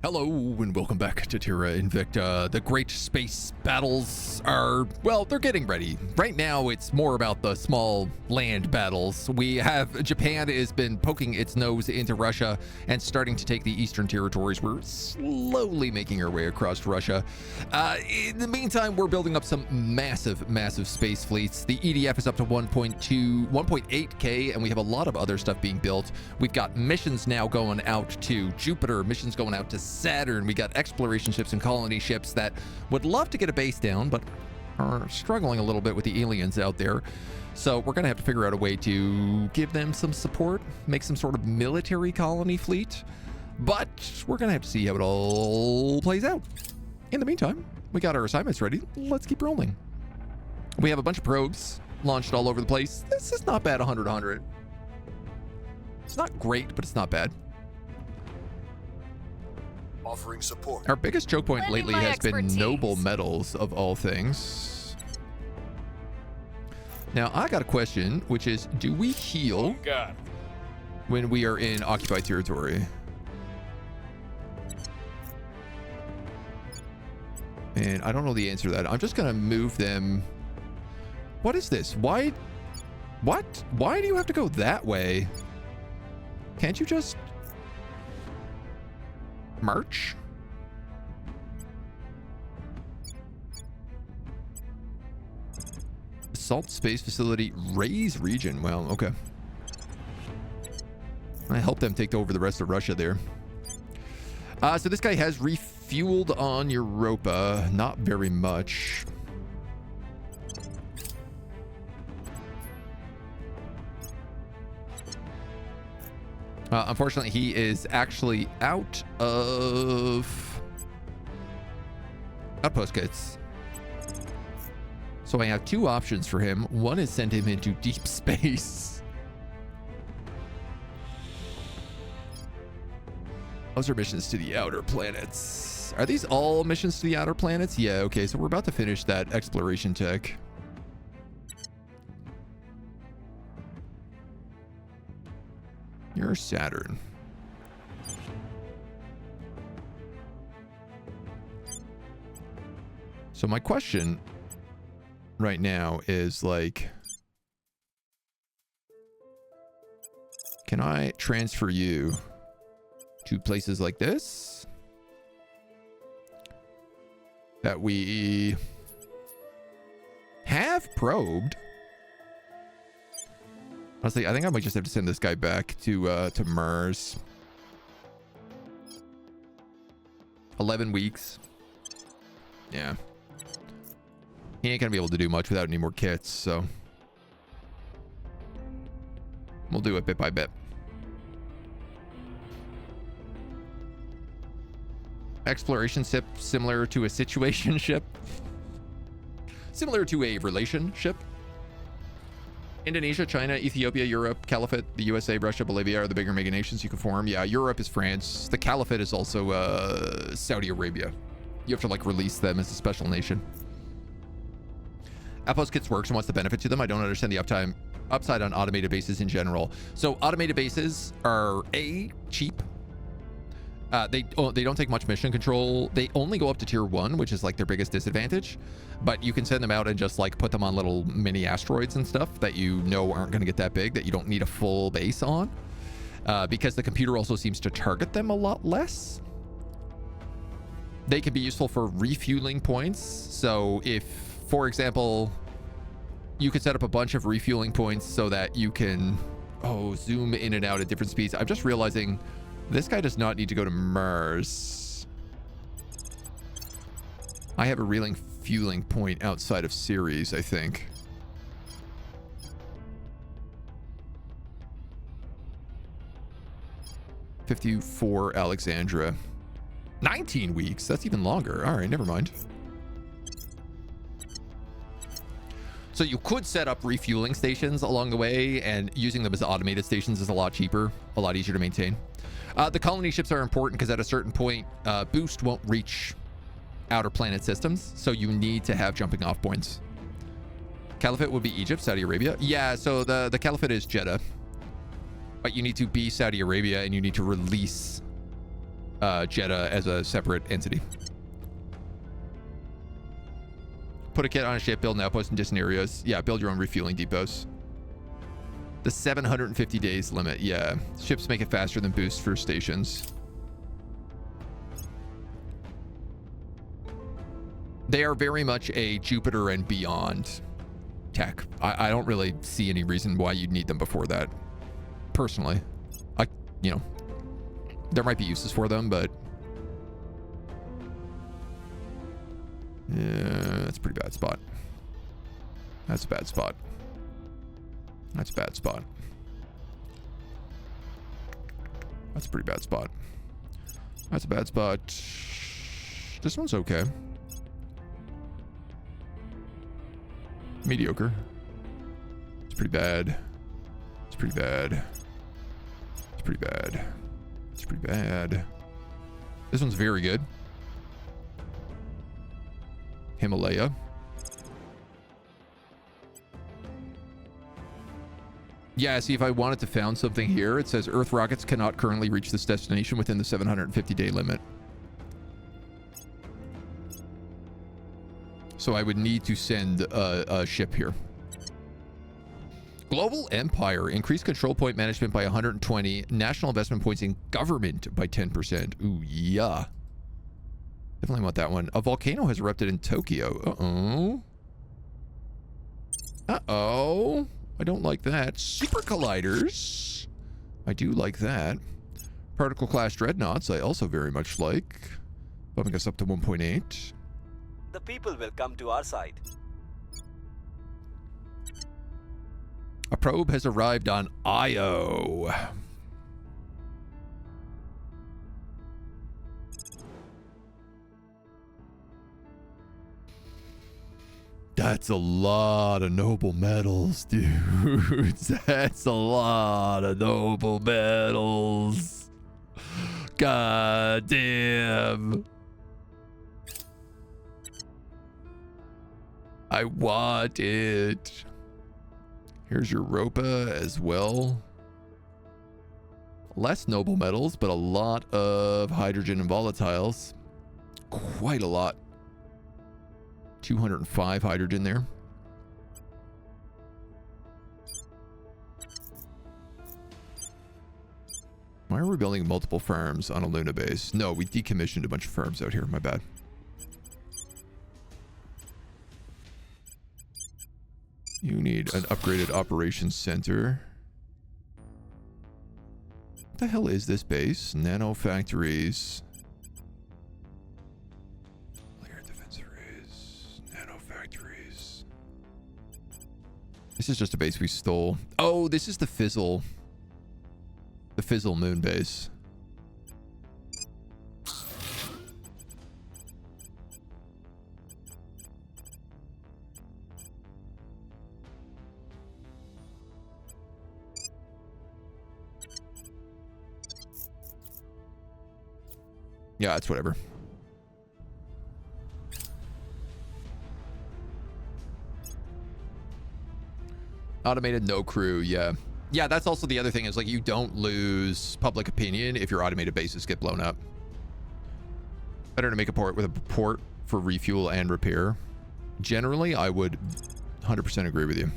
Hello and welcome back to Terra Invicta. The great space battles are, well, they're getting ready. Right now, it's more about the small land battles. We have Japan has been poking its nose into Russia and starting to take the eastern territories. We're slowly making our way across Russia. In the meantime, we're building up some massive space fleets. The EDF is up to 1.8K, and we have a lot of other stuff being built. We've got missions now going out to Jupiter, missions going out to Saturn. We got exploration ships and colony ships that would love to get a base down, but are struggling a little bit with the aliens out there. So we're gonna have to figure out a way to give them some support, make some sort of military colony fleet, but we're gonna have to see how it all plays out. In the meantime, we got our assignments ready. Let's keep rolling. We have a bunch of probes launched all over the place. This is not bad, 100. It's not great, but it's not bad. Offering support. Our biggest choke point Lending lately my has been expertise. noble metals, of all things. Now, I got a question, which is, do we heal God. when we are in occupied territory? And I don't know the answer to that. I'm just going to move them. What is this? Why do you have to go that way? Can't you just march? Assault space facility, raise region. Well, okay. I helped them take over the rest of Russia there. So this guy has refueled on Europa. Not very much. Unfortunately, he is actually out of outpost kits. So I have two options for him. One is send him into deep space. Those are missions to the outer planets. Are these all missions to the outer planets? Yeah, okay, so we're about to finish that exploration tech. You're Saturn. So my question right now is, like, can I transfer you to places like this that we have probed? Honestly, I think I might just have to send this guy back to Mars. 11 weeks. Yeah. He ain't gonna be able to do much without any more kits, so we'll do it bit by bit. Exploration ship, similar to a situation ship. Similar to a relationship. Indonesia, China, Ethiopia, Europe, Caliphate, the USA, Russia, Bolivia are the bigger mega nations you can form. Yeah, Europe is France. The Caliphate is also Saudi Arabia. You have to, like, release them as a special nation. Outpost kits works, and what's the benefit to them? I don't understand the upside on automated bases in general. So automated bases are cheap. They don't take much mission control. They only go up to tier 1, which is like their biggest disadvantage. But you can send them out and just, like, put them on little mini asteroids and stuff that you know aren't going to get that big, that you don't need a full base on. Because the computer also seems to target them a lot less. They can be useful for refueling points. So if, for example, you could set up a bunch of refueling points so that you can zoom in and out at different speeds. I'm just realizing this guy does not need to go to Mars. I have a refueling point outside of Ceres, I think. '54 Alexandra. 19 weeks? That's even longer. All right, never mind. So you could set up refueling stations along the way, and using them as automated stations is a lot cheaper, a lot easier to maintain. The colony ships are important because at a certain point, boost won't reach outer planet systems, so you need to have jumping off points. Caliphate would be Egypt, Saudi Arabia. Yeah, so the Caliphate is Jeddah. But you need to be Saudi Arabia, and you need to release Jeddah as a separate entity. Put a kit on a ship, build an outpost in distant areas. Yeah, build your own refueling depots. The 750 days limit. Yeah, ships make it faster than boosts for stations. They are very much a Jupiter and beyond tech. I don't really see any reason why you'd need them before that. Personally, you know, there might be uses for them, but yeah, that's a pretty bad spot. That's a bad spot. That's a bad spot. That's a pretty bad spot. That's a bad spot. This one's okay. Mediocre. It's pretty bad. It's pretty bad. It's pretty bad. It's pretty bad. This one's very good. Himalaya. Yeah, see, if I wanted to found something here, it says Earth rockets cannot currently reach this destination within the 750-day limit. So I would need to send a ship here. Global Empire. Increase control point management by 120. National investment points in government by 10%. Ooh, yeah. Definitely want that one. A volcano has erupted in Tokyo. Uh-oh. Uh-oh. I don't like that. Super colliders. I do like that. Particle class dreadnoughts I also very much like. Bumping us up to 1.8. The people will come to our side. A probe has arrived on Io. That's a lot of noble metals, dude. That's a lot of noble metals. God damn. I want it. Here's Europa as well. Less noble metals, but a lot of hydrogen and volatiles. Quite a lot. 205 hydrogen there. Why are we building multiple farms on a Luna base? No, we decommissioned a bunch of farms out here. My bad. You need an upgraded operations center. What the hell is this base? Nano factories. This is just a base we stole. Oh, this is the Fizzle. The Fizzle moon base. Yeah, it's whatever. Automated no crew, yeah. Yeah, that's also the other thing is like you don't lose public opinion if your automated bases get blown up. Better to make a port with a port for refuel and repair. Generally, I would 100% agree with you.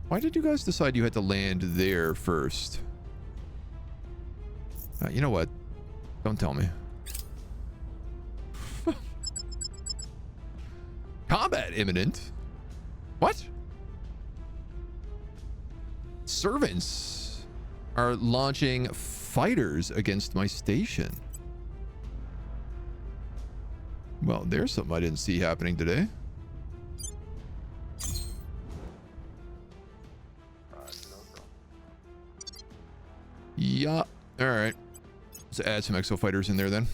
Why did you guys decide you had to land there first? You know what? Don't tell me. Combat imminent. What? Servants are launching fighters against my station. Well, there's something I didn't see happening today. Yeah. All right. Let's add some exo fighters in there then.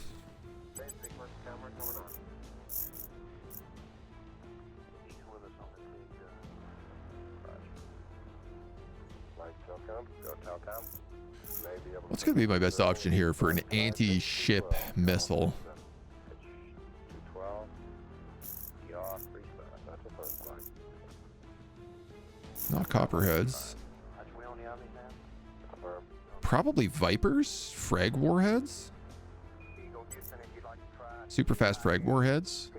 What's going to be my best option here for an anti-ship missile? Not copperheads. Probably vipers? Frag warheads? Super fast frag warheads?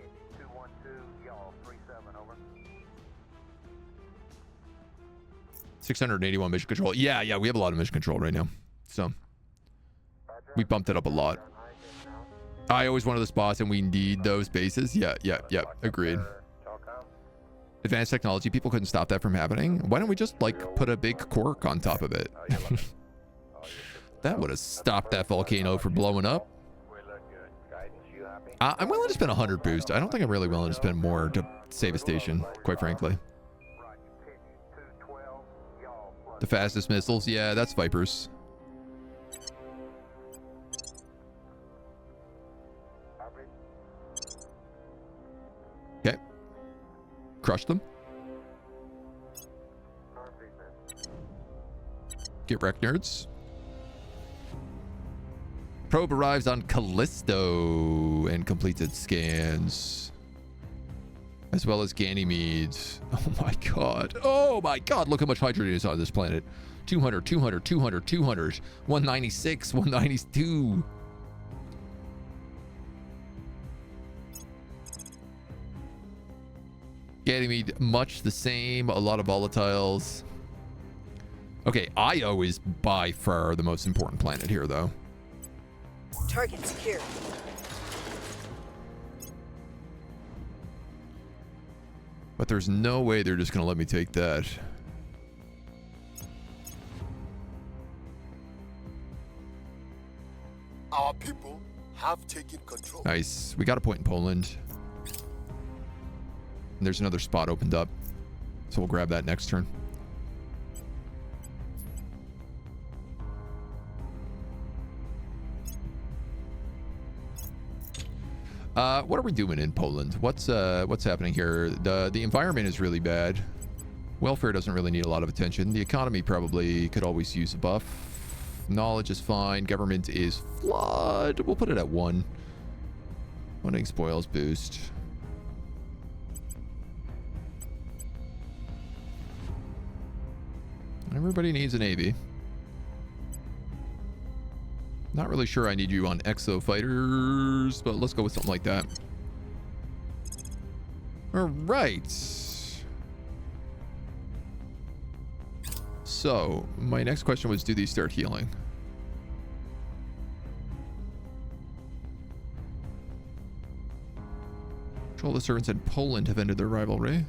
681 mission control. Yeah, we have a lot of mission control right now. So we bumped it up a lot. I always wanted the spots and we need those bases. Yeah. Agreed. Advanced technology, people couldn't stop that from happening. Why don't we just like put a big cork on top of it? That would have stopped that volcano from blowing up. I'm willing to spend 100 boost. I don't think I'm really willing to spend more to save a station, quite frankly. The fastest missiles, yeah, that's Vipers. Okay. Crush them. Get wrecked, nerds. Probe arrives on Callisto and completes its scans. As well as Ganymede. Oh my god. Oh my god. Look how much hydrogen is on this planet. 200, 200, 200, 200. 196, 192. Ganymede, much the same. A lot of volatiles. Okay, Io is by far the most important planet here, though. Target secure. But there's no way they're just going to let me take that. Our people have taken control. Nice. We got a point in Poland. And there's another spot opened up. So we'll grab that next turn. What are we doing in Poland? What's happening here? The environment is really bad. Welfare doesn't really need a lot of attention. The economy probably could always use a buff. Knowledge is fine. Government is flawed. We'll put it at 1. Funding spoils boost. Everybody needs a navy. Not really sure I need you on exo fighters, but let's go with something like that. All right. So my next question was, do these start healing? Control the servants in Poland have ended their rivalry.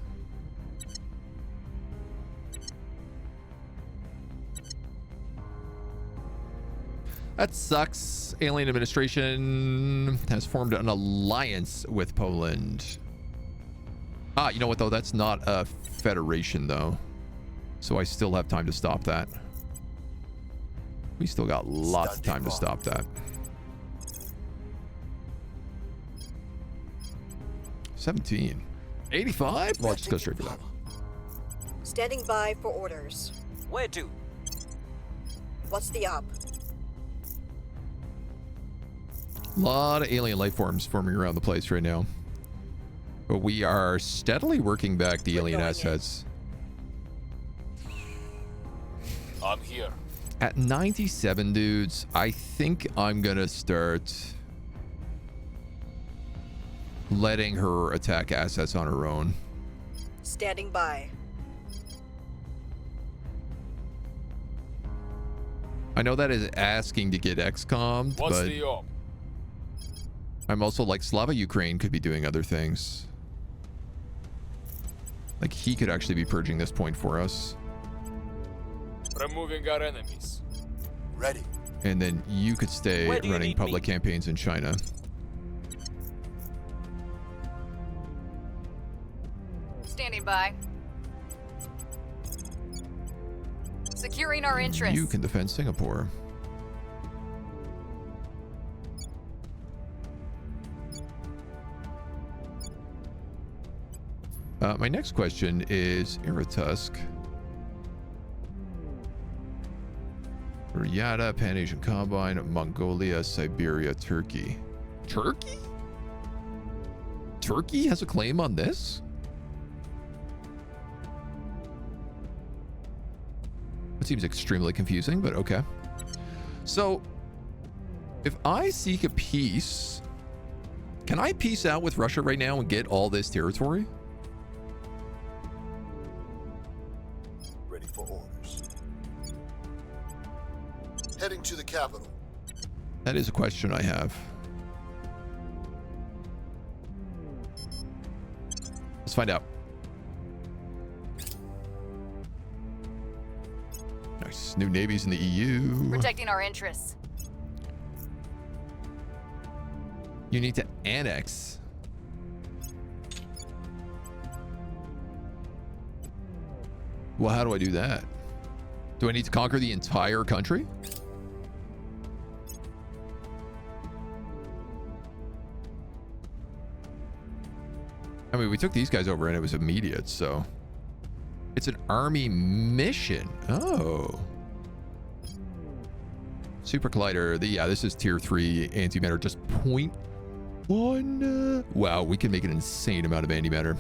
That sucks. Alien administration has formed an alliance with Poland. Ah, you know what, though? That's not a federation, though. So I still have time to stop that. We still got lots of time to stop that. 17. 85? Well, let's just go straight for that. Standing by for orders. Where to? What's the op? A lot of alien life forms forming around the place right now. But we are steadily working back the alien assets. I'm here. At 97 dudes, I think I'm gonna start letting her attack assets on her own. Standing by. I know that is asking to get XCOM'd, but the op? I'm also like, Slava Ukraine could be doing other things. Like, he could actually be purging this point for us. Removing our enemies. Ready. And then you could stay Where do you running need public me? campaigns in China. Standing by. Securing our interests. You can defend Singapore. My next question is Iratusk. Riyadh, Pan-Asian Combine, Mongolia, Siberia, Turkey. Turkey? Turkey has a claim on this? It seems extremely confusing, but okay. So, if I seek a peace, can I peace out with Russia right now and get all this territory? Ready for orders. Heading to the capital. That is a question I have. Let's find out. Nice. New navies in the EU. Protecting our interests. You need to annex. Well, how do I do that? Do I need to conquer the entire country? I mean, we took these guys over and it was immediate, so. It's an army mission. Oh. Super Collider. Yeah, this is tier 3 antimatter. Just 0.1. Wow, we can make an insane amount of antimatter.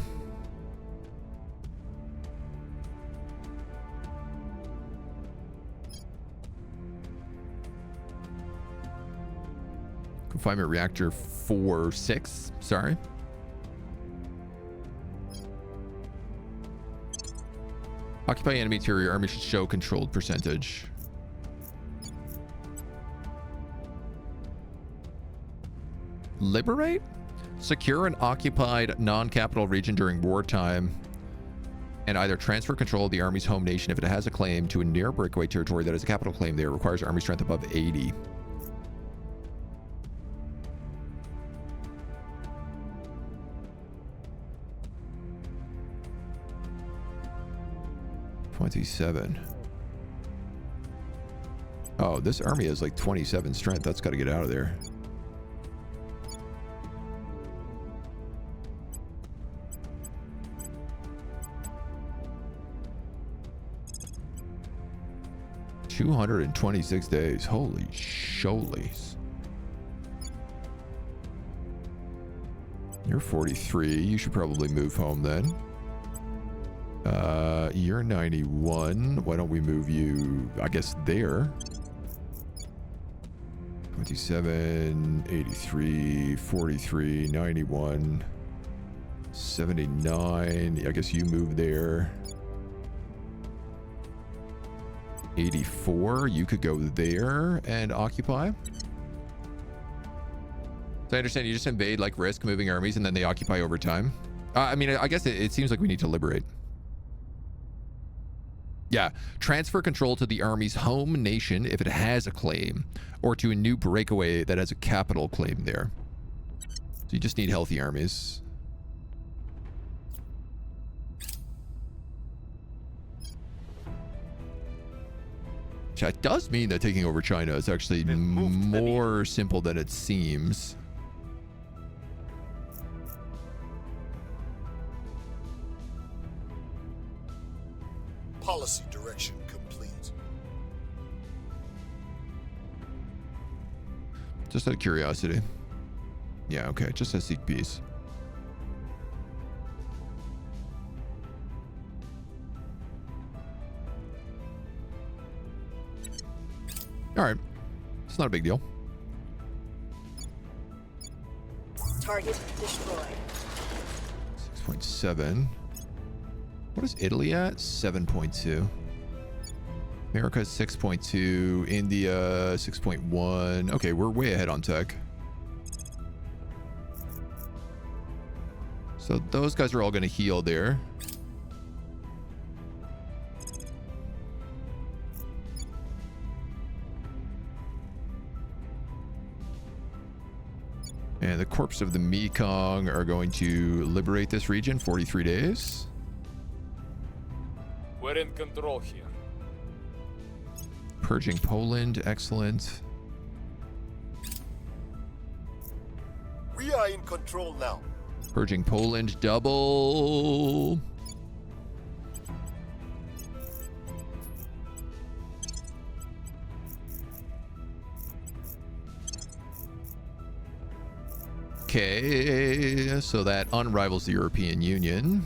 Confinement reactor 4-6. Sorry. Occupy enemy interior. Army should show controlled percentage. Liberate? Secure an occupied non-capital region during wartime and either transfer control of the army's home nation if it has a claim to a near breakaway territory that has a capital claim there. Requires army strength above 80. Oh, this army has like 27 strength. That's got to get out of there. $226 days. Holy sholies. You're 43. You should probably move home then. You're 91. Why don't we move you, I guess, there? 27, 83, 43, 91, 79. I guess you move there. 84. You could go there and occupy. So I understand you just invade, like, risk moving armies, and then they occupy over time. I mean, I guess it seems like we need to liberate. Yeah, transfer control to the army's home nation if it has a claim, or to a new breakaway that has a capital claim there. So you just need healthy armies. That does mean that taking over China is actually more simple than it seems. Policy direction complete. Just out of curiosity. Yeah, okay. Just to seek peace. All right. It's not a big deal. Target destroyed. 6.7. What is Italy at? 7.2. America 6.2. India 6.1. Okay, we're way ahead on tech. So those guys are all going to heal there. And the corpse of the Mekong are going to liberate this region. 43 days. We're in control here. Purging Poland. Excellent. We are in control now. Purging Poland. Double. Okay, so that unrivals the European Union.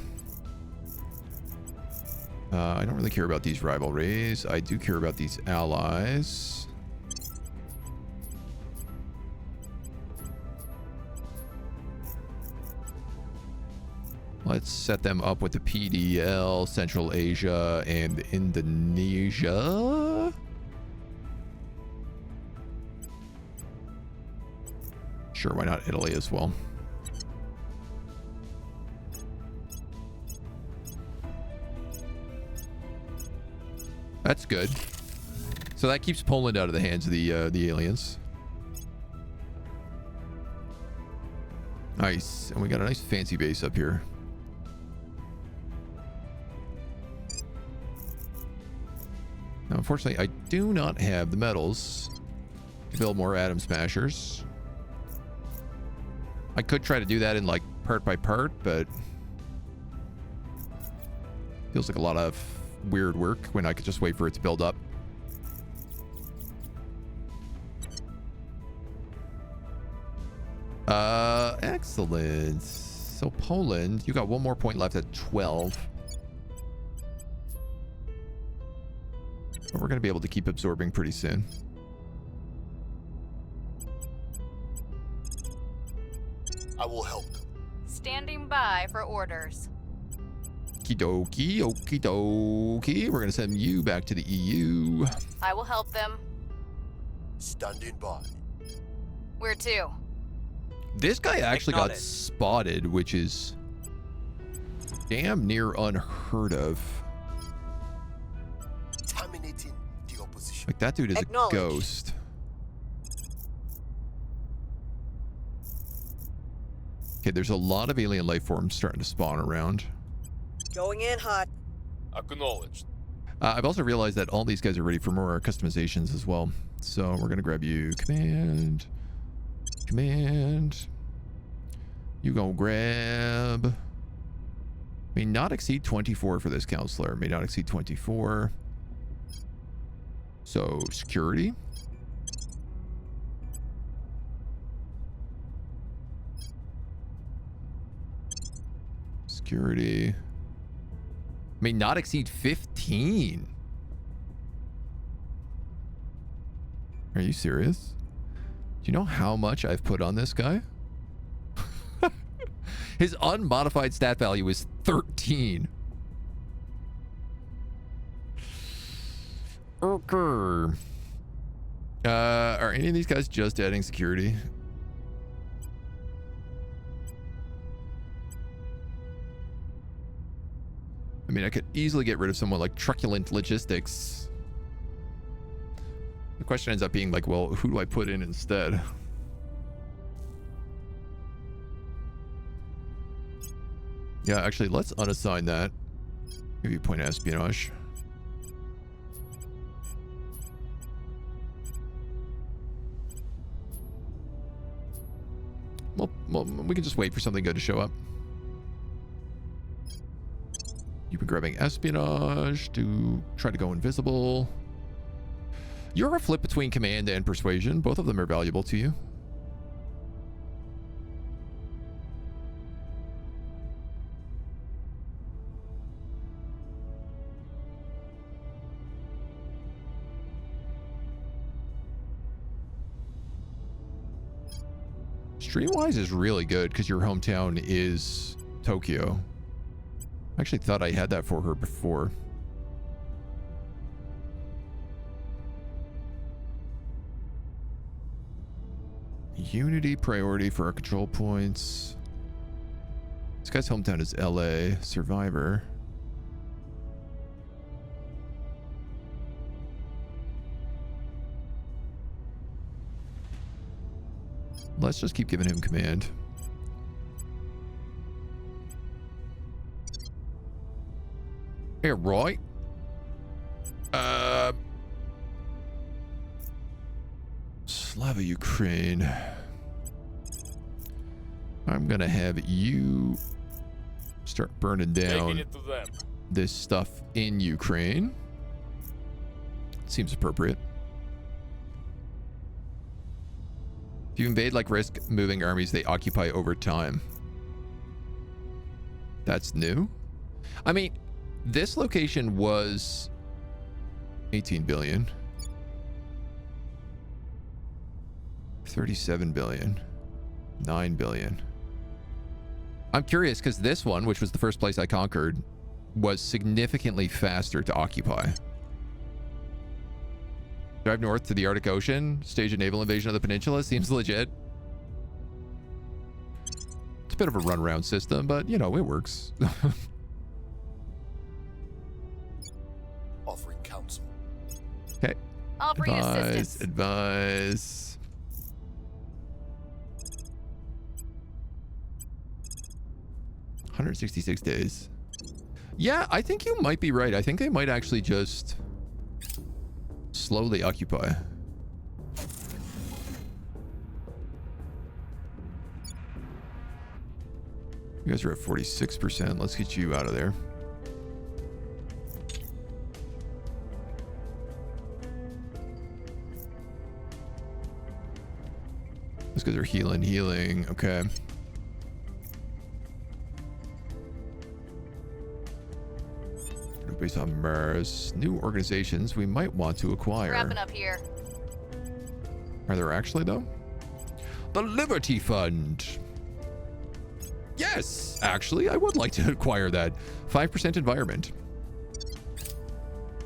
I don't really care about these rivalries. I do care about these allies. Let's set them up with the PDL, Central Asia, and Indonesia. Sure, why not Italy as well? That's good. So that keeps Poland out of the hands of the aliens. Nice. And we got a nice fancy base up here. Now, unfortunately, I do not have the metals to build more atom smashers. I could try to do that in like part by part, but feels like a lot of weird work when I could just wait for it to build up. Excellent. So Poland, you got one more point left at 12. But we're going to be able to keep absorbing pretty soon. I will help. Standing by for orders. Okie dokie, okie dokie. We're going to send you back to the EU. I will help them. Standing by. Where to? This guy actually got Acknowledged. spotted, which is damn near unheard of. Terminating the opposition. Like, that dude is a Acknowledged. ghost. Okay, there's a lot of alien life forms starting to spawn around. Going in hot. Acknowledged. I've also realized that all these guys are ready for more customizations as well. So we're going to grab you. Command. Command. You go grab. May not exceed 24 for this counselor. May not exceed 24. So, security. Security. May not exceed 15. Are you serious? Do you know how much I've put on this guy? His unmodified stat value is 13. Okay. Are any of these guys just adding security? I mean, I could easily get rid of someone like Truculent Logistics. The question ends up being like, well, who do I put in instead? Yeah, actually, let's unassign that. Give you a point of espionage. Well, we can just wait for something good to show up. You've been grabbing espionage to try to go invisible. You're a flip between command and persuasion. Both of them are valuable to you. Streamwise is really good because your hometown is Tokyo. I actually thought I had that for her before. Unity priority for our control points. This guy's hometown is LA. Survivor. Let's just keep giving him command. Here, Roy. Slava Ukraine. I'm gonna have you start burning down Taking it to them. this stuff in Ukraine. Seems appropriate. If you invade, like, risk moving armies they occupy over time. That's new. I mean, This location was 18 billion. 37 billion. 9 billion. I'm curious because this one, which was the first place I conquered, was significantly faster to occupy. Drive north to the Arctic Ocean, stage a naval invasion of the peninsula. Seems legit. It's a bit of a runaround system, but you know, it works. Offering counsel. Okay. Offering assistance. Advise. 166 days. Yeah, I think you might be right. I think they might actually just slowly occupy. You guys are at 46%. Let's get you out of there. Those guys are healing. Okay. Based on Mars. New organizations we might want to acquire. Wrapping up here. Are there actually, though? The Liberty Fund. Yes, actually, I would like to acquire that. 5% environment.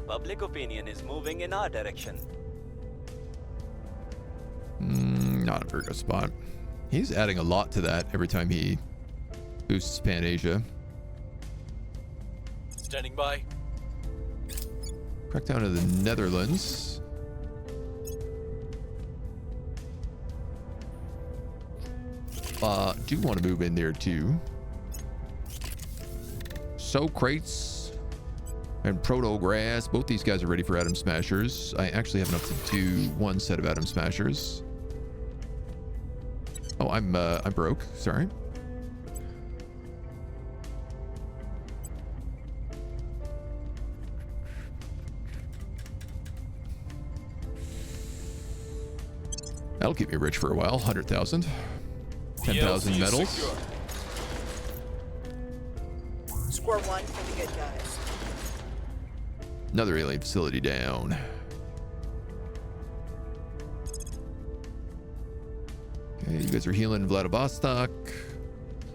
Public opinion is moving in our direction. Not a very good spot. He's adding a lot to that every time he boosts Pan-Asia. Standing by. Crack down to the Netherlands. Do want to move in there too. Socrates and Proto-Grass. Both these guys are ready for Atom Smashers. I actually have enough to do one set of Atom Smashers. Oh, I'm broke. Sorry. That'll keep me rich for a while. 100,000. 10,000 metals. Secure. Score one for the good guys. Another alien facility down. Okay, you guys are healing Vladivostok.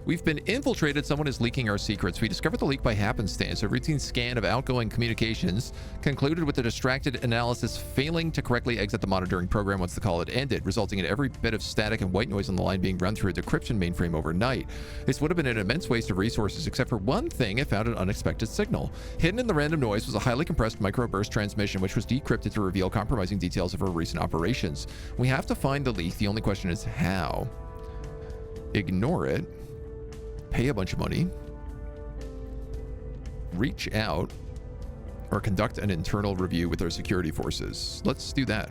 We've been infiltrated. Someone is leaking our secrets. We discovered the leak by happenstance. A routine scan of outgoing communications concluded with the distracted analysis failing to correctly exit the monitoring program once the call had ended, resulting in every bit of static and white noise on the line being run through a decryption mainframe overnight. This would have been an immense waste of resources, except for one thing: it found an unexpected signal. Hidden in the random noise was a highly compressed microburst transmission, which was decrypted to reveal compromising details of our recent operations. We have to find the leak. The only question is how. Ignore it. Pay a bunch of money, reach out, or conduct an internal review with our security forces. Let's do that.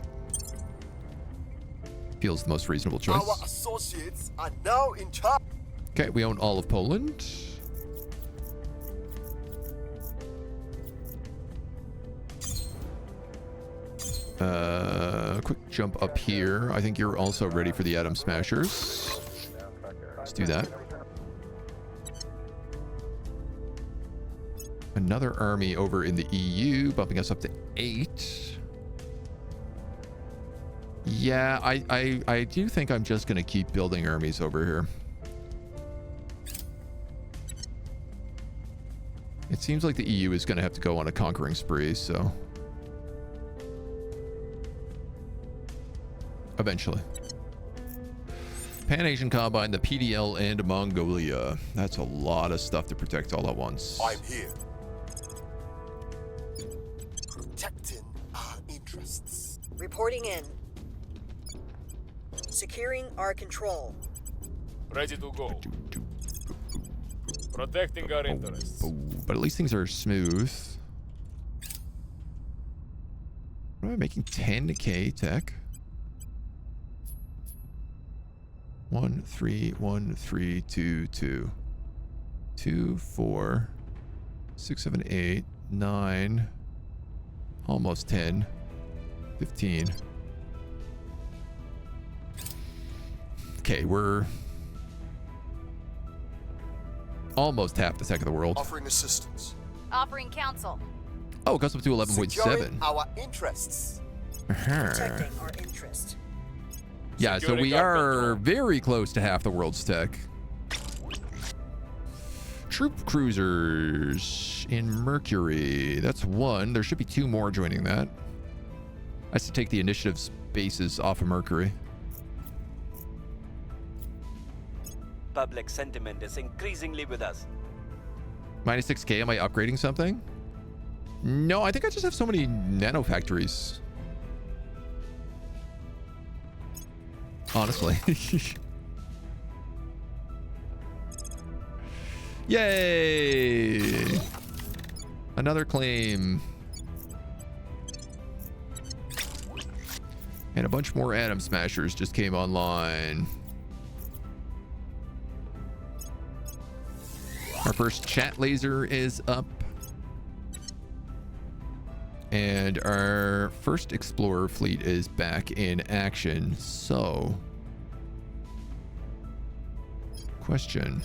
Feels the most reasonable choice. Our associates are now in charge. Okay, we own all of Poland. Quick jump up here. I think you're also ready for the Atom Smashers. Let's do that. Another army over in the EU, bumping us up to 8. Yeah, I do think I'm just going to keep building armies over here. It seems like the EU is going to have to go on a conquering spree, so... eventually. Pan-Asian Combine, the PDL, and Mongolia. That's a lot of stuff to protect all at once. I'm here. Protecting our interests. Reporting in. Securing our control. Ready to go. Protecting our interests. Oh, but at least things are smooth. What am I making? 10k tech? 1 3 1 3 2 2 2 4 6 7 8 9 almost 10 15. Okay, we're almost half the tech of the world. Offering assistance. Offering counsel. Oh, it goes up to Securing 11.7. our interests. Protecting our interest. Yeah, so Securing we our are control. very close to half the world's tech. Troop cruisers in Mercury. That's one. There should be 2 more joining that. I have to take the initiative bases off of Mercury. Public sentiment is increasingly with us. Minus 6K, am I upgrading something? No, I think I just have so many nano factories. Honestly. Yay! Another claim. And a bunch more atom smashers just came online. Our first chat laser is up. And our first explorer fleet is back in action. So, question.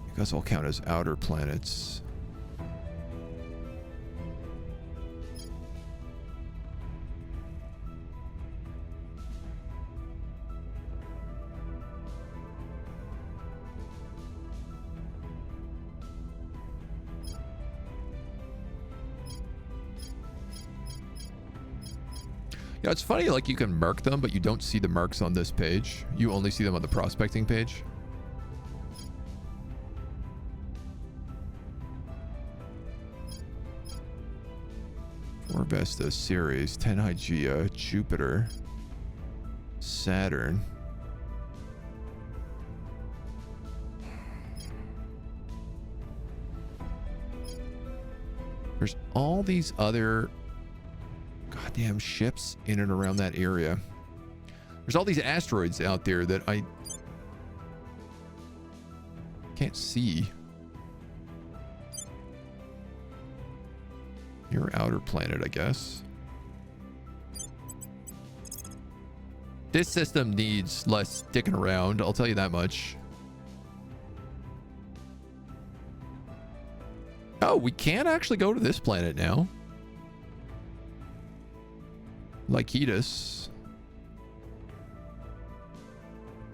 You guys all count as outer planets. Yeah, it's funny, like you can mark them, but you don't see the marks on this page. You only see them on the prospecting page. Vesta, Ceres, 10 Hygeia, Jupiter, Saturn. There's all these other goddamn ships in and around that area. There's all these asteroids out there that I can't see. Your outer planet, I guess. This system needs less sticking around, I'll tell you that much. Oh, we can actually go to this planet now. Lycidas.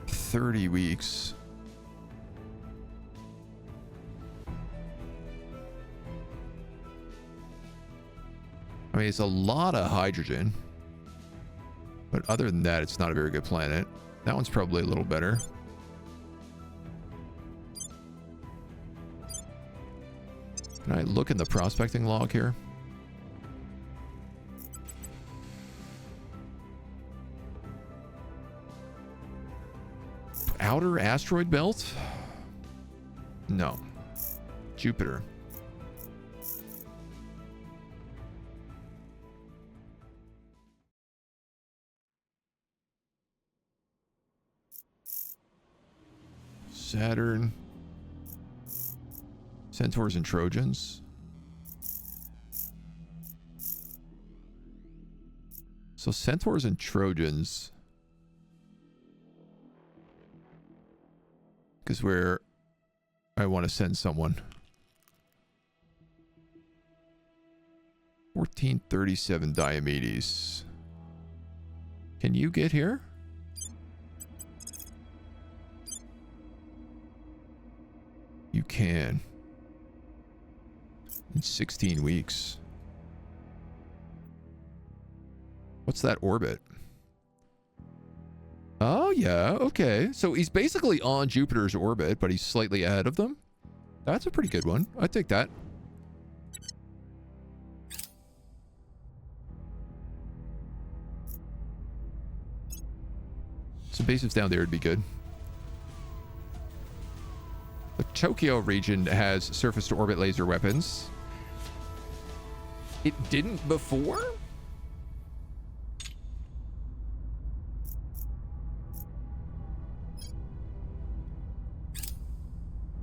30 weeks. I mean, it's a lot of hydrogen. But other than that, it's not a very good planet. That one's probably a little better. Can I look in the prospecting log here? Outer asteroid belt? No. Jupiter. Saturn. Centaurs and Trojans. So Centaurs and Trojans. Because where I want to send someone. 1437 Diomedes. Can you get here? You can. In 16 weeks. What's that orbit? Oh, yeah. Okay. So he's basically on Jupiter's orbit, but he's slightly ahead of them. That's a pretty good one. I'd take that. Some bases down there would be good. The Tokyo region has surface-to-orbit laser weapons. It didn't before?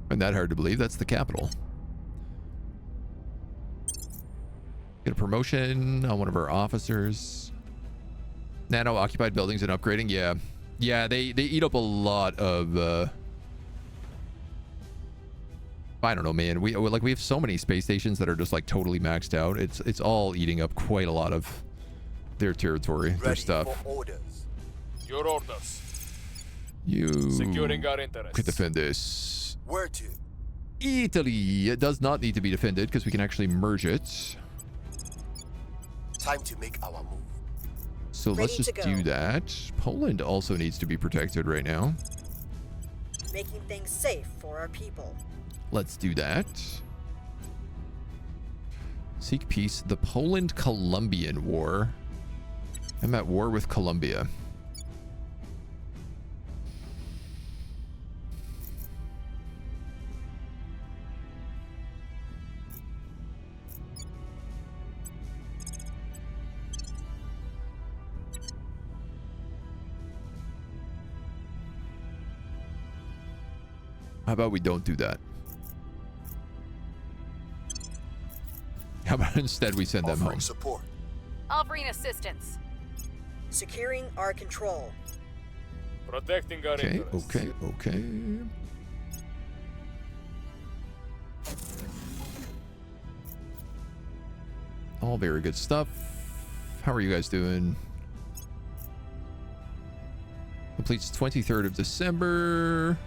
Isn't that hard to believe? That's the capital. Get a promotion on one of our officers. Nano-occupied buildings and upgrading. Yeah. Yeah, they eat up a lot of... I don't know, man. We have so many space stations that are just like totally maxed out. It's all eating up quite a lot of their territory, their Ready stuff. for orders. Your orders. You Securing our interests. could defend this. Where to? Italy. It does not need to be defended because we can actually merge it. Time to make our move. So Ready let's to just go. do that. Poland also needs to be protected right now. Making things safe for our people. Let's do that. Seek peace. The Poland-Columbian War. I'm at war with Colombia. How about we don't do that? How about instead we send them Offering home? support. Offering assistance. Securing our control. Protecting our Okay, interests. okay. All very good stuff. How are you guys doing? Completes 23rd of December.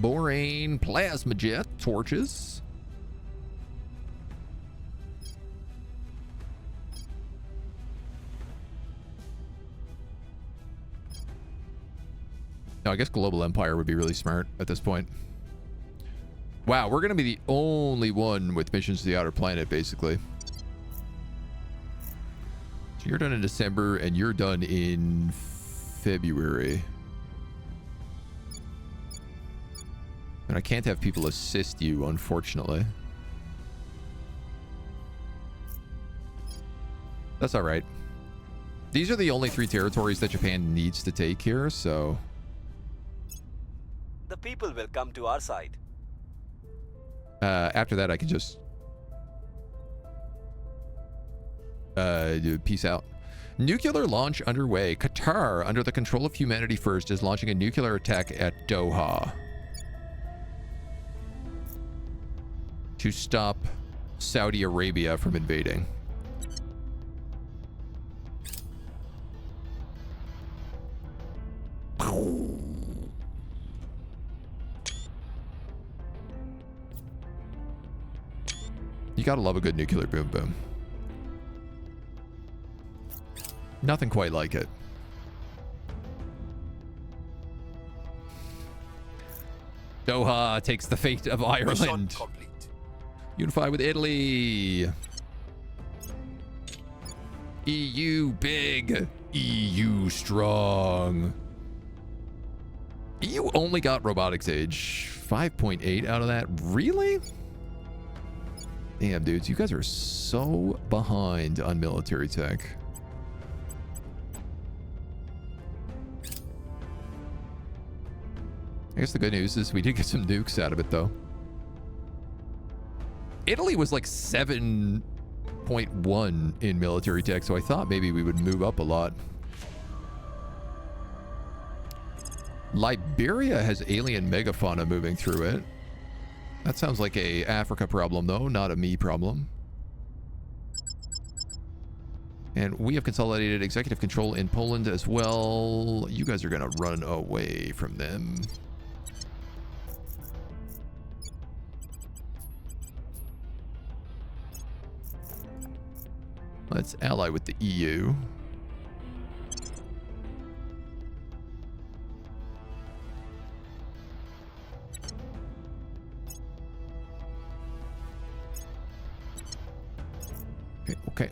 Borane plasma jet torches. No, I guess Global Empire would be really smart at this point. Wow, we're going to be the only one with missions to the outer planet, basically. So you're done in December, and you're done in February. And I can't have people assist you, unfortunately. That's all right. These are the only 3 territories that Japan needs to take here, so... The people will come to our side. After that, I can just... peace out. Nuclear launch underway. Qatar, under the control of Humanity First, is launching a nuclear attack at Doha. To stop Saudi Arabia from invading. You gotta love a good nuclear boom boom. Nothing quite like it. Doha takes the fate of Mission Ireland. complete. Unify with Italy. EU big. EU strong. EU only got robotics age. 5.8 out of that. Really? Damn, dudes. You guys are so behind on military tech. I guess the good news is we did get some nukes out of it, though. Italy was like 7.1 in military tech, so I thought maybe we would move up a lot. Liberia has alien megafauna moving through it. That sounds like a Africa problem, though, not a me problem. And we have consolidated executive control in Poland as well. You guys are going to run away from them. Let's ally with the EU.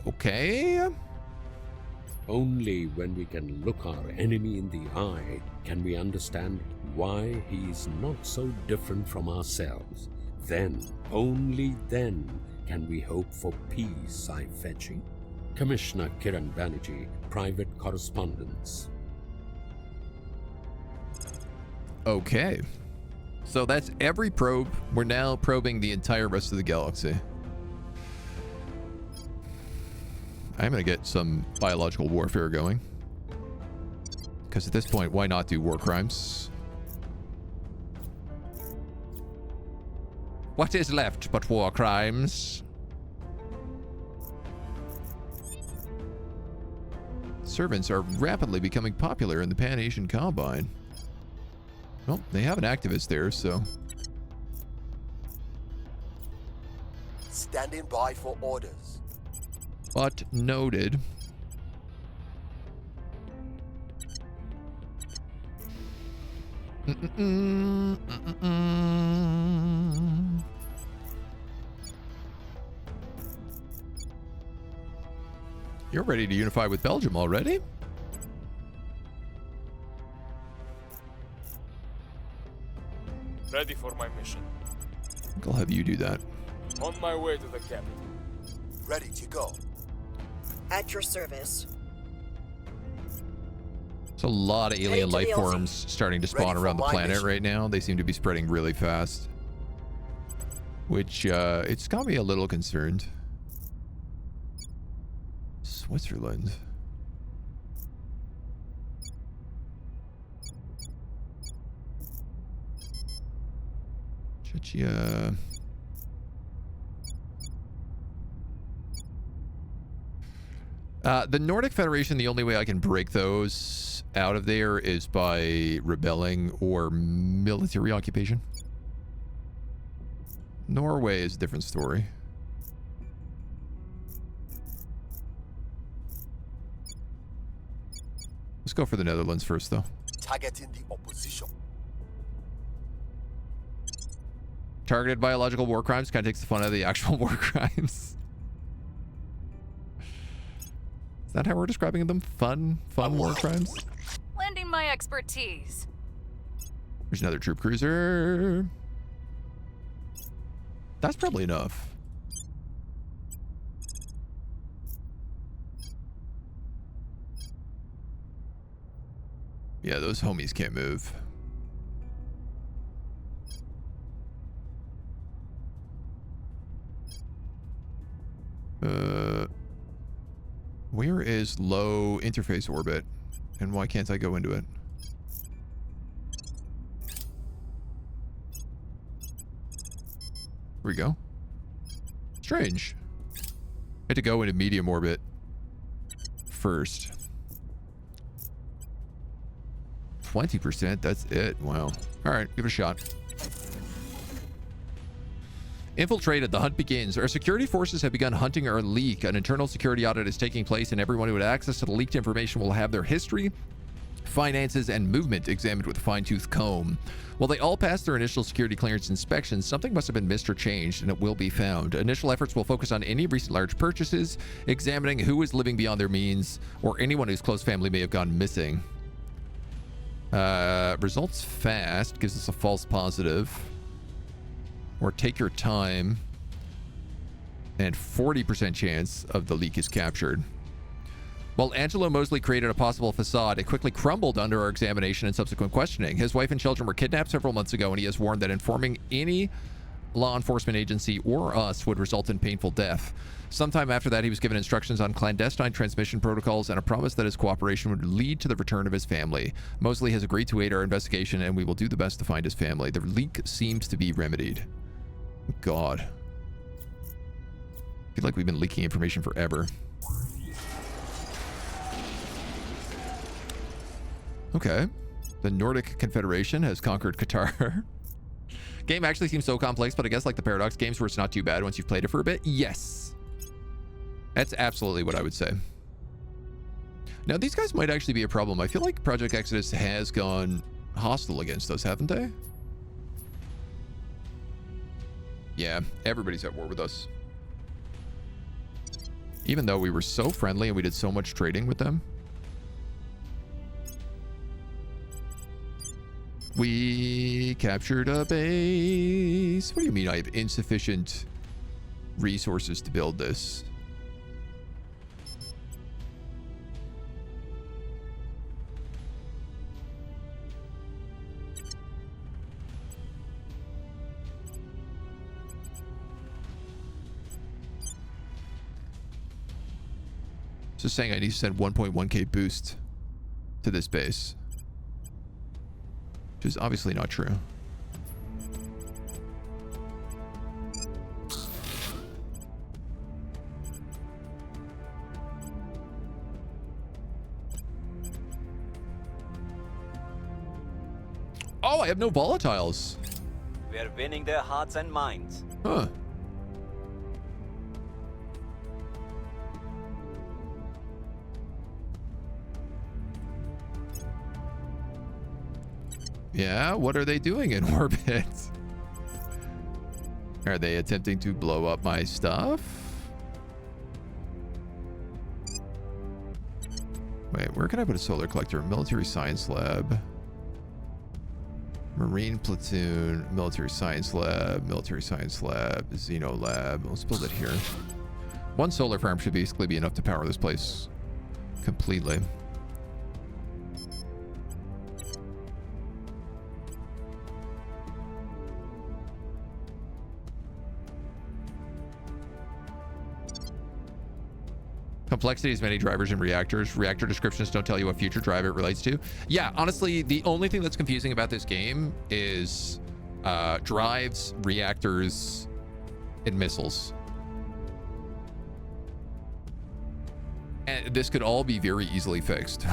Okay. Only when we can look our enemy in the eye can we understand why he is not so different from ourselves. Then, only then, can we hope for peace, I fetch you. Commissioner Kiran Banerjee, Private Correspondence. Okay. So that's every probe. We're now probing the entire rest of the galaxy. I'm going to get some biological warfare going. Because at this point, why not do war crimes? What is left but war crimes? Servants are rapidly becoming popular in the Pan-Asian Combine. Well, they have an activist there, so... Standing by for orders. But noted. You're ready to unify with Belgium already? Ready for my mission. I think I'll have you do that. On my way to the capital. Ready to go. At your service. There's a lot of alien life Heading to the forms starting to spawn Ready for around the my planet mission. right now. They seem to be spreading really fast. Which, it's got me a little concerned. Switzerland. Czechia. The Nordic Federation, the only way I can break those out of there is by rebelling or military occupation. Norway is a different story. Let's go for the Netherlands first, though. Targeting the opposition. Targeted biological war crimes kind of takes the fun out of the actual war crimes. Is that how we're describing them? Fun war crimes? Lending my expertise. There's another troop cruiser. That's probably enough. Yeah, those homies can't move. Where is low interface orbit? And why can't I go into it? Here we go. Strange. I had to go into medium orbit first. 20%, that's it. Wow. All right, give it a shot. Infiltrated, the hunt begins. Our security forces have begun hunting our leak. An internal security audit is taking place, and everyone who had access to the leaked information will have their history, finances, and movement examined with a fine-tooth comb. While they all pass their initial security clearance inspections, something must have been missed or changed, and it will be found. Initial efforts will focus on any recent large purchases, examining who is living beyond their means, or anyone whose close family may have gone missing. Results fast gives us a false positive. Or take your time. And 40% chance of the leak is captured. While Angelo Mosley created a possible facade, it quickly crumbled under our examination and subsequent questioning. His wife and children were kidnapped several months ago, and he has warned that informing any law enforcement agency or us would result in painful death. Sometime after that, he was given instructions on clandestine transmission protocols and a promise that his cooperation would lead to the return of his family. Mosley has agreed to aid our investigation, and we will do the best to find his family. The leak seems to be remedied. God. I feel like we've been leaking information forever. Okay. The Nordic Confederation has conquered Qatar. Game actually seems so complex, but I guess like the Paradox games where it's not too bad once you've played it for a bit. Yes. That's absolutely what I would say. Now, these guys might actually be a problem. I feel like Project Exodus has gone hostile against us, haven't they? Yeah, everybody's at war with us. Even though we were so friendly and we did so much trading with them. We captured a base. What do you mean I have insufficient resources to build this? So saying I need to send 1.1k boost to this base. Which is obviously not true. Oh, I have no volatiles. We're winning their hearts and minds. Huh. Yeah, what are they doing in orbit? Are they attempting to blow up my stuff? Wait, where can I put a solar collector? Military science lab. Marine platoon, military science lab, Xeno lab. Let's build it here. One solar farm should basically be enough to power this place completely. Complexity is many drivers and reactors. Reactor descriptions don't tell you what future drive it relates to. Yeah, honestly, the only thing that's confusing about this game is drives, reactors, and missiles. And this could all be very easily fixed.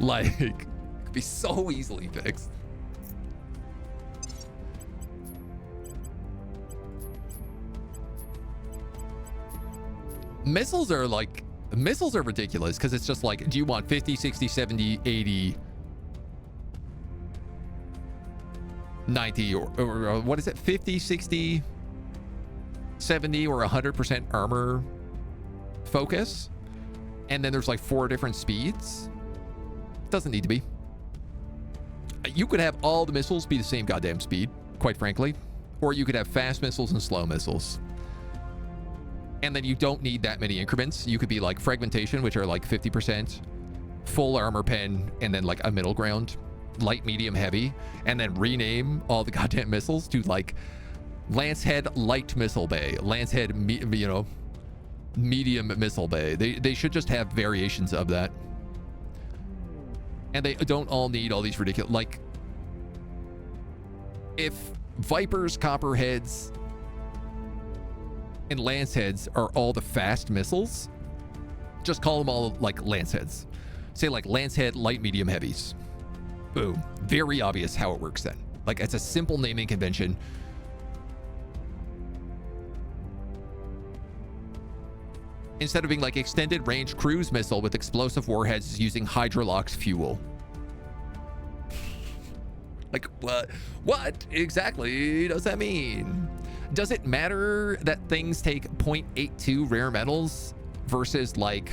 Like, could be so easily fixed. Missiles are ridiculous because it's just like, do you want 50, 60, 70, 80, 90, or what is it? 50, 60, 70, or 100% armor focus? And then there's like 4 different speeds? Doesn't need to be. You could have all the missiles be the same goddamn speed, quite frankly. Or you could have fast missiles and slow missiles. And then you don't need that many increments. You could be like fragmentation, which are like 50%, full armor pen, and then like a middle ground, light, medium, heavy, and then rename all the goddamn missiles to like Lancehead Light Missile Bay, Lancehead, Medium Missile Bay. They should just have variations of that. And they don't all need all these ridiculous, like, if Vipers, Copperheads, and Lanceheads are all the fast missiles, just call them all like Lanceheads. Say like Lancehead Light Medium Heavies. Boom. Very obvious how it works then. Like, it's a simple naming convention. Instead of being like extended range cruise missile with explosive warheads using Hydrolox fuel. Like, what exactly does that mean? Does it matter that things take 0.82 rare metals versus like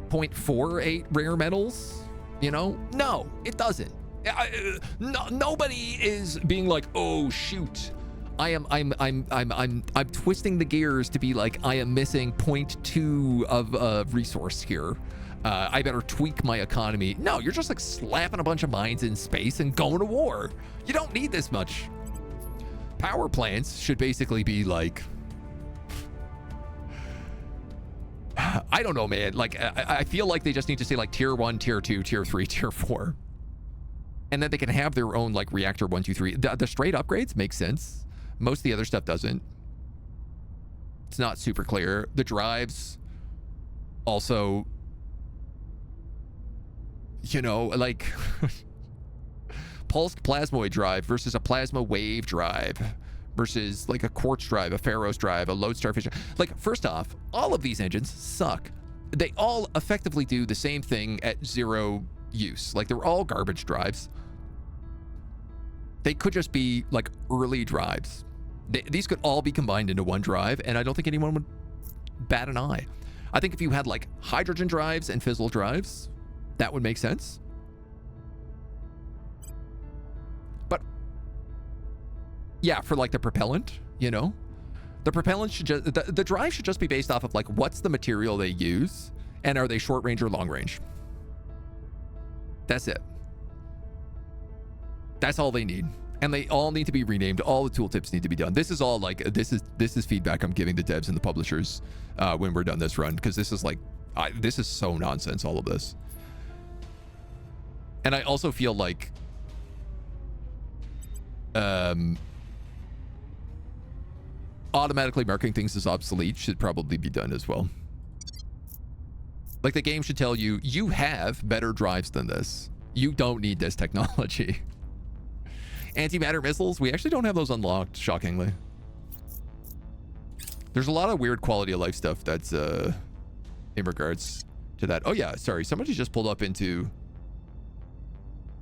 0.48 rare metals? You know? No, it doesn't. Nobody is being like, oh shoot, I'm twisting the gears to be like, I am missing 0.2 of resource here. I better tweak my economy. No, you're just like slapping a bunch of mines in space and going to war. You don't need this much. Power plants should basically be like, I don't know, man. Like, I feel like they just need to say like tier 1, tier 2, tier 3, tier 4. And then they can have their own like reactor 1, 2, 3. The straight upgrades make sense. Most of the other stuff doesn't. It's not super clear. The drives also, you know, like pulsed plasmoid drive versus a plasma wave drive versus like a quartz drive, a Pharos drive, a lodestar fission. Like, first off, all of these engines suck. They all effectively do the same thing at 0 use. Like, they're all garbage drives. They could just be like early drives. These could all be combined into one drive, and I don't think anyone would bat an eye. I think if you had like hydrogen drives and fizzle drives, that would make sense. But yeah, for like the propellant, you know, the propellant should just, the drive should just be based off of like, what's the material they use, and are they short range or long range? That's it. That's all they need. And they all need to be renamed. All the tooltips need to be done. This is all like, this is feedback I'm giving the devs and the publishers when we're done this run, because this is like, this is so nonsense, all of this. And I also feel like automatically marking things as obsolete should probably be done as well. Like, the game should tell you, you have better drives than this. You don't need this technology. Antimatter missiles, we actually don't have those unlocked, shockingly. There's a lot of weird quality of life stuff that's in regards to that. Oh yeah, sorry, somebody just pulled up into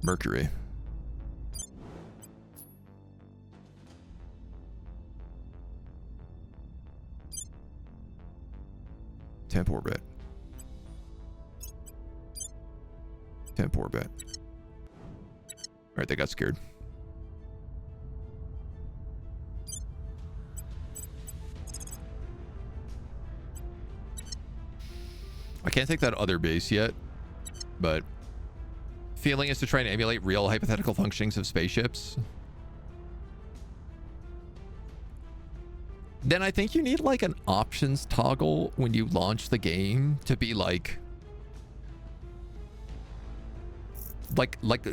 Mercury. Temp orbit. Temp orbit. All right, they got scared. I can't take that other base yet, but feeling is to try and emulate real hypothetical functionings of spaceships. Then I think you need like an options toggle when you launch the game to be like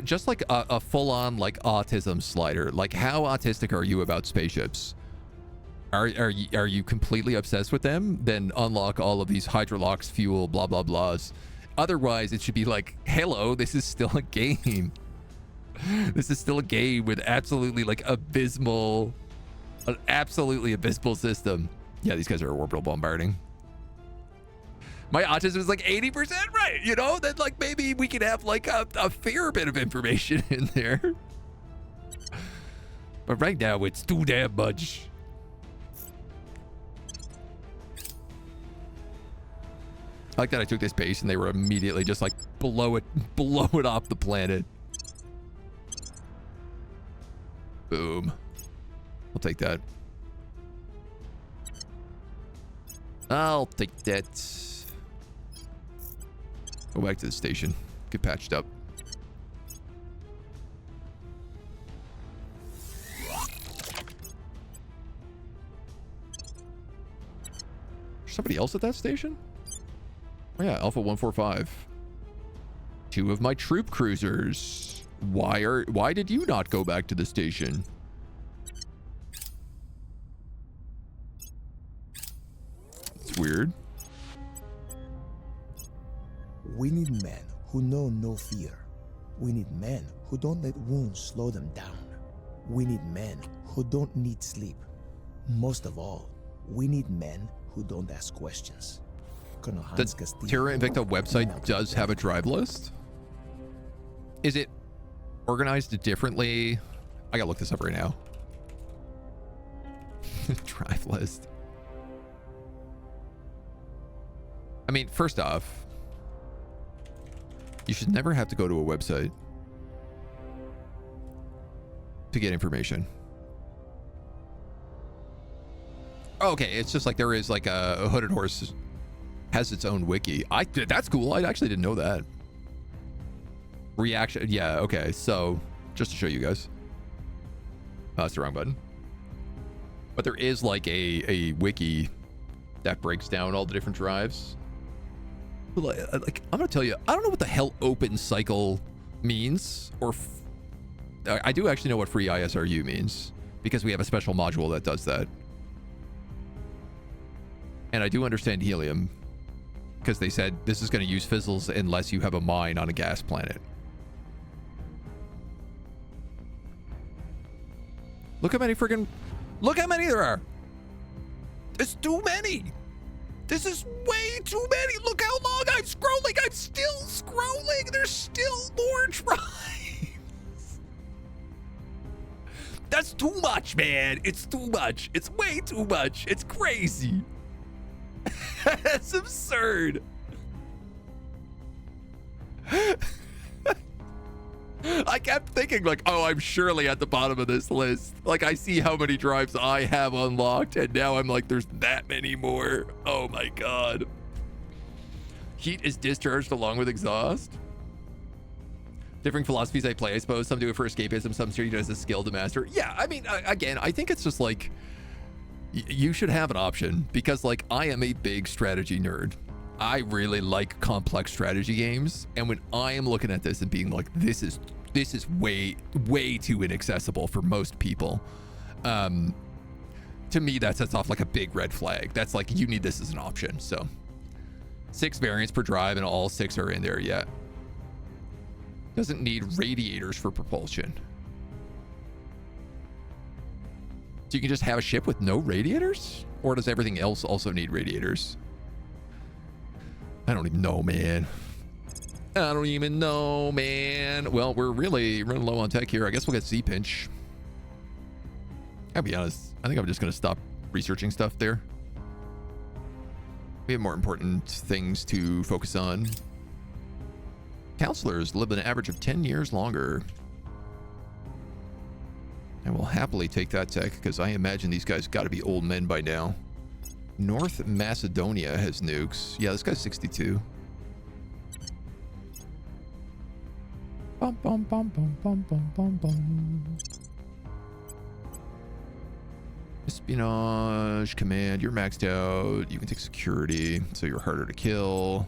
just like a full-on like autism slider. Like, how autistic are you about spaceships? Are you completely obsessed with them? Then unlock all of these hydrolox, fuel, blah blah blahs. Otherwise, it should be like, hello, this is still a game. This is still a game with absolutely like an absolutely abysmal system. Yeah, these guys are orbital bombarding. My autism is like 80% right, you know? Then like maybe we could have like a fair bit of information in there. But right now it's too damn much. I like that I took this base and they were immediately just like blow it off the planet. Boom. I'll take that. I'll take that. Go back to the station. Get patched up. Somebody else at that station? Oh yeah, Alpha 145. 2 of my troop cruisers. Why did you not go back to the station? It's weird. We need men who know no fear. We need men who don't let wounds slow them down. We need men who don't need sleep. Most of all, we need men who don't ask questions. The Terra Invicta website does have a drive list. Is it organized differently? I gotta look this up right now. Drive list. I mean, first off, you should never have to go to a website to get information. Oh, okay, it's just like there is like a Hooded Horse has its own wiki. That's cool. I actually didn't know that. Reaction. Yeah, okay. So just to show you guys. That's the wrong button. But there is like a wiki that breaks down all the different drives. Like, I'm gonna tell you, I don't know what the hell open cycle means, or I do actually know what free ISRU means because we have a special module that does that. And I do understand helium because they said this is going to use fizzles unless you have a mine on a gas planet. Look how many there are. It's too many. This is way too many. Look how long I'm scrolling. I'm still scrolling. There's still more drives. That's too much, man. It's too much. It's way too much. It's crazy. That's absurd. I kept thinking like, oh, I'm surely at the bottom of this list. Like, I see how many drives I have unlocked, and now I'm like, there's that many more. Oh my God. Heat is discharged along with exhaust. Different philosophies I play, I suppose. Some do it for escapism, some treat it as a skill to master. Yeah, I mean, again, I think it's just like, you should have an option because like I am a big strategy nerd. I really like complex strategy games, and when I am looking at this and being like, this is way too inaccessible for most people, to me that sets off like a big red flag. That's like, you need this as an option. So 6 variants per drive, and all 6 are in there yet. Doesn't need radiators for propulsion. So you can just have a ship with no radiators? Or does everything else also need radiators? I don't even know, man. I don't even know, man. Well, we're really running low on tech here. I guess we'll get Z-Pinch. I'll be honest. I think I'm just going to stop researching stuff there. We have more important things to focus on. Counselors live an average of 10 years longer. I will happily take that tech because I imagine these guys got to be old men by now. North Macedonia has nukes. Yeah, this guy's 62. Bum, bum, bum, bum, bum, bum, bum, bum. Espionage, command, you're maxed out. You can take security, so you're harder to kill.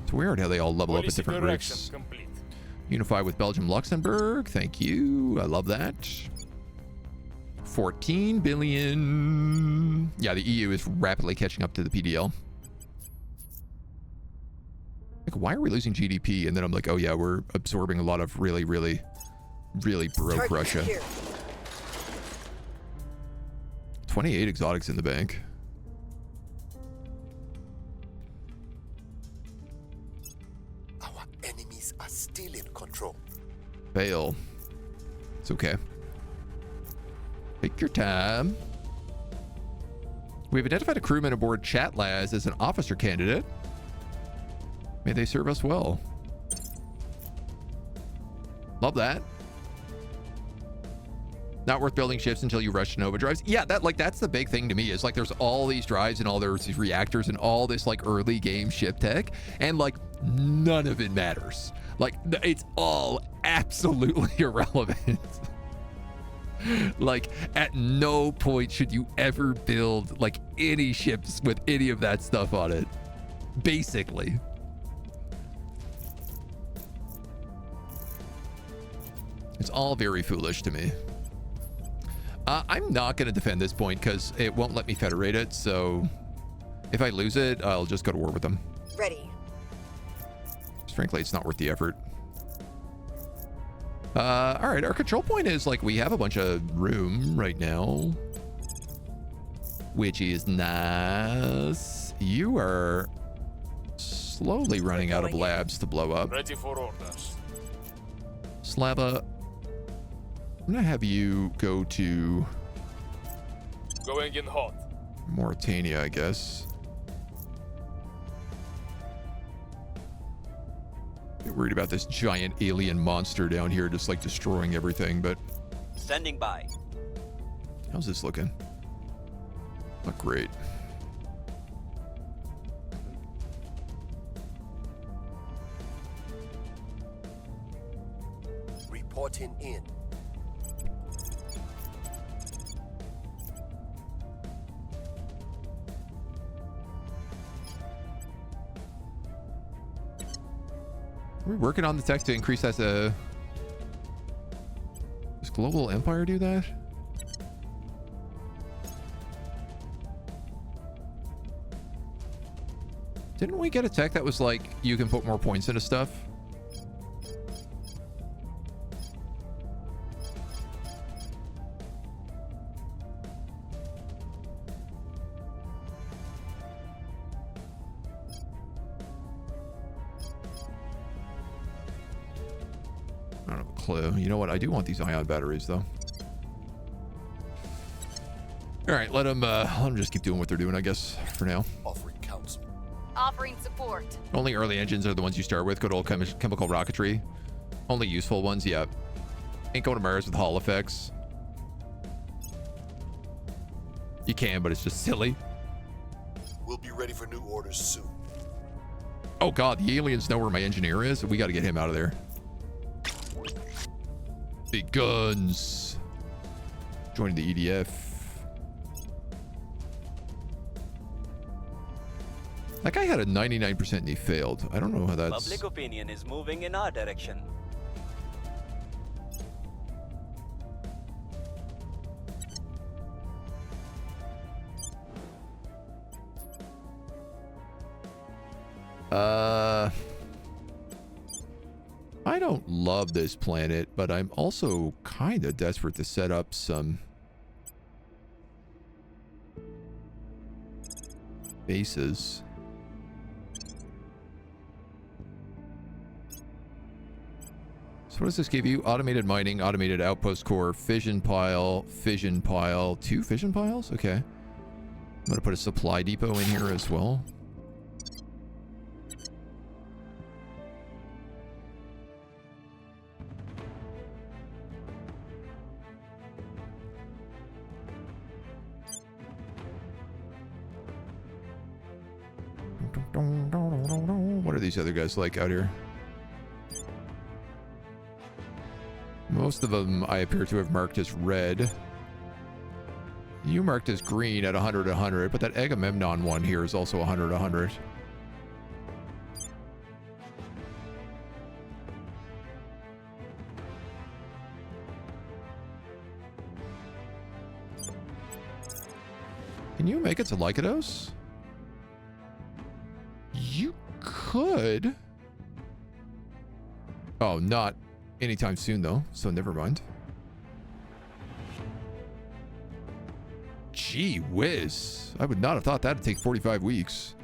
It's weird how they all level up at different rates. Unify with Belgium, Luxembourg. Thank you. I love that. 14 billion. Yeah, the EU is rapidly catching up to the PDL. Like, why are we losing GDP? And then I'm like, oh yeah, we're absorbing a lot of really broke Russia. Here. 28 exotics in the bank. Our enemies are still in control. Fail. It's okay. Take your time. We've identified a crewman aboard Chatlaz as an officer candidate. May they serve us well. Love that. Not worth building ships until you rush to Nova drives. Yeah, that's the big thing to me is like there's all these drives and all these reactors and all this like early game ship tech, and like none of it matters. Like it's all absolutely irrelevant. Like at no point should you ever build like any ships with any of that stuff on it. Basically. It's all very foolish to me. I'm not going to defend this point because it won't let me federate it. So if I lose it, I'll just go to war with them. Ready. Frankly, it's not worth the effort. All right, our control point is like we have a bunch of room right now, which is nice. You are slowly running out of labs to blow up. Ready for orders. Slava, I'm gonna have you go to Going in hot. Mauritania, I guess. Get worried about this giant alien monster down here just like destroying everything, but Standing by. how's this looking? Not great. Reporting in. We're working on the tech to increase that. Does Global Empire do that? Didn't we get a tech that was like, you can put more points into stuff? I don't have a clue. You know what? I do want these ion batteries, though. All right, let them just keep doing what they're doing, I guess, for now. Offering counsel. Offering support. Only early engines are the ones you start with. Good old chemical rocketry. Only useful ones, yeah. Ain't going to Mars with Hall effects. You can, but it's just silly. We'll be ready for new orders soon. Oh god, the aliens know where my engineer is. We got to get him out of there. Big guns. Joining the EDF. That guy had a 99% and he failed. I don't know how that's... Public opinion is moving in our direction. I don't love this planet, but I'm also kind of desperate to set up some bases. So what does this give you? Automated mining, automated outpost core, fission pile, 2 fission piles? Okay. I'm gonna put a supply depot in here as well. What are these other guys like out here? Most of them I appear to have marked as red. You marked as green at 100-100, but that AgentNumberOne one here is also 100-100. Can you make it to Lycados? You could. Oh, not anytime soon, though, so never mind. Gee whiz. I would not have thought that'd take 45 weeks.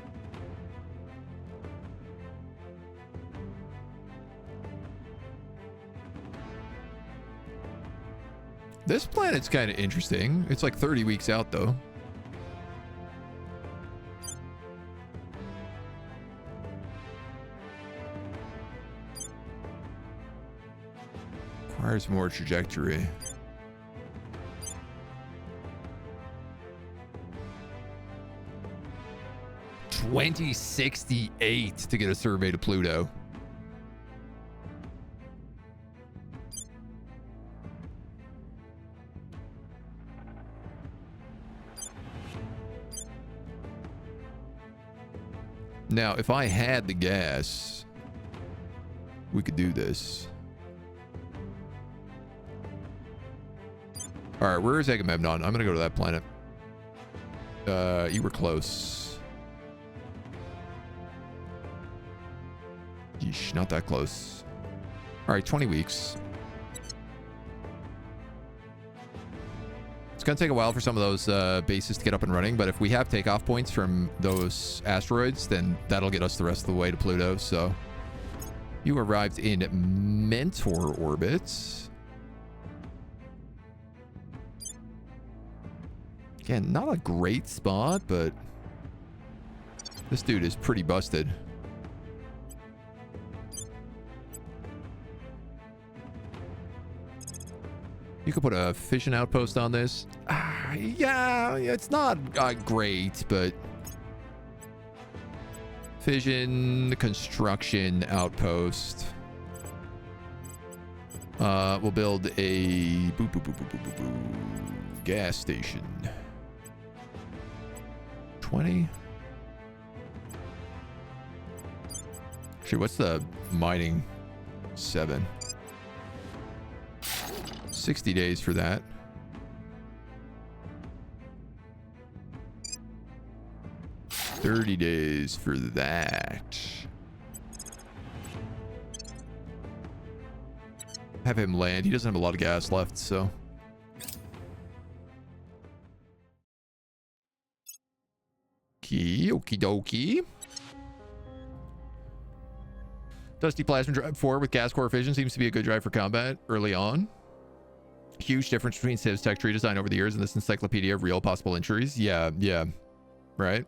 This planet's kind of interesting. It's like 30 weeks out, though. Requires more trajectory. $2068 to get a survey to Pluto. Now, if I had the gas, we could do this. All right, where is AgentNumberOne? I'm gonna go to that planet. You were close. Yeesh, not that close. All right, 20 weeks. It's gonna take a while for some of those bases to get up and running, but if we have takeoff points from those asteroids, then that'll get us the rest of the way to Pluto. So you arrived in Mentor orbit. Again, not a great spot, but this dude is pretty busted. You could put a fission outpost on this. Yeah, it's not great, but fission construction outpost. We'll build a gas station. 20. Actually, what's the mining? 7. 60 days for that. $30 days for that. Have him land. He doesn't have a lot of gas left, so. Okie dokie. Dusty Plasma Drive 4 with gas core fission seems to be a good drive for combat early on. Huge difference between Civ's tech tree design over the years and this encyclopedia of real possible injuries. Yeah. Right?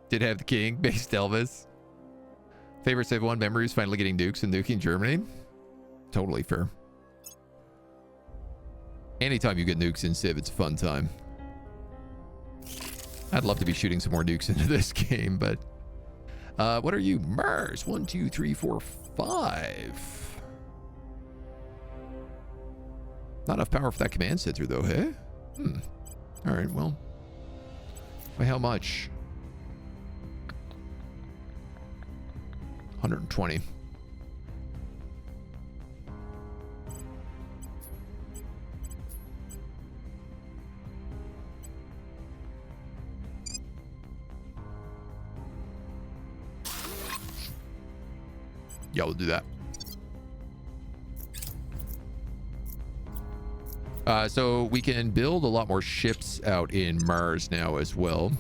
Did have the king, based Elvis. Favorite Civ 1 memories, finally getting nukes and nuking Germany. Totally fair. Anytime you get nukes in Civ, it's a fun time. I'd love to be shooting some more nukes into this game, but what are you? Mars 1, 2, 3, 4, 5. Not enough power for that command center though, hey? All right, well, by how much? 120. Yeah, we'll do that. So we can build a lot more ships out in Mars now as well.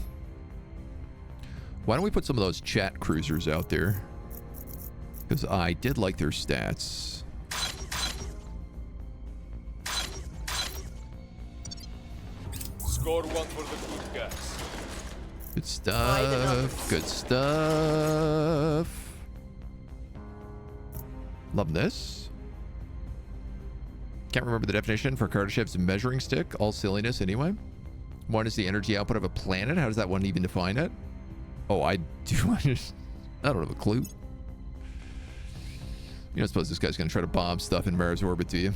Why don't we put some of those chat cruisers out there? Because I did like their stats. Score one for the good guys. Good stuff. Good stuff. Love this. Can't remember the definition for Carter ship's measuring stick. All silliness anyway. One is the energy output of a planet. How does that one even define it? Oh, I do. I don't have a clue. You don't suppose this guy's going to try to bomb stuff in Mars orbit, do you?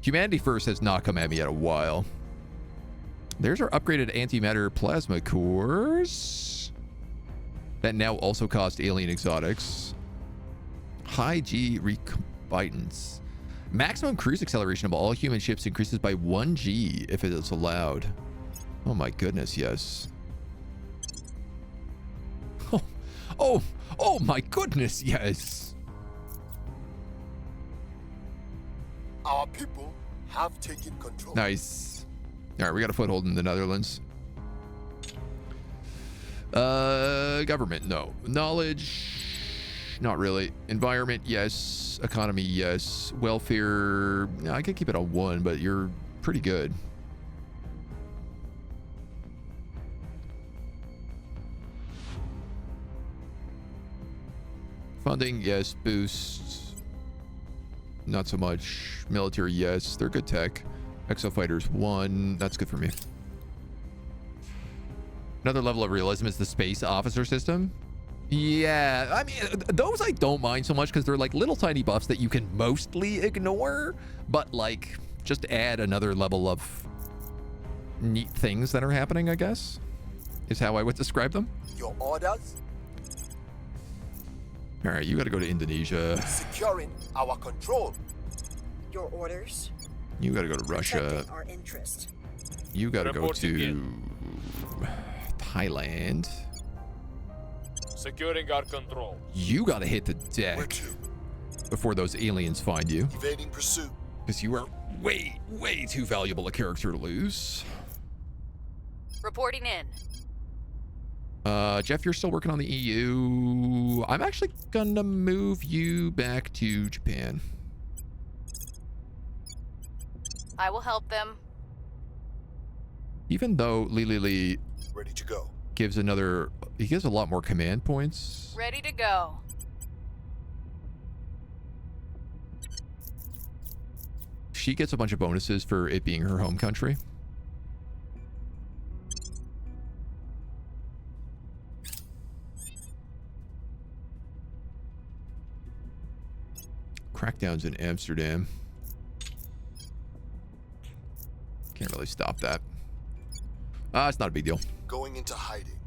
Humanity First has not come at me in a while. There's our upgraded antimatter plasma cores. That now also cost alien exotics. High G recombitance. Maximum cruise acceleration of all human ships increases by 1 G if it is allowed. Oh my goodness, yes. Oh my goodness, yes. Our people have taken control. Nice. All right, we got a foothold in the Netherlands. Government, no. Knowledge, not really. Environment, yes. Economy, yes. Welfare, no, I could keep it on 1, but you're pretty good. Funding, yes. Boost, not so much. Military, yes. They're good tech. Exo Fighters 1, that's good for me. Another level of realism is the space officer system. Yeah, I mean, those I don't mind so much because they're like little tiny buffs that you can mostly ignore, but like just add another level of neat things that are happening, I guess, is how I would describe them. Your orders? All right, you got to go to Indonesia. Securing our control. Your orders? You got to go to Russia. Protecting our interest. You got to go Reporting to in. Thailand. Securing our control. You got to hit the Where deck to? before those aliens find you, Evading pursuit. because you are way too valuable a character to lose. Reporting in. Jeff, you're still working on the EU. I'm actually gonna move you back to Japan. I will help them. Even though Li Ready to go. gives he gives a lot more command points. Ready to go. She gets a bunch of bonuses for it being her home country. Crackdowns in Amsterdam. Can't really stop that. It's not a big deal. Going into hiding.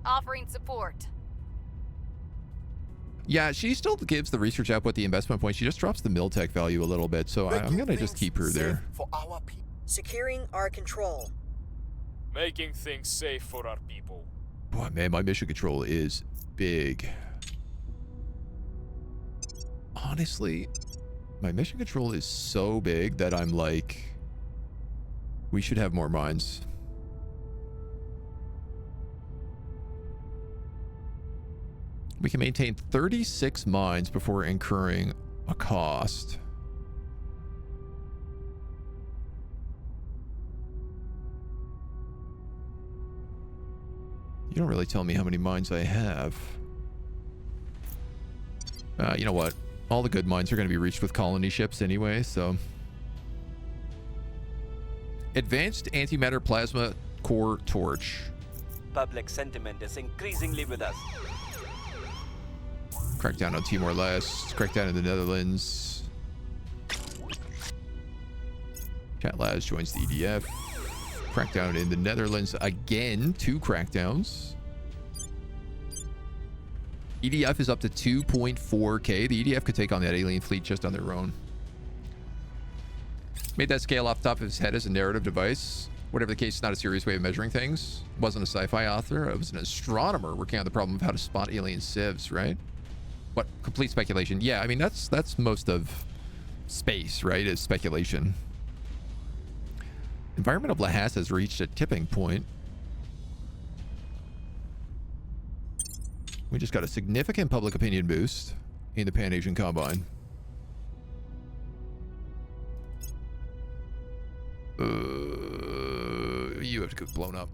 Offering support. Yeah, she still gives the research output the investment point. She just drops the Miltech value a little bit, so I'm Making gonna just things keep her there. safe for our people. Securing our control. Making things safe for our people. Boy, man, my mission control is big. Honestly, my mission control is so big that I'm like, we should have more mines. We can maintain 36 mines before incurring a cost. You don't really tell me how many mines I have. You know what? All the good mines are going to be reached with colony ships anyway, so... Advanced antimatter plasma core torch. Public sentiment is increasingly with us. Crackdown on Timor-Leste. Crackdown in the Netherlands. Chat Labs joins the EDF. Crackdown in the Netherlands again. 2 crackdowns. EDF is up to 2.4k. The EDF could take on that alien fleet just on their own. Made that scale off the top of his head as a narrative device. Whatever the case, it's not a serious way of measuring things. Wasn't a sci-fi author. It was an astronomer working on the problem of how to spot alien civs, right? What? Complete speculation. Yeah, I mean, that's most of space, right? Is speculation. Environmental blast has reached a tipping point. We just got a significant public opinion boost in the Pan-Asian Combine. You have to get blown up.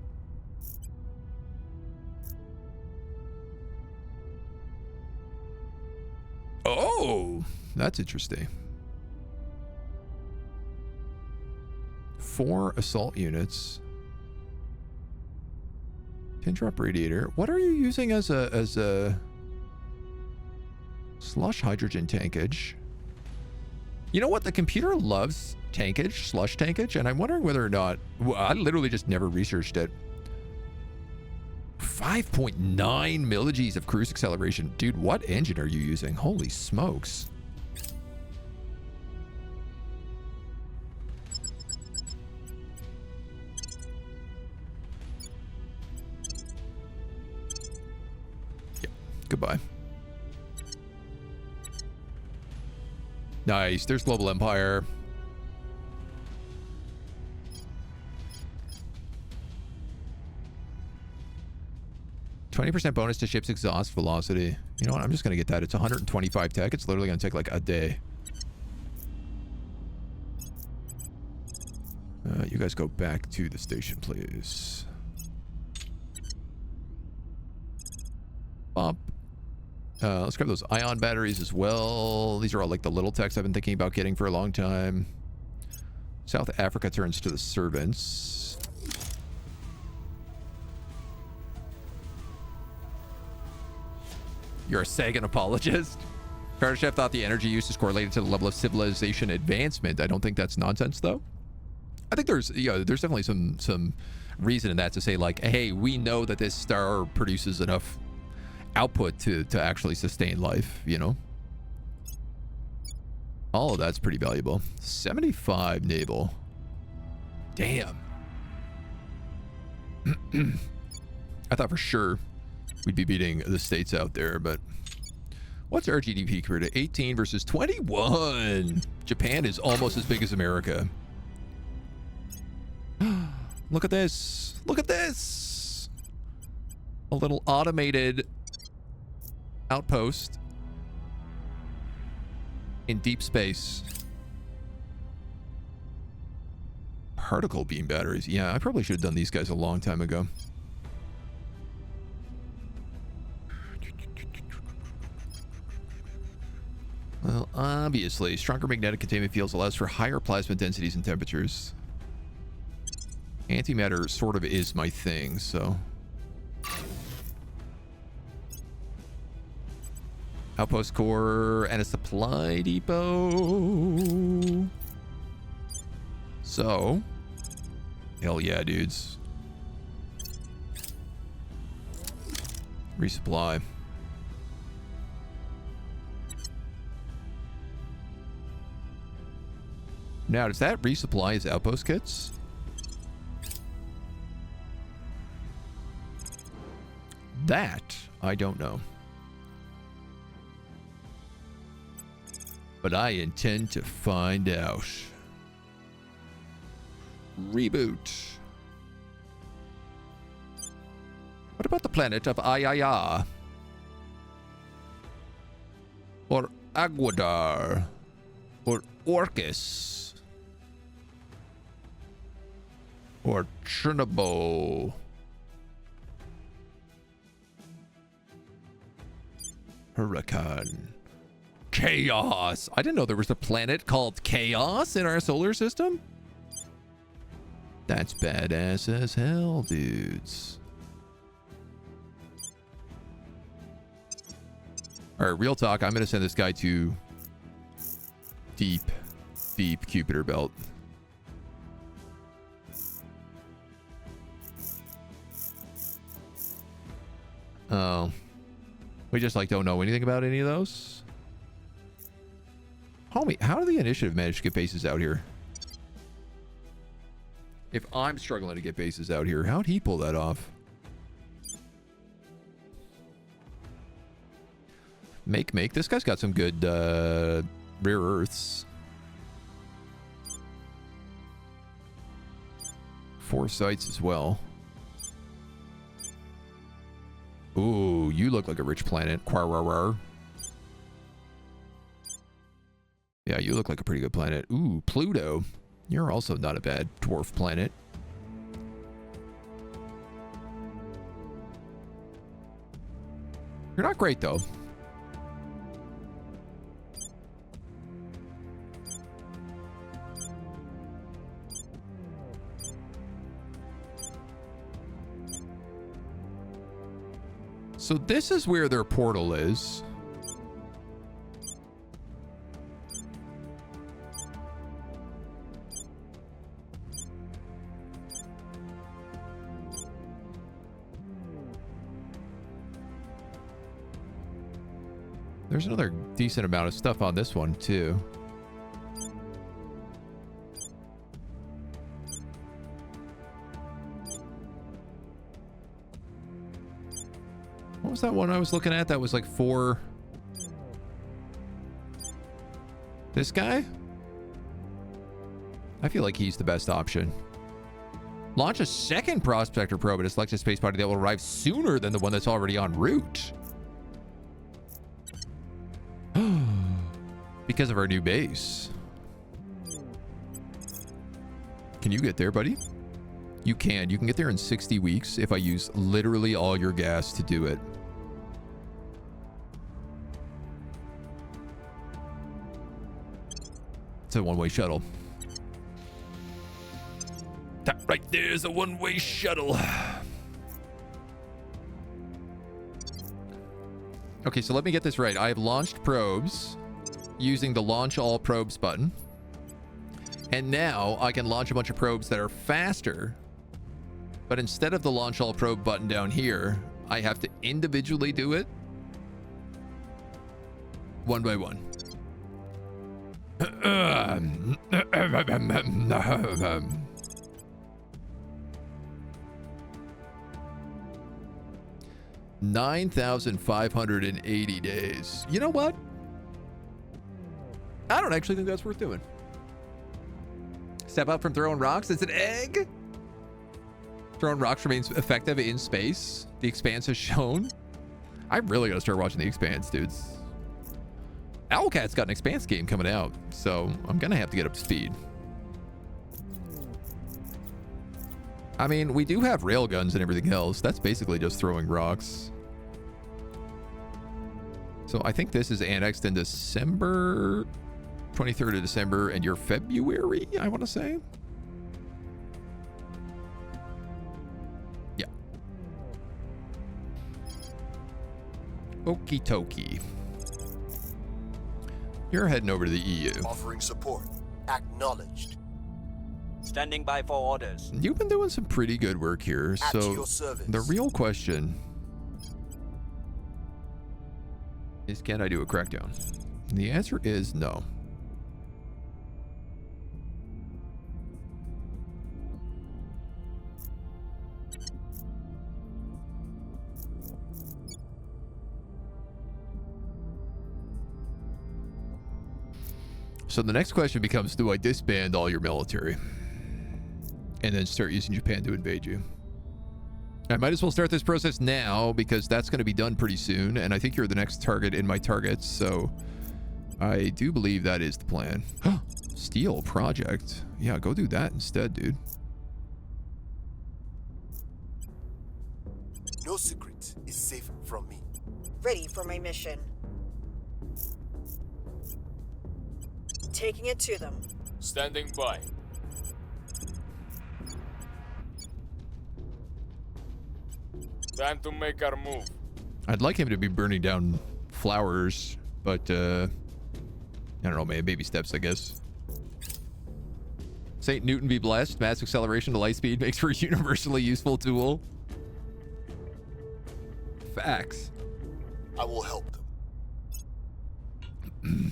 Oh, that's interesting. 4 assault units. 10 drop radiator. What are you using as a slush hydrogen tankage? You know what? The computer loves tankage, slush tankage, and I'm wondering whether or not... Well, I literally just never researched it. 5.9 millig's of cruise acceleration. Dude, what engine are you using? Holy smokes. Yep. Goodbye. Nice. There's Global Empire. %20 bonus to ship's exhaust velocity. You know what? I'm just going to get that. It's 125 tech. It's literally going to take like a day. You guys go back to the station, please. Bump. Let's grab those ion batteries as well. These are all like the little techs I've been thinking about getting for a long time. South Africa turns to the servants. You're a Sagan apologist? Kardashev thought the energy use is correlated to the level of civilization advancement. I don't think that's nonsense, though. I think there's, you know, there's definitely some reason in that to say, like, hey, we know that this star produces enough output to actually sustain life, you know? All of that's pretty valuable. 75 naval. Damn. I thought for sure we'd be beating the states out there, but what's our GDP compared to 18 versus 21? Japan is almost as big as America. Look at this. Look at this. A little automated outpost in deep space. Particle beam batteries. Yeah, I probably should have done these guys a long time ago. Well, obviously, stronger magnetic containment fields allows for higher plasma densities and temperatures. Antimatter sort of is my thing, so... Outpost core and a supply depot. So... Hell yeah, dudes. Resupply. Now, does that resupply his outpost kits? That, I don't know. But I intend to find out. Reboot. What about the planet of Ayaya? Or Aguadar? Or Orcus? Or Chernobyl? Huracan. Chaos. I didn't know there was a planet called Chaos in our solar system. That's badass as hell, dudes. All right, real talk. I'm going to send this guy to deep Kuiper Belt. Oh. We just like don't know anything about any of those. Homie, how did the initiative manage to get bases out here? If I'm struggling to get bases out here, how'd he pull that off? Make. This guy's got some good rare earths. 4 sites as well. Ooh, you look like a rich planet. Quarrar. Yeah, you look like a pretty good planet. Ooh, Pluto. You're also not a bad dwarf planet. You're not great, though. So this is where their portal is. There's another decent amount of stuff on this one, too. What was that one I was looking at that was like 4? This guy? I feel like he's the best option. Launch a second prospector probe and select a space body that will arrive sooner than the one that's already en route. Because of our new base. Can you get there, buddy? You can. You can get there in 60 weeks if I use literally all your gas to do it. It's a one-way shuttle. That right there is a one-way shuttle. Okay, so let me get this right. I have launched probes using the launch all probes button. And now I can launch a bunch of probes that are faster. But instead of the launch all probe button down here, I have to individually do it one by one. 9,580 days. You know what? I don't actually think that's worth doing. Step up from throwing rocks. It's an egg. Throwing rocks remains effective in space. The Expanse has shown. I'm really gonna start watching The Expanse, dudes. Owlcat's got an Expanse game coming out, so I'm gonna have to get up to speed. I mean, we do have railguns and everything else. That's basically just throwing rocks. So I think this is annexed in December, 23rd of December, and you're February, I want to say. Yeah. Okie dokie. You're heading over to the EU. Offering support. Acknowledged. Standing by for orders. You've been doing some pretty good work here. At So your service. the real question is, can I do a crackdown? And the answer is no. So the next question becomes, do I disband all your military and then start using Japan to invade you? I might as well start this process now because that's going to be done pretty soon, and I think you're the next target in my targets, so I do believe that is the plan. Steel project. Yeah, go do that instead, dude. No secret is safe from me. Ready for my mission. Taking it to them. Standing by. Time to make our move. I'd like him to be burning down flowers, but I don't know, man. Baby steps, I guess. St. Newton be blessed. Mass acceleration to light speed makes for a universally useful tool. Facts. I will help them.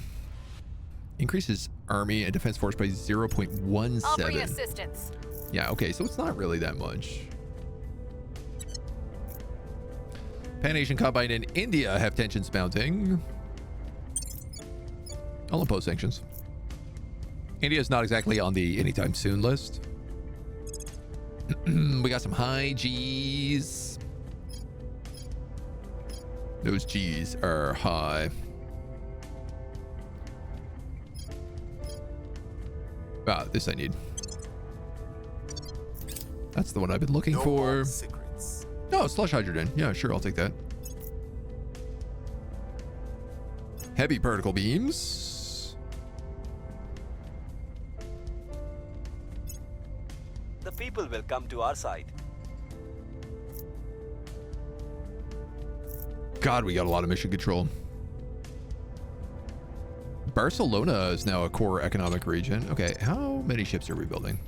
Increases army and defense force by 0.17. I'll bring assistance. Yeah, okay, so it's not really that much. Pan-Asian Combine and India have tensions mounting. I'll impose sanctions. India is not exactly on the anytime soon list. We got some high G's. Those G's are high. Ah, this I need. That's the one I've been looking for. more secrets. Oh, slush hydrogen. Yeah, sure, I'll take that. Heavy particle beams. The people will come to our side. God, we got a lot of mission control. Barcelona is now a core economic region. Okay, how many ships are we building?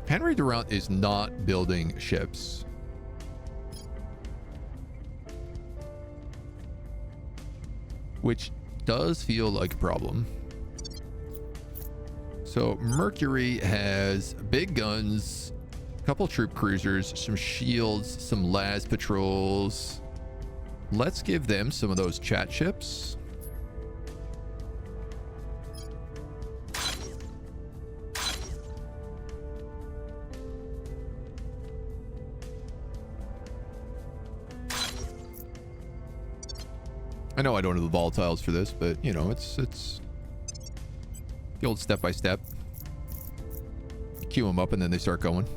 Henry Durant is not building ships. Which does feel like a problem. So Mercury has big guns, a couple troop cruisers, some shields, some las patrols. Let's give them some of those chat ships. I know I don't have the volatiles for this, but you know, it's the old step by step. Queue them up and then they start going.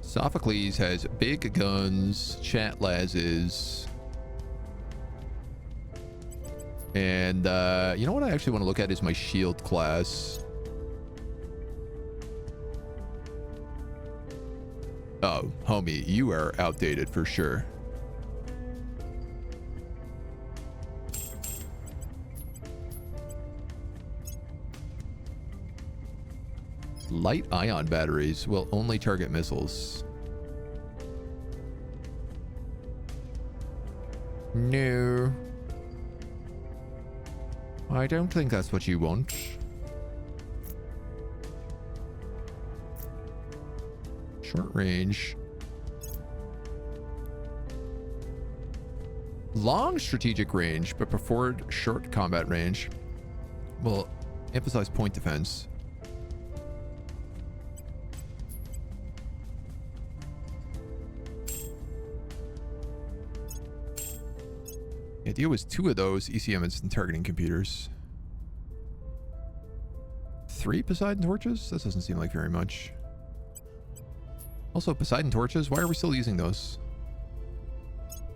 Sophocles has big guns, chat lases. And you know what I actually want to look at is my shield class. Oh, homie, you are outdated for sure. Light ion batteries will only target missiles. No. I don't think that's what you want. Short range. Long strategic range, but preferred short combat range. Will emphasize point defense. The idea was 2 of those ECM instant targeting computers. 3 Poseidon torches? That doesn't seem like very much. Also, Poseidon torches? Why are we still using those?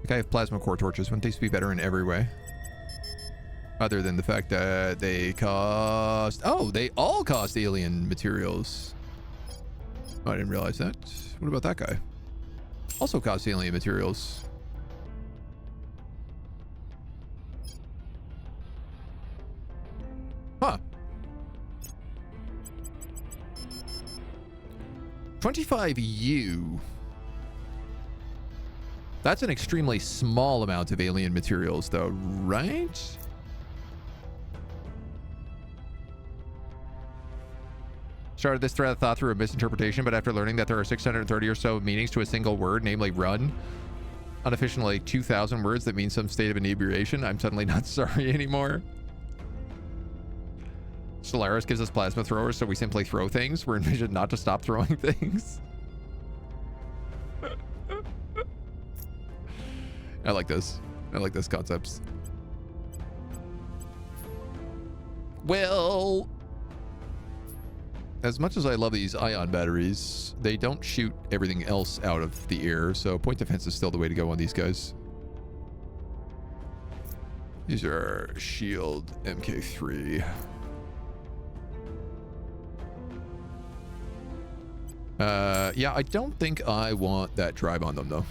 Like, I have plasma core torches. Wouldn't these be better in every way? Other than the fact that they cost... Oh, they all cost alien materials. Oh, I didn't realize that. What about that guy? Also costs alien materials. Huh. 25U. That's an extremely small amount of alien materials, though, right? Started this thread of thought through a misinterpretation, but after learning that there are 630 or so meanings to a single word, namely run, unofficially 2,000 words that mean some state of inebriation, I'm suddenly not sorry anymore. Solaris gives us plasma throwers, so we simply throw things. We're envisioned not to stop throwing things. I like this. I like those concepts. Well, as much as I love these ion batteries, they don't shoot everything else out of the air, so point defense is still the way to go on these guys. These are shield MK3. Yeah, I don't think I want that drive on them, though.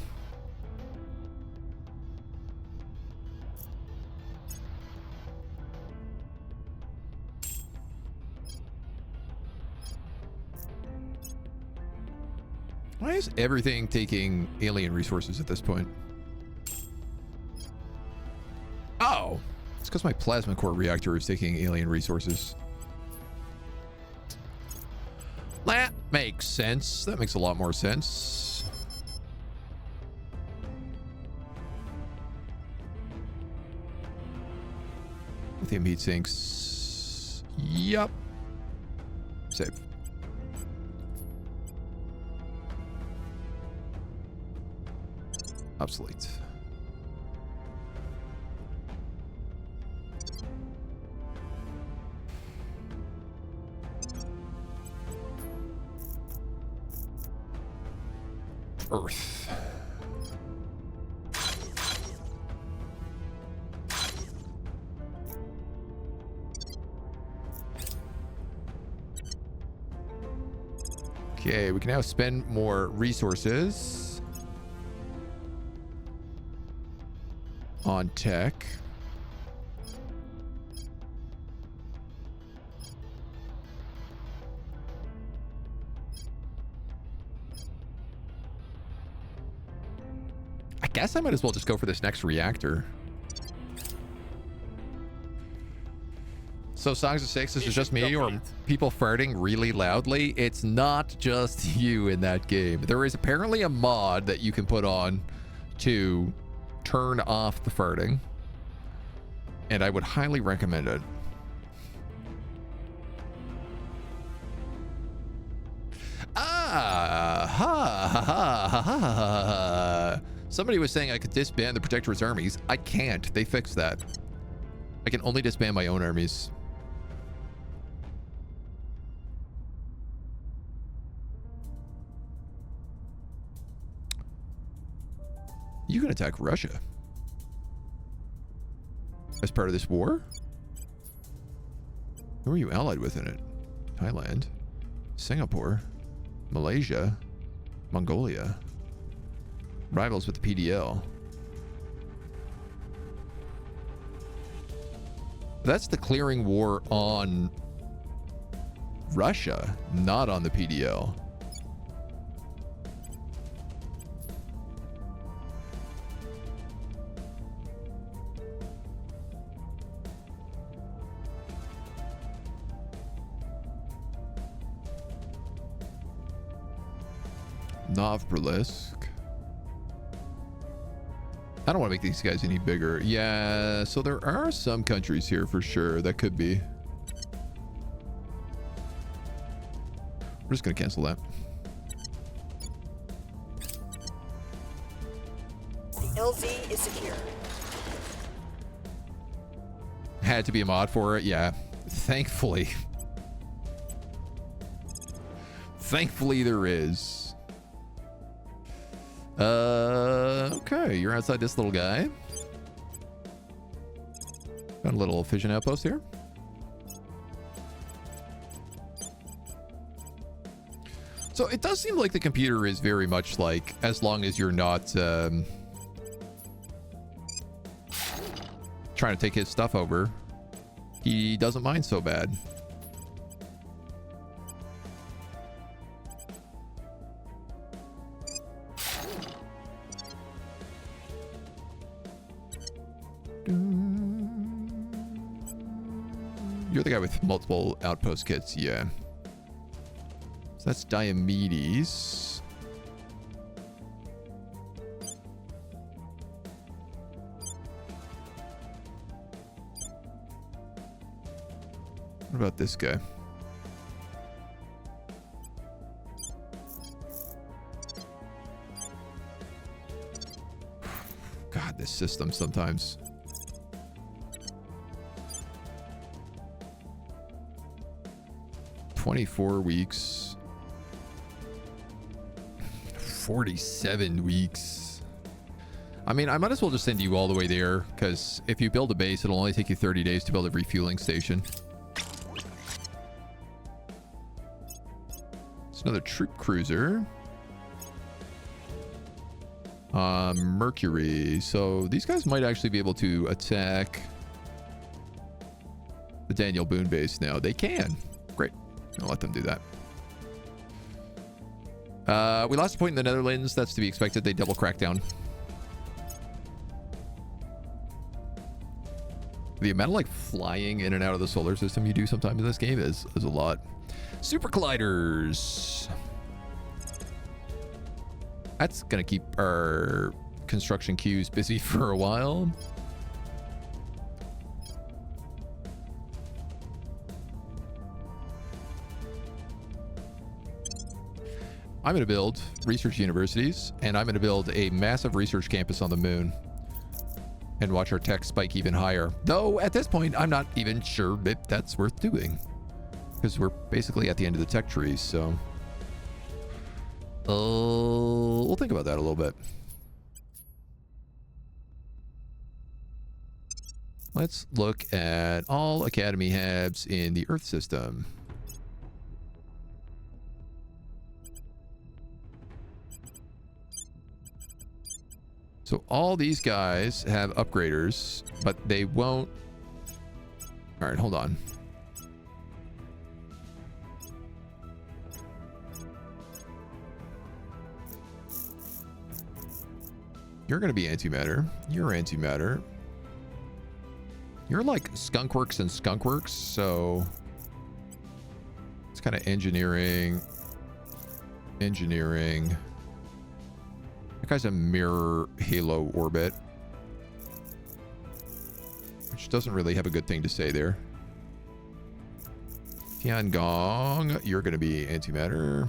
Why is everything taking alien resources at this point? Oh, it's because my plasma core reactor is taking alien resources. That makes sense. That makes a lot more sense. Lithium heat sinks. Yup. Save. Obsolete. Earth. Okay, we can now spend more resources on tech. I guess I might as well just go for this next reactor. So Songs of Six, this is just me or people farting really loudly? It's not just you in that game. There is apparently a mod that you can put on to turn off the farting, and I would highly recommend it. Somebody was saying I could disband the Protectorate's armies. I can't. They fixed that. I can only disband my own armies. You can attack Russia as part of this war? Who are you allied with in it? Thailand, Singapore, Malaysia, Mongolia. Rivals with the PDL. That's the clearing war on Russia, not on the PDL. Novbrilisk. I don't want to make these guys any bigger. Yeah, so there are some countries here for sure that could be. We're just going to cancel that. The LZ is secure. Had to be a mod for it. Yeah, thankfully. Thankfully there is. Okay, you're outside this little guy. Got a little fission outpost here. So it does seem like the computer is very much like, as long as you're not trying to take his stuff over, he doesn't mind so bad. You're the guy with multiple outpost kits, yeah. So that's Diomedes. What about this guy? God, this system sometimes. "24 weeks. 47 weeks. I mean, I might as well just send you all the way there, because if you build a base, it'll only take you 30 days to build a refueling station. It's another troop cruiser. Mercury. So these guys might actually be able to attack the Daniel Boone base now. They can. Great. I'll let them do that. We lost a point in the Netherlands. That's to be expected. They double crackdown. The amount of like flying in and out of the solar system you do sometimes in this game is a lot. Super colliders. That's gonna keep our construction queues busy for a while. I'm gonna build research universities, and I'm gonna build a massive research campus on the moon. And watch our tech spike even higher. Though, at this point, I'm not even sure that that's worth doing. Because we're basically at the end of the tech tree, so... we'll think about that a little bit. Let's look at all Academy habs in the Earth system. So all these guys have upgraders, but they won't... All right, hold on. You're going to be antimatter. You're antimatter. You're like skunkworks and skunkworks, so... It's kind of engineering. Engineering. That guy's a mirror halo orbit, which doesn't really have a good thing to say there. Tiangong, you're going to be antimatter.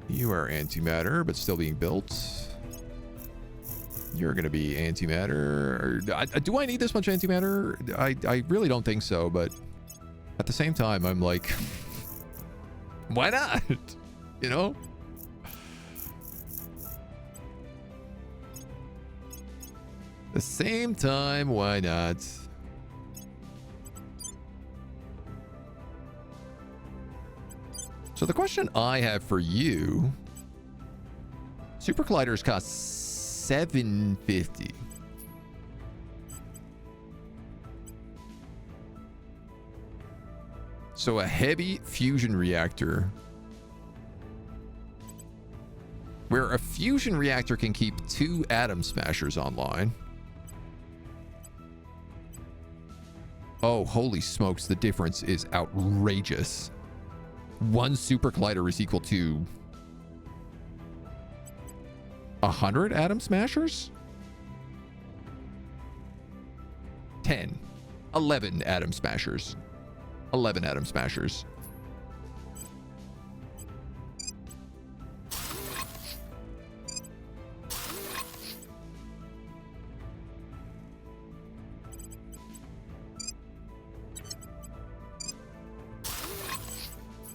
You are antimatter, but still being built. You're going to be antimatter. Do I need this much antimatter? I really don't think so, but at the same time, I'm like, why not? You know? The same time, why not? So the question I have for you, super colliders cost $750. So a heavy fusion reactor, where a fusion reactor can keep 2 atom smashers online. Oh, holy smokes, the difference is outrageous. 1 super collider is equal to 100 atom smashers? 10. 11 atom smashers. 11 atom smashers.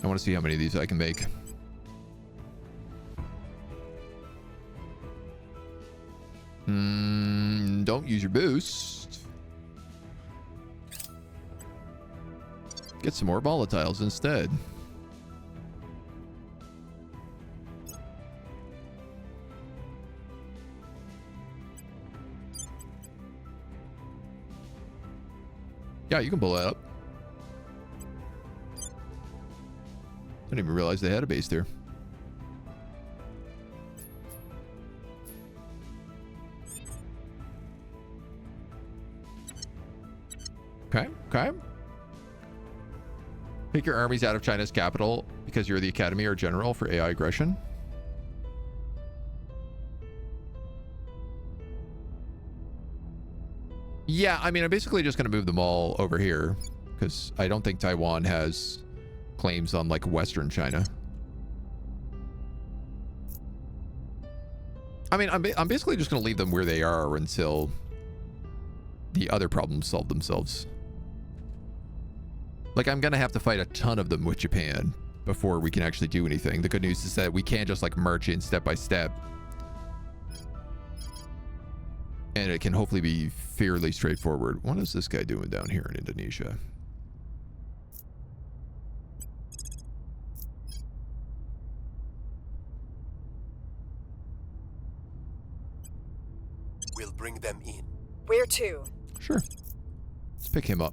I want to see how many of these I can make. Don't use your boost. Get some more volatiles instead. Yeah, you can pull that up. Didn't even realize they had a base there. Okay, okay. Take your armies out of China's capital because you're the academy or general for AI aggression. Yeah, I mean, I'm basically just going to move them all over here because I don't think Taiwan has claims on like Western China. I mean, I'm basically just going to leave them where they are until the other problems solve themselves. Like, I'm going to have to fight a ton of them with Japan before we can actually do anything. The good news is that we can't just like march in step by step. And it can hopefully be fairly straightforward. What is this guy doing down here in Indonesia? We'll bring them in. Where to? Sure. Let's pick him up.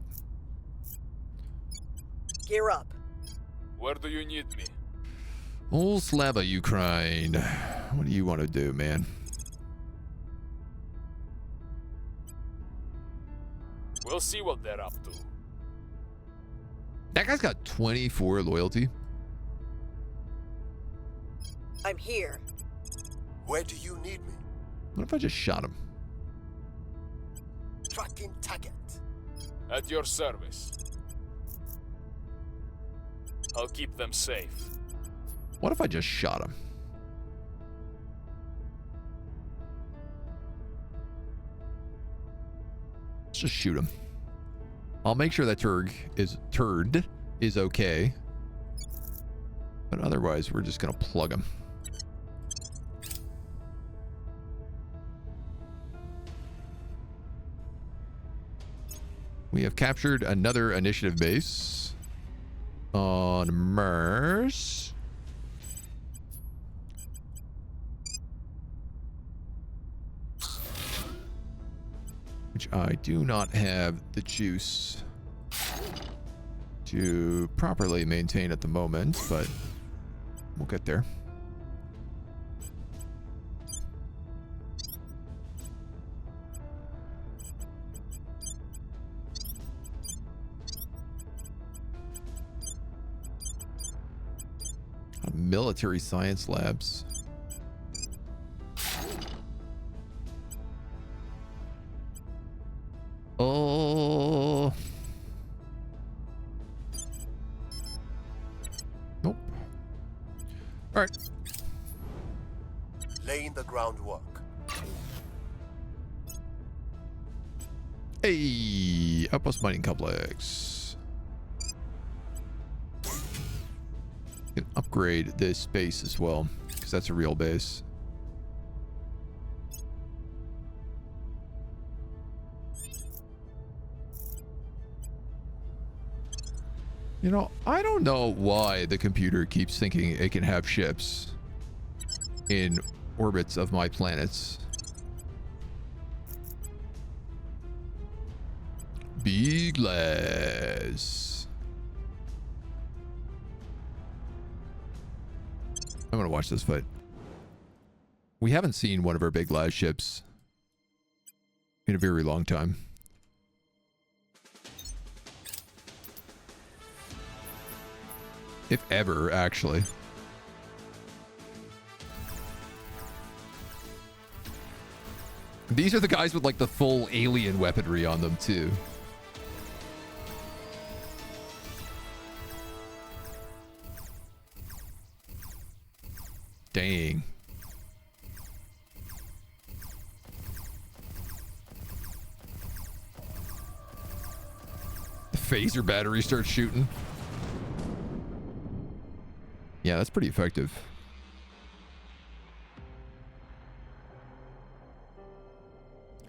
Gear up. Where do you need me? Old Slava Ukraine. What do you want to do, man? We'll see what they're up to. That guy's got 24 loyalty. I'm here. Where do you need me? What if I just shot him? Tracking target. At your service. I'll keep them safe. What if I just shot him? Let's just shoot him. I'll make sure that turd is okay. But otherwise, we're just gonna plug him. We have captured another initiative base on Mars. Which I do not have the juice to properly maintain at the moment, but we'll get there. Military science labs. Oh. Nope. All right. Laying the groundwork. Hey, Outpost Mining Complex. Can upgrade this base as well, because that's a real base. You know, I don't know why the computer keeps thinking it can have ships in orbits of my planets. Big glass. I'm gonna watch this fight. We haven't seen one of our big glass ships in a very long time. If ever, actually. These are the guys with like the full alien weaponry on them too. Dang. The phaser battery starts shooting. Yeah, that's pretty effective.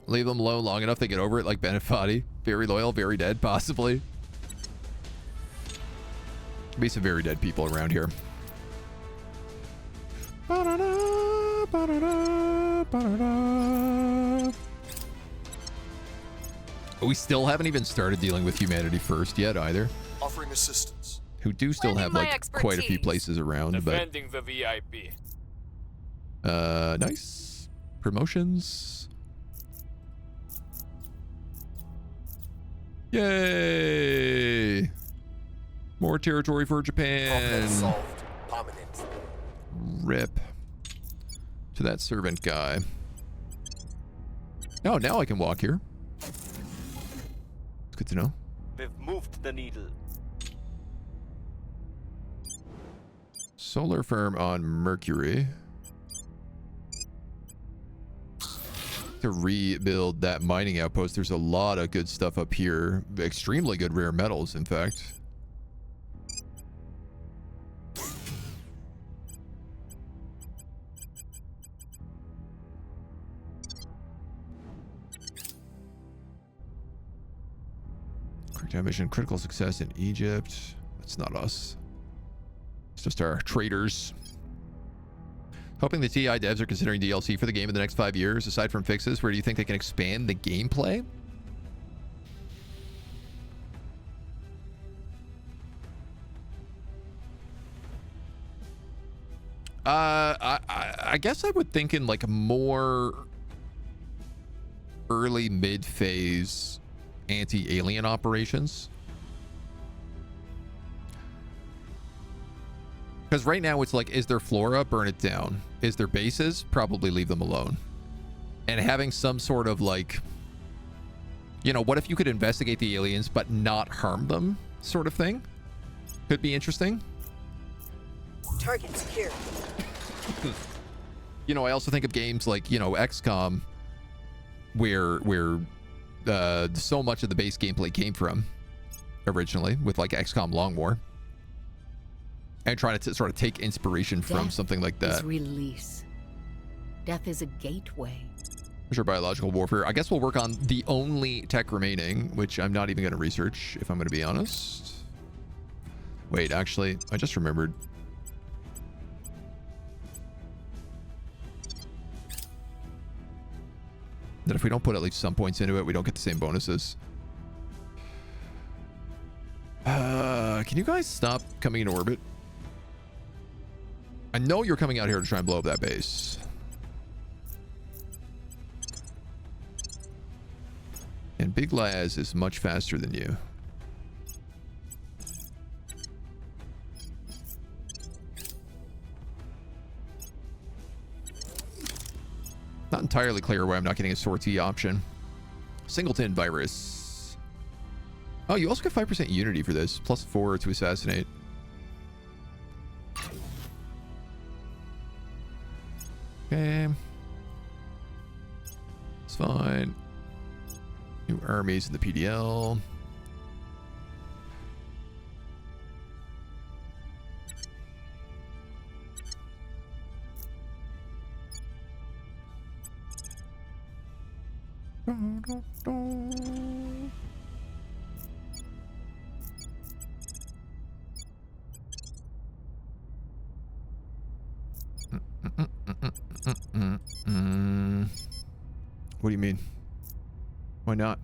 Leave them alone long enough they get over it, like Benefati. Very loyal, very dead, possibly. Be some very dead people around here. Ba-da-da, ba-da-da, ba-da-da. We still haven't even started dealing with humanity first yet either. Offering assistance. Who do still Lending have my like quite a few expertise. places around, but Defending the VIP. nice promotions. Yay! More territory for Problem Japan. solved. Permanent. Rip to that servant guy. Oh, now I can walk here. It's good to know. We've moved the needle. Solar farm on Mercury. To rebuild that mining outpost, there's a lot of good stuff up here. Extremely good rare metals, in fact. Crackdown mission, critical success in Egypt. That's not us. It's just our traders. Hoping the TI devs are considering DLC for the game in the next 5 years. Aside from fixes, where do you think they can expand the gameplay? I guess I would think in like more early mid-phase anti-alien operations. Because right now it's like, is there flora? Burn it down. Is there bases? Probably leave them alone. And having some sort of like, you know, what if you could investigate the aliens but not harm them sort of thing? Could be interesting. Target secure. You know, I also think of games like, you know, XCOM, where so much of the base gameplay came from originally with like XCOM Long War. And trying to sort of take inspiration from something like that. Is release. Death is a gateway. Sure, biological warfare. I guess we'll work on the only tech remaining, which I'm not even going to research, if I'm going to be honest. Wait, actually, I just remembered. That if we don't put at least some points into it, we don't get the same bonuses. Can you guys stop coming into orbit? I know you're coming out here to try and blow up that base. And Big Laz is much faster than you. Not entirely clear why I'm not getting a sortie option. Singleton virus. Oh, you also get 5% unity for this. +4 to assassinate. Okay. It's fine. New armies in the PDL. What do you mean? Why not?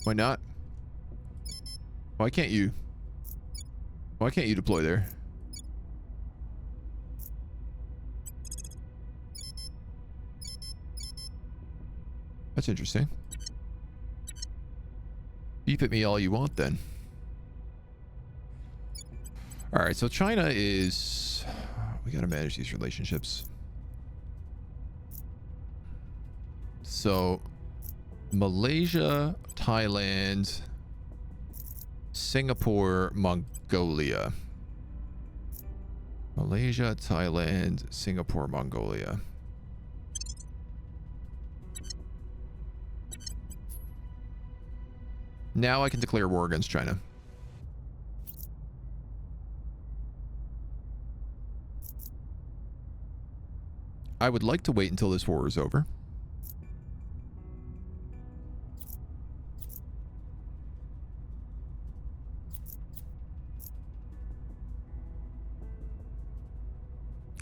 Why not? Why can't you? Why can't you deploy there? That's interesting. Beep at me all you want then. All right, so China is... We gotta manage these relationships. So, Malaysia, Thailand, Singapore, Mongolia. Malaysia, Thailand, Singapore, Mongolia. Now I can declare war against China. I would like to wait until this war is over.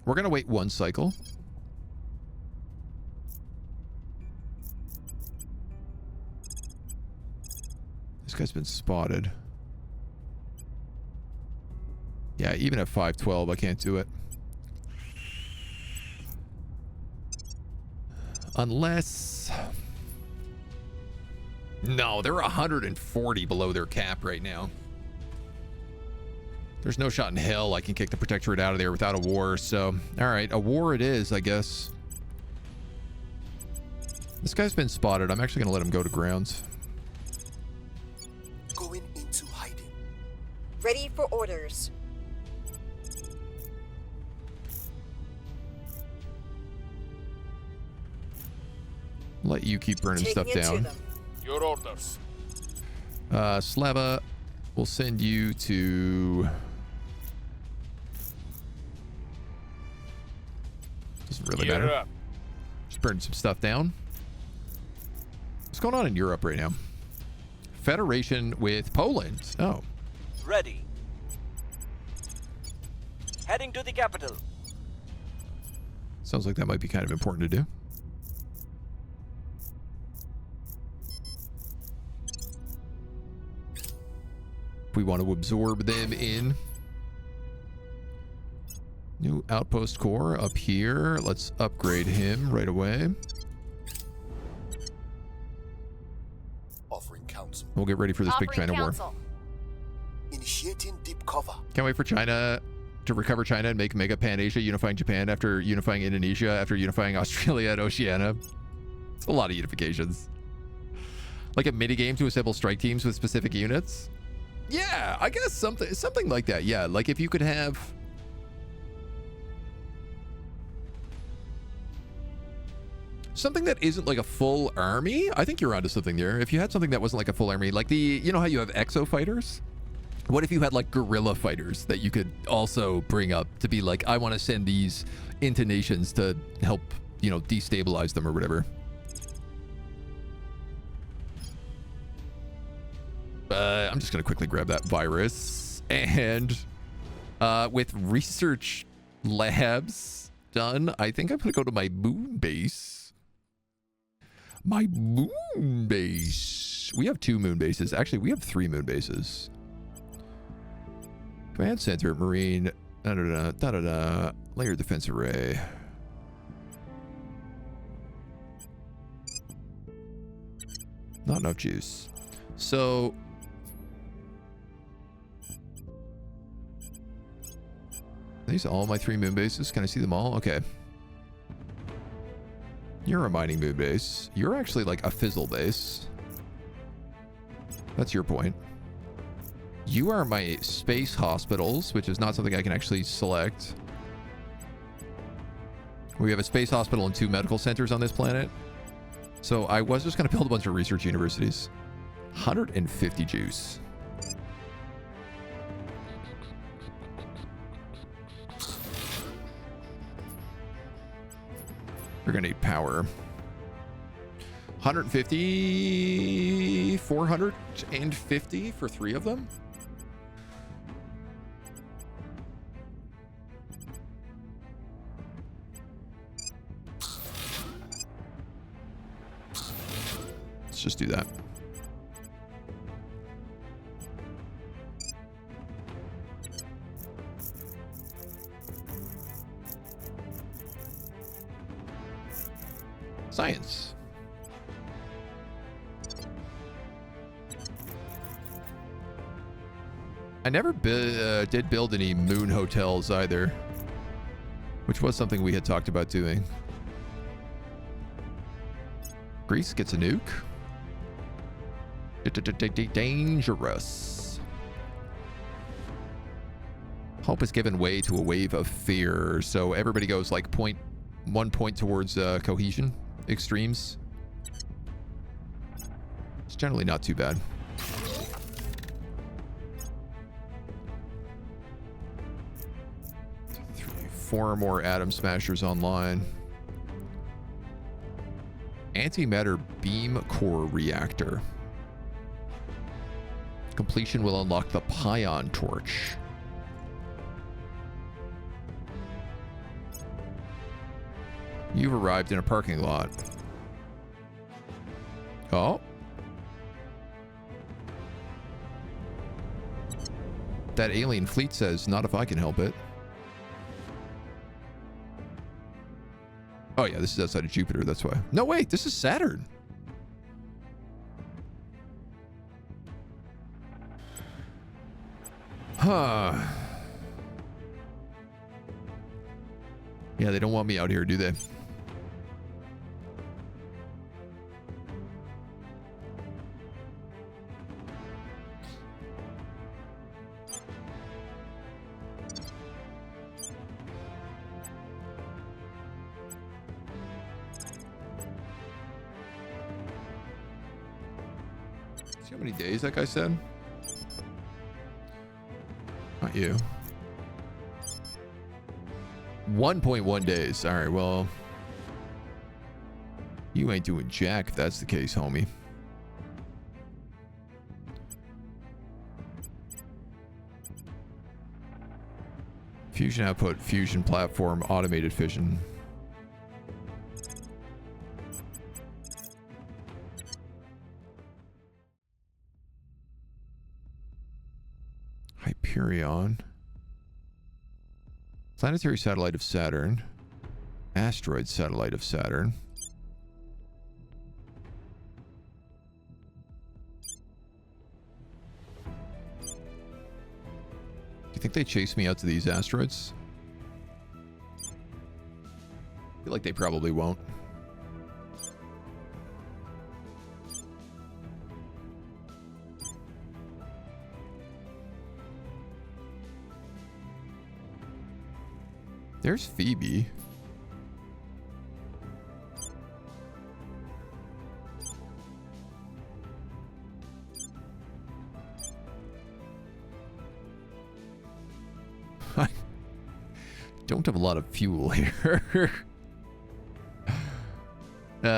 We're going to wait one cycle. This guy's been spotted. Yeah, even at 512, I can't do it. Unless... No, they're 140 below their cap right now. There's no shot in hell I can kick the Protectorate out of there without a war, so... Alright, a war it is, I guess. This guy's been spotted. I'm actually going to let him go to ground. Going into hiding. Ready for orders. Let you keep burning Taking stuff it to down. them. Your orders. Slava, we'll send you to... Doesn't really Gear matter. up. Just burn some stuff down. What's going on in Europe right now? Federation with Poland. Oh. Ready. Heading to the capital. Sounds like that might be kind of important to do. We want to absorb them in. New outpost core up here. Let's upgrade him right away. Offering counsel. We'll get ready for this big Offering China war. counsel. Initiating deep cover. Can't wait for China to recover China and make Mega Pan Asia, unifying Japan after unifying Indonesia, after unifying Australia and Oceania. It's a lot of unifications. Like a minigame to assemble strike teams with specific units. Yeah, I guess something like that. Yeah, like if you could have something that isn't like a full army. I think you're onto something there. If you had something that wasn't like a full army, like you know how you have exo fighters? What if you had like guerrilla fighters that you could also bring up to be like, I want to send these into nations to help, you know, destabilize them or whatever. I'm just going to quickly grab that virus. And with research labs done, I think I'm going to go to my moon base. My moon base. We have 2 moon bases. Actually, we have 3 moon bases. Command center, marine, layered defense array. Not enough juice. So these are all my 3 moon bases. Can I see them all? Okay. You're a mining moon base. You're actually like a fizzle base. That's your point. You are my space hospitals, which is not something I can actually select. We have a space hospital and 2 medical centers on this planet. So I was just going to build a bunch of research universities. 150 juice. We're going to need power. 150, 450 for 3 of them. Let's just do that. Science. I never did build any moon hotels either, which was something we had talked about doing. Greece gets a nuke. Dangerous. Hope is given way to a wave of fear, so everybody goes like 1 point towards cohesion extremes. It's generally not too bad. 4 more atom smashers online. Antimatter beam core reactor. Completion will unlock the pion torch. You've arrived in a parking lot. Oh. That alien fleet says, not if I can help it. Oh yeah, this is outside of Jupiter, that's why. No, wait, this is Saturn. Huh. Yeah, they don't want me out here, do they? See how many days that guy said? Not you. 1.1 days. All right, well, you ain't doing jack if that's the case, homie. Fusion output, fusion platform, automated fission. Hyperion. It's Planetary satellite of Saturn. Asteroid satellite of Saturn. Do you think they chase me out to these asteroids? I feel like they probably won't. There's Phoebe. I don't have a lot of fuel here. You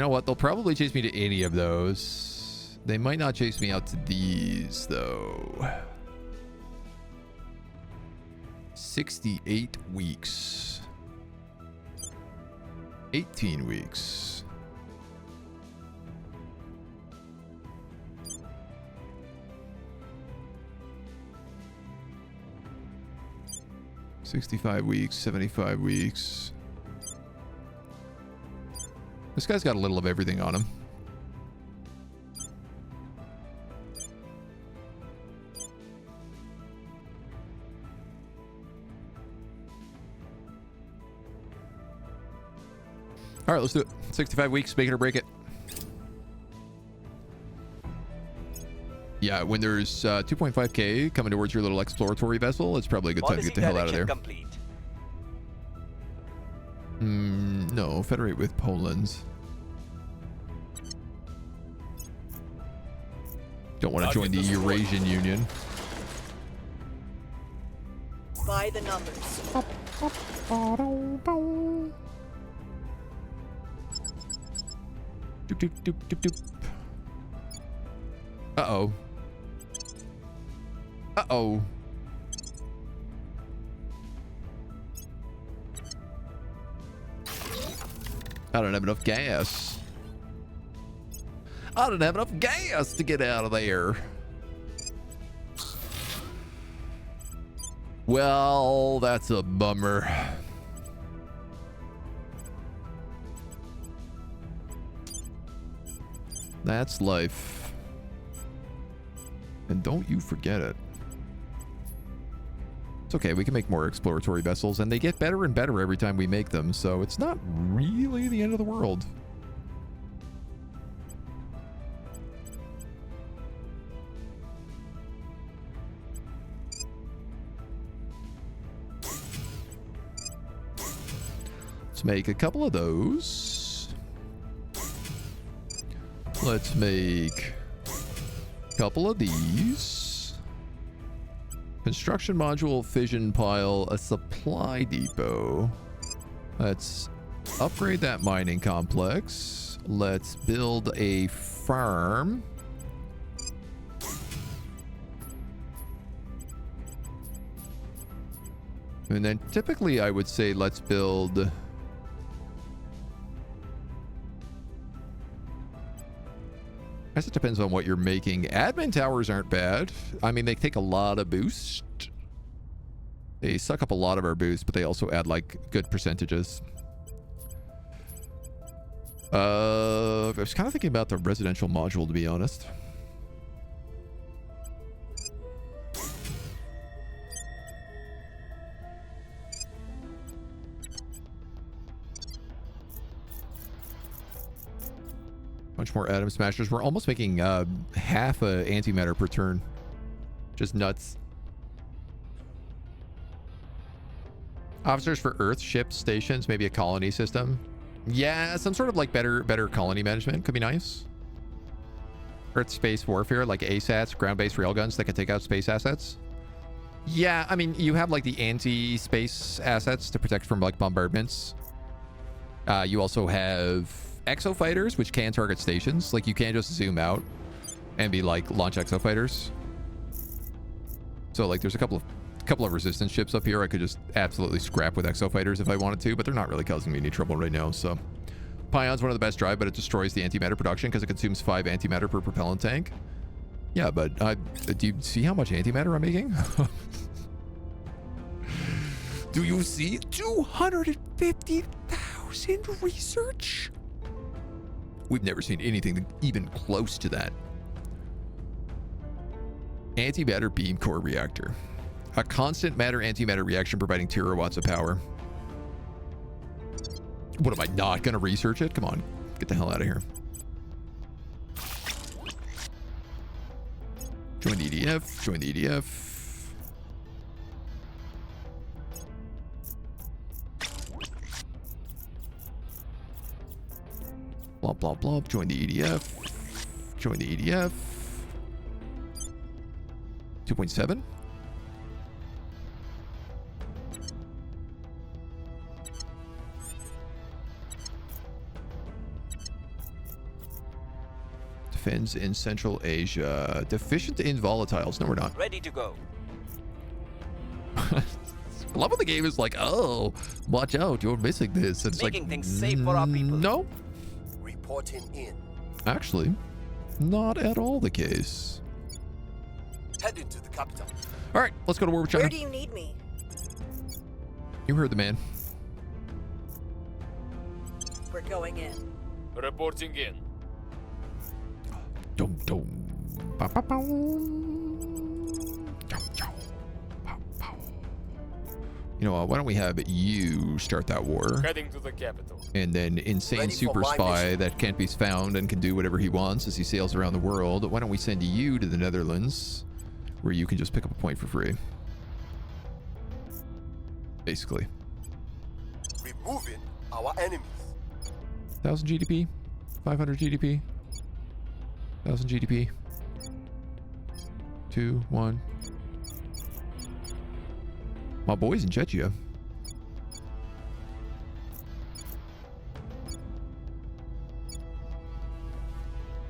know what? They'll probably chase me to any of those. They might not chase me out to these, though. 68 weeks. 18 weeks. $65 weeks, 75 weeks. This guy's got a little of everything on him. All right, let's do it. 65 weeks, make it or break it. Yeah, when there's 2.5k coming towards your little exploratory vessel, it's probably a good time to get the hell out of there. Complete. No, federate with Poland. Don't want to join the Eurasian Union. By the numbers. Doop, doop, doop, doop, doop. Uh-oh. Uh-oh. I don't have enough gas. I don't have enough gas to get out of there. Well, that's a bummer. That's life. And don't you forget it. It's okay, we can make more exploratory vessels, and they get better and better every time we make them, so it's not really the end of the world. Let's make a couple of those. Let's make a couple of these. Construction module, fission pile, a supply depot. Let's upgrade that mining complex. Let's build a farm. And then typically I would say let's build... I guess it depends on what you're making. Admin towers aren't bad. I mean, they take a lot of boost. They suck up a lot of our boost, but they also add, like, good percentages. I was kind of thinking about the residential module, to be honest. Bunch more atom smashers. We're almost making half a antimatter per turn. Just nuts. Officers for Earth, ships, stations, maybe a colony system. Yeah, some sort of like better colony management could be nice. Earth space warfare, like ASATs, ground-based railguns that can take out space assets. Yeah, I mean, you have like the anti-space assets to protect from like bombardments. You also have exo fighters, which can target stations. Like, you can't just zoom out and be like launch exo fighters. So like there's a couple of resistance ships up here I could just absolutely scrap with exo fighters if I wanted to, but they're not really causing me any trouble right now. So Pion's one of the best drive, but it destroys the antimatter production because it consumes 5 antimatter per propellant tank. Yeah, but do you see how much antimatter I'm making? Do you see? 250,000 research? We've never seen anything even close to that. Antimatter beam core reactor. A constant matter antimatter reaction providing terawatts of power. What, am I not going to research it? Come on, get the hell out of here. Join the EDF, join the EDF. Blah, blah, blah, join the EDF. Join the EDF. 2.7. Defends in Central Asia. Deficient in volatiles. No, we're not. Ready to go. I love when the game is like, oh, watch out, you're missing this. And it's Making like, things safe for our people. No, Reporting in. actually, not at all the case. Heading to the capital. All right, let's go to war with China. Where do you need me? You heard the man. We're going in. Reporting in. Dum, dum. Ba, ba, bow. Chow, chow. Pow, pow. You know what? Why don't we have you start that war? Heading to the capital. And then insane Ready for super my spy mission. that can't be found and can do whatever he wants as he sails around the world. Why don't we send you to the Netherlands, where you can just pick up a point for free? Basically. Removing our enemies. 1,000 GDP, 500 GDP, 1,000 GDP. 2, 1. My boy's in Chechnya.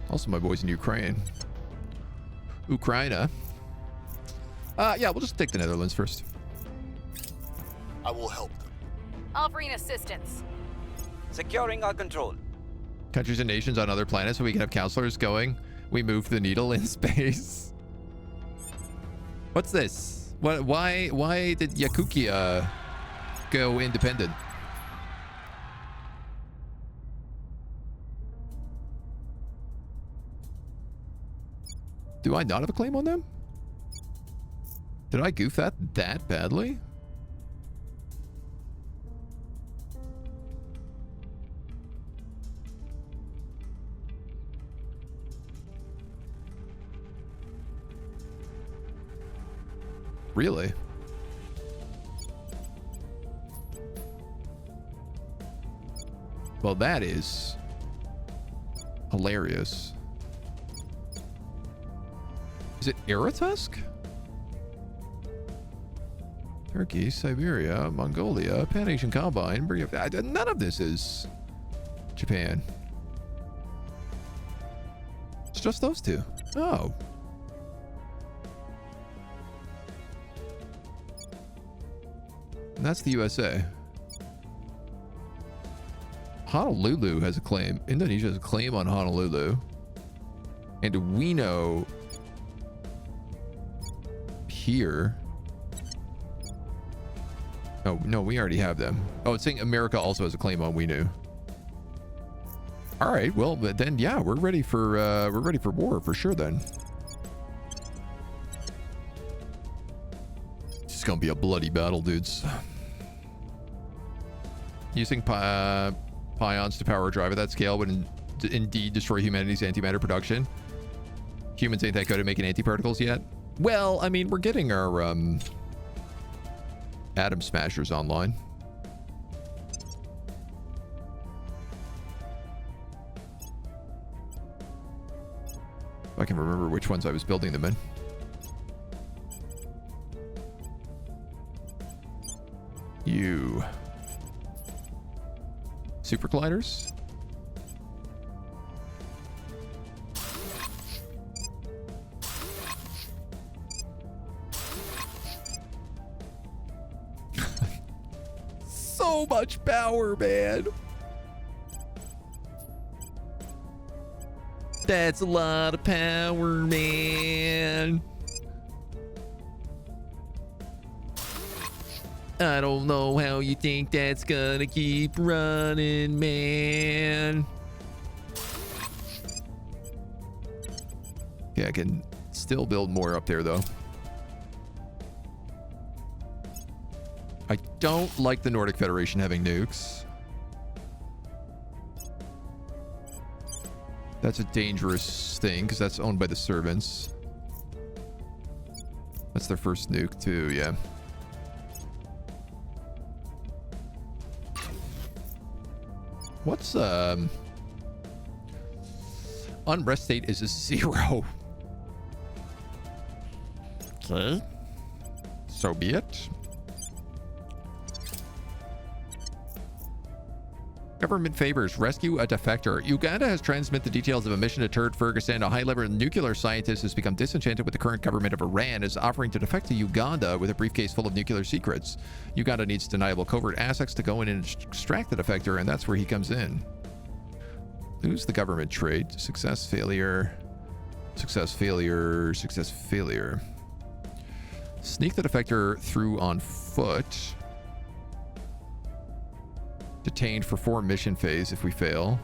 Also, my boy's in Ukraine. Ukraina. Yeah, we'll just take the Netherlands first. I will help them. Offering assistance. Securing our control. Countries and nations on other planets so we can have counselors going. We move the needle in space. What's this? Why did Yakutia go independent? Do I not have a claim on them? Did I goof that badly? Really? Well, that is hilarious. Is it Aratusk? Turkey, Siberia, Mongolia, Pan-Asian Combine. None of this is Japan. It's just those two. Oh. And that's the USA. Honolulu has a claim. Indonesia has a claim on Honolulu. And we know here. Oh, no, we already have them. Oh, it's saying America also has a claim on Winu. All right, well, but then, yeah, we're ready for war for sure then. It's gonna be a bloody battle, dudes. Using pions to power a drive at that scale would indeed destroy humanity's antimatter production. Humans ain't that good at making antiparticles yet. Well, I mean, we're getting our atom smashers online. If I can remember which ones I was building them in. You. Super colliders? So much power, man. That's a lot of power, man. I don't know how you think that's gonna keep running, man. Okay, I can still build more up there, though. I don't like the Nordic Federation having nukes. That's a dangerous thing, because that's owned by the servants. That's their first nuke, too, yeah. What's, unrest state is a 0. Okay. So be it. Government favors. Rescue a defector. Uganda has transmitted the details of a mission to Turd Ferguson. A high-level nuclear scientist has become disenchanted with the current government of Iran, is offering to defect to Uganda with a briefcase full of nuclear secrets. Uganda needs deniable covert assets to go in and extract the defector, and that's where he comes in. Lose the government trade. Success, failure. Success, failure. Success, failure. Sneak the defector through on foot. Detained for 4 mission phase if we fail.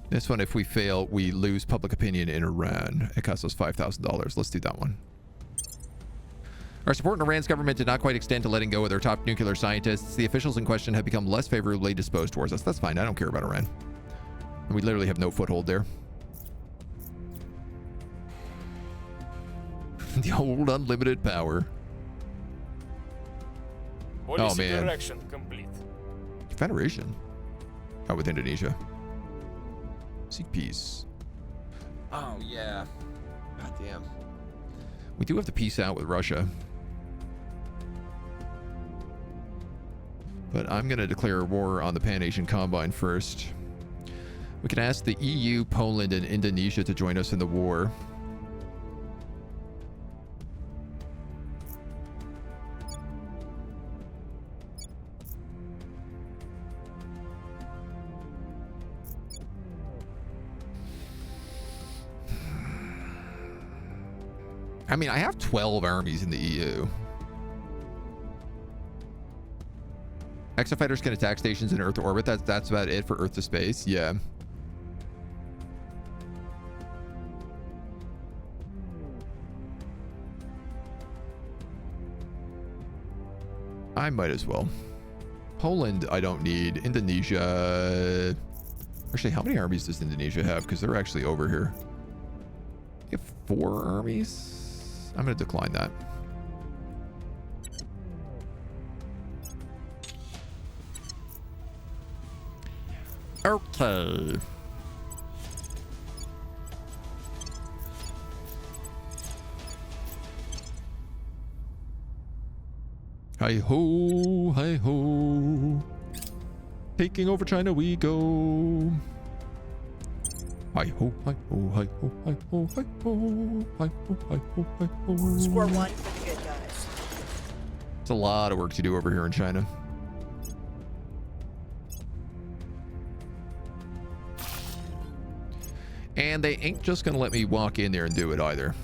This one, if we fail, we lose public opinion in Iran. It costs us $5,000. Let's do that one. Our support in Iran's government did not quite extend to letting go of their top nuclear scientists. The officials in question have become less favorably disposed towards us. That's fine. I don't care about Iran. We literally have no foothold there. The old unlimited power. Policy man. direction complete. Federation. Oh, with Indonesia. Seek peace. Oh, yeah. God damn. We do have to peace out with Russia. But I'm going to declare war on the Pan-Asian Combine first. We can ask the EU, Poland, and Indonesia to join us in the war. I mean, I have 12 armies in the EU. Exofighters can attack stations in Earth orbit. That's about it for Earth to space. Yeah. I might as well. Poland, I don't need. Indonesia. Actually, how many armies does Indonesia have? Because they're actually over here. They have 4 armies. I'm going to decline that. Okay. Hi ho, hi ho. Taking over China we go. Hi ho, hi ho, hi ho, hi ho, hi ho, hi ho, hi ho, hi ho. Score 1 for the good guys. It's a lot of work to do over here in China. And they ain't just gonna let me walk in there and do it either.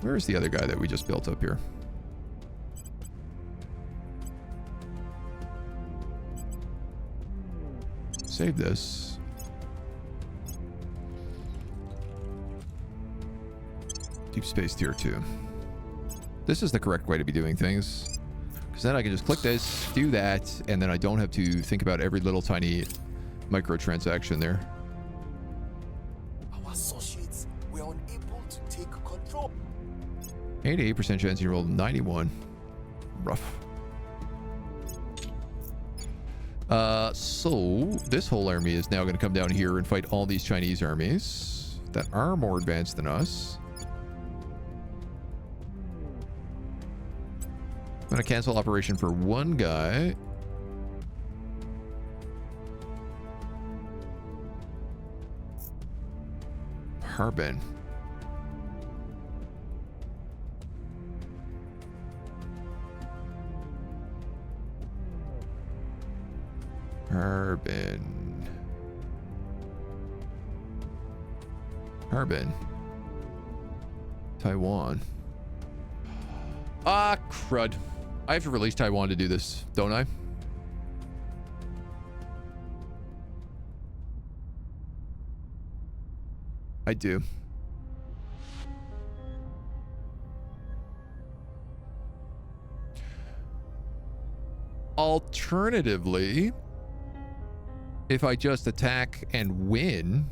Where's the other guy that we just built up here? Save this. Deep space tier 2. This is the correct way to be doing things. Because then I can just click this, do that, and then I don't have to think about every little tiny microtransaction there. Our associates were unable to take control. 88% chance you rolled 91. Rough. So this whole army is now going to come down here and fight all these Chinese armies that are more advanced than us. I'm going to cancel operation for one guy. Harbin. Harbin. Harbin. Taiwan. Ah, crud. I have to release Taiwan to do this, don't I? I do. Alternatively, if I just attack and win,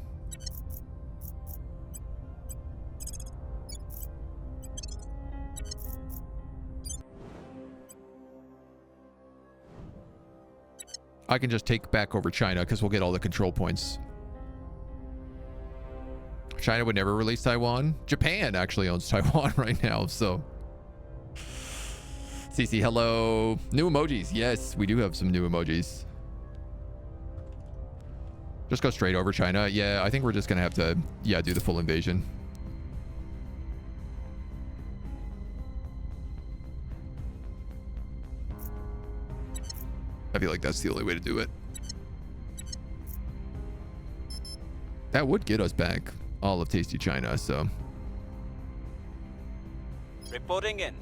I can just take back over China because we'll get all the control points. China would never release Taiwan. Japan actually owns Taiwan right now, so. CC, hello. New emojis. Yes, we do have some new emojis. Just go straight over China. Yeah, I think we're just going to have to, yeah, do the full invasion. I feel like that's the only way to do it. That would get us back all of Tasty China, so. Reporting in.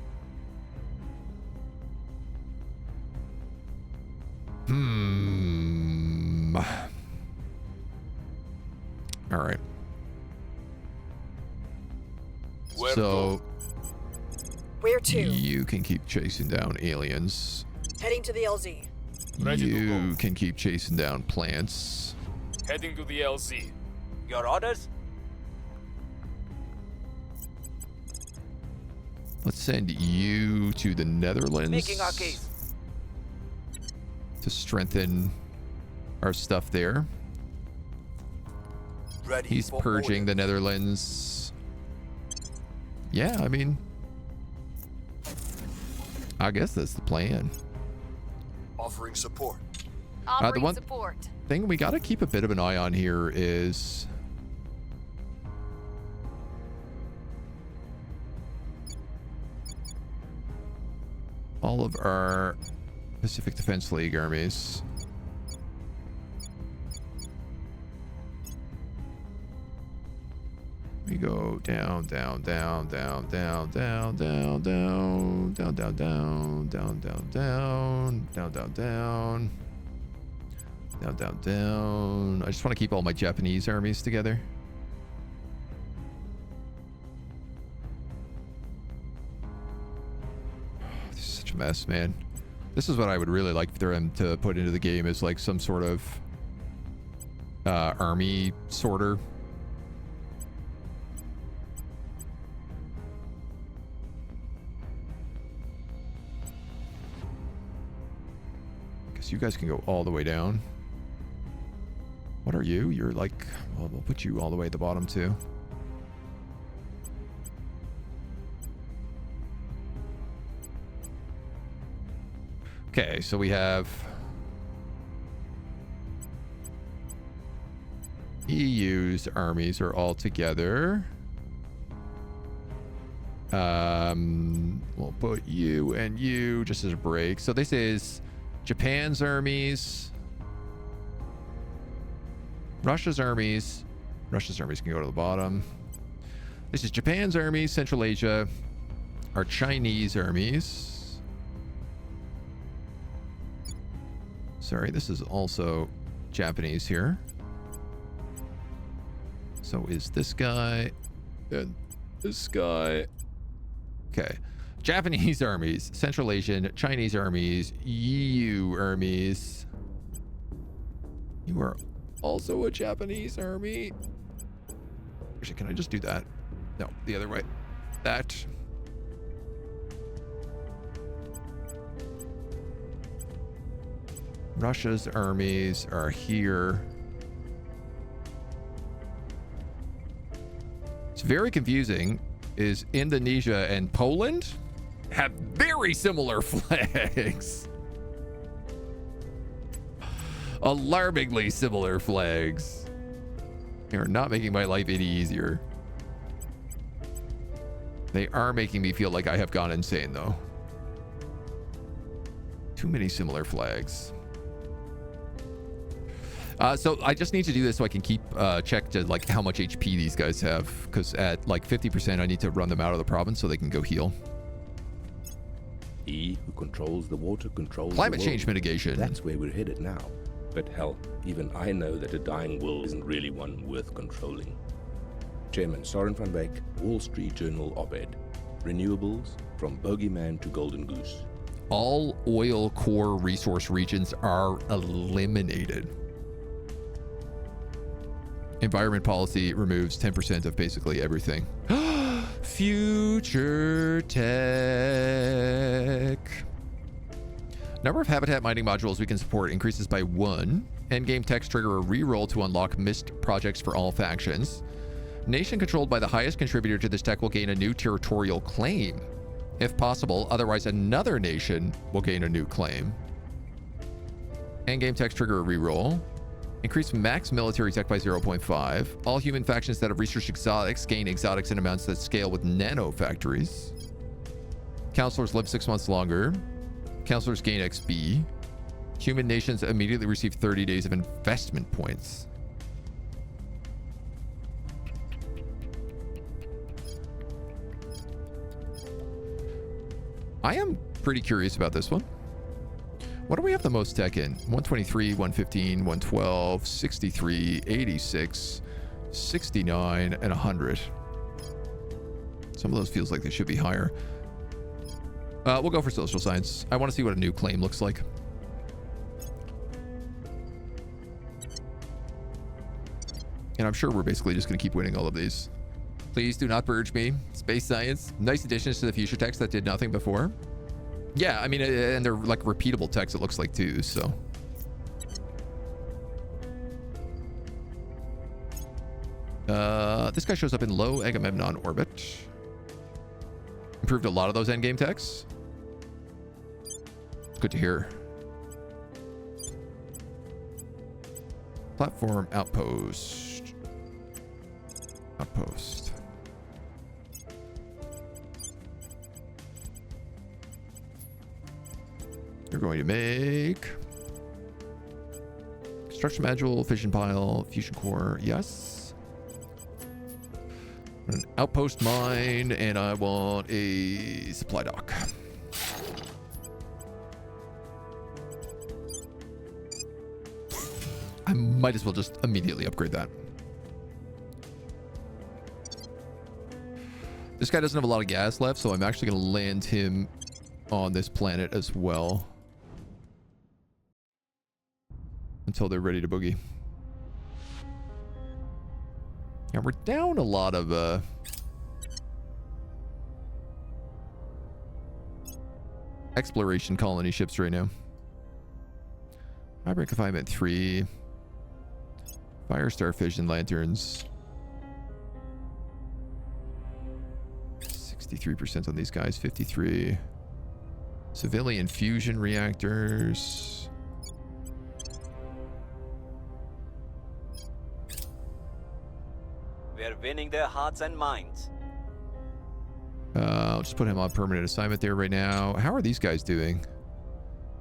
All right. Where So Where to? you can keep chasing down aliens. Heading to the LZ. Ready to You go. can keep chasing down plants. Heading to the LZ. Your orders? Let's send you to the Netherlands Making our case. to strengthen our stuff there. Ready He's for purging the orders. Netherlands. Yeah, I mean, I guess that's the plan. Offering support. Offering one- support. Thing we got to keep a bit of an eye on here is all of our Pacific Defense League armies. We go down, down, down, down, down, down, down, down, down, down, down, down, down, down, down, down, down. Down, down, down. I just want to keep all my Japanese armies together. This is such a mess, man. This is what I would really like for them to put into the game, is like some sort of army sorter. Guess you guys can go all the way down. What are you? You're like, well, we'll put you all the way at the bottom too. Okay, so we have EU's armies are all together. We'll put you and you just as a break. So this is Japan's armies. Russia's armies. Russia's armies can go to the bottom. This is Japan's armies, Central Asia. Our Chinese armies. Sorry, this is also Japanese here. So is this guy and this guy. Okay. Japanese armies, Central Asian, Chinese armies, EU armies. You are also a Japanese army. Actually, can I just do that? No, the other way. That. Russia's armies are here. It's very confusing. Is Indonesia and Poland have very similar flags. Alarmingly similar flags. They are not making my life any easier. They are making me feel like I have gone insane, though. Too many similar flags. So I just need to do this so I can keep check to like how much HP these guys have, because at like 50% I need to run them out of the province so they can go heal. He who controls the water controls Climate the change world. mitigation. That's where we're headed now. But hell, even I know that a dying world isn't really one worth controlling. Chairman Soren van Beek, Wall Street Journal op-ed. Renewables from bogeyman to golden goose. All oil core resource regions are eliminated. Environment policy removes 10% of basically everything. Future tech. Number of habitat mining modules we can support increases by 1. Endgame techs trigger a reroll to unlock missed projects for all factions. Nation controlled by the highest contributor to this tech will gain a new territorial claim, if possible. Otherwise, another nation will gain a new claim. Endgame techs trigger a reroll. Increase max military tech by 0.5. All human factions that have researched exotics gain exotics in amounts that scale with nano factories. Counselors live 6 months longer. Counselors gain XP. Human nations immediately receive 30 days of investment points. I am pretty curious about this one. What do we have the most tech in? 123, 115, 112, 63, 86, 69, and 100. Some of those feels like they should be higher. We'll go for social science. I want to see what a new claim looks like. And I'm sure we're basically just going to keep winning all of these. Please do not purge me. Space science. Nice additions to the future text that did nothing before. Yeah, I mean, and they're like repeatable text, it looks like, too, so. This guy shows up in low Agamemnon orbit. Improved a lot of those endgame techs. Good to hear. Platform outpost. Outpost. You're going to make construction module, fission pile, fusion core. Yes. An outpost mine, and I want a supply dock. I might as well just immediately upgrade that. This guy doesn't have a lot of gas left, so I'm actually going to land him on this planet as well. Until they're ready to boogie. And we're down a lot of exploration colony ships right now. Hybrid confinement 3. Firestar fission lanterns. 63% on these guys. 53. Civilian fusion reactors. We're winning their hearts and minds. I'll just put him on permanent assignment there right now. How are these guys doing?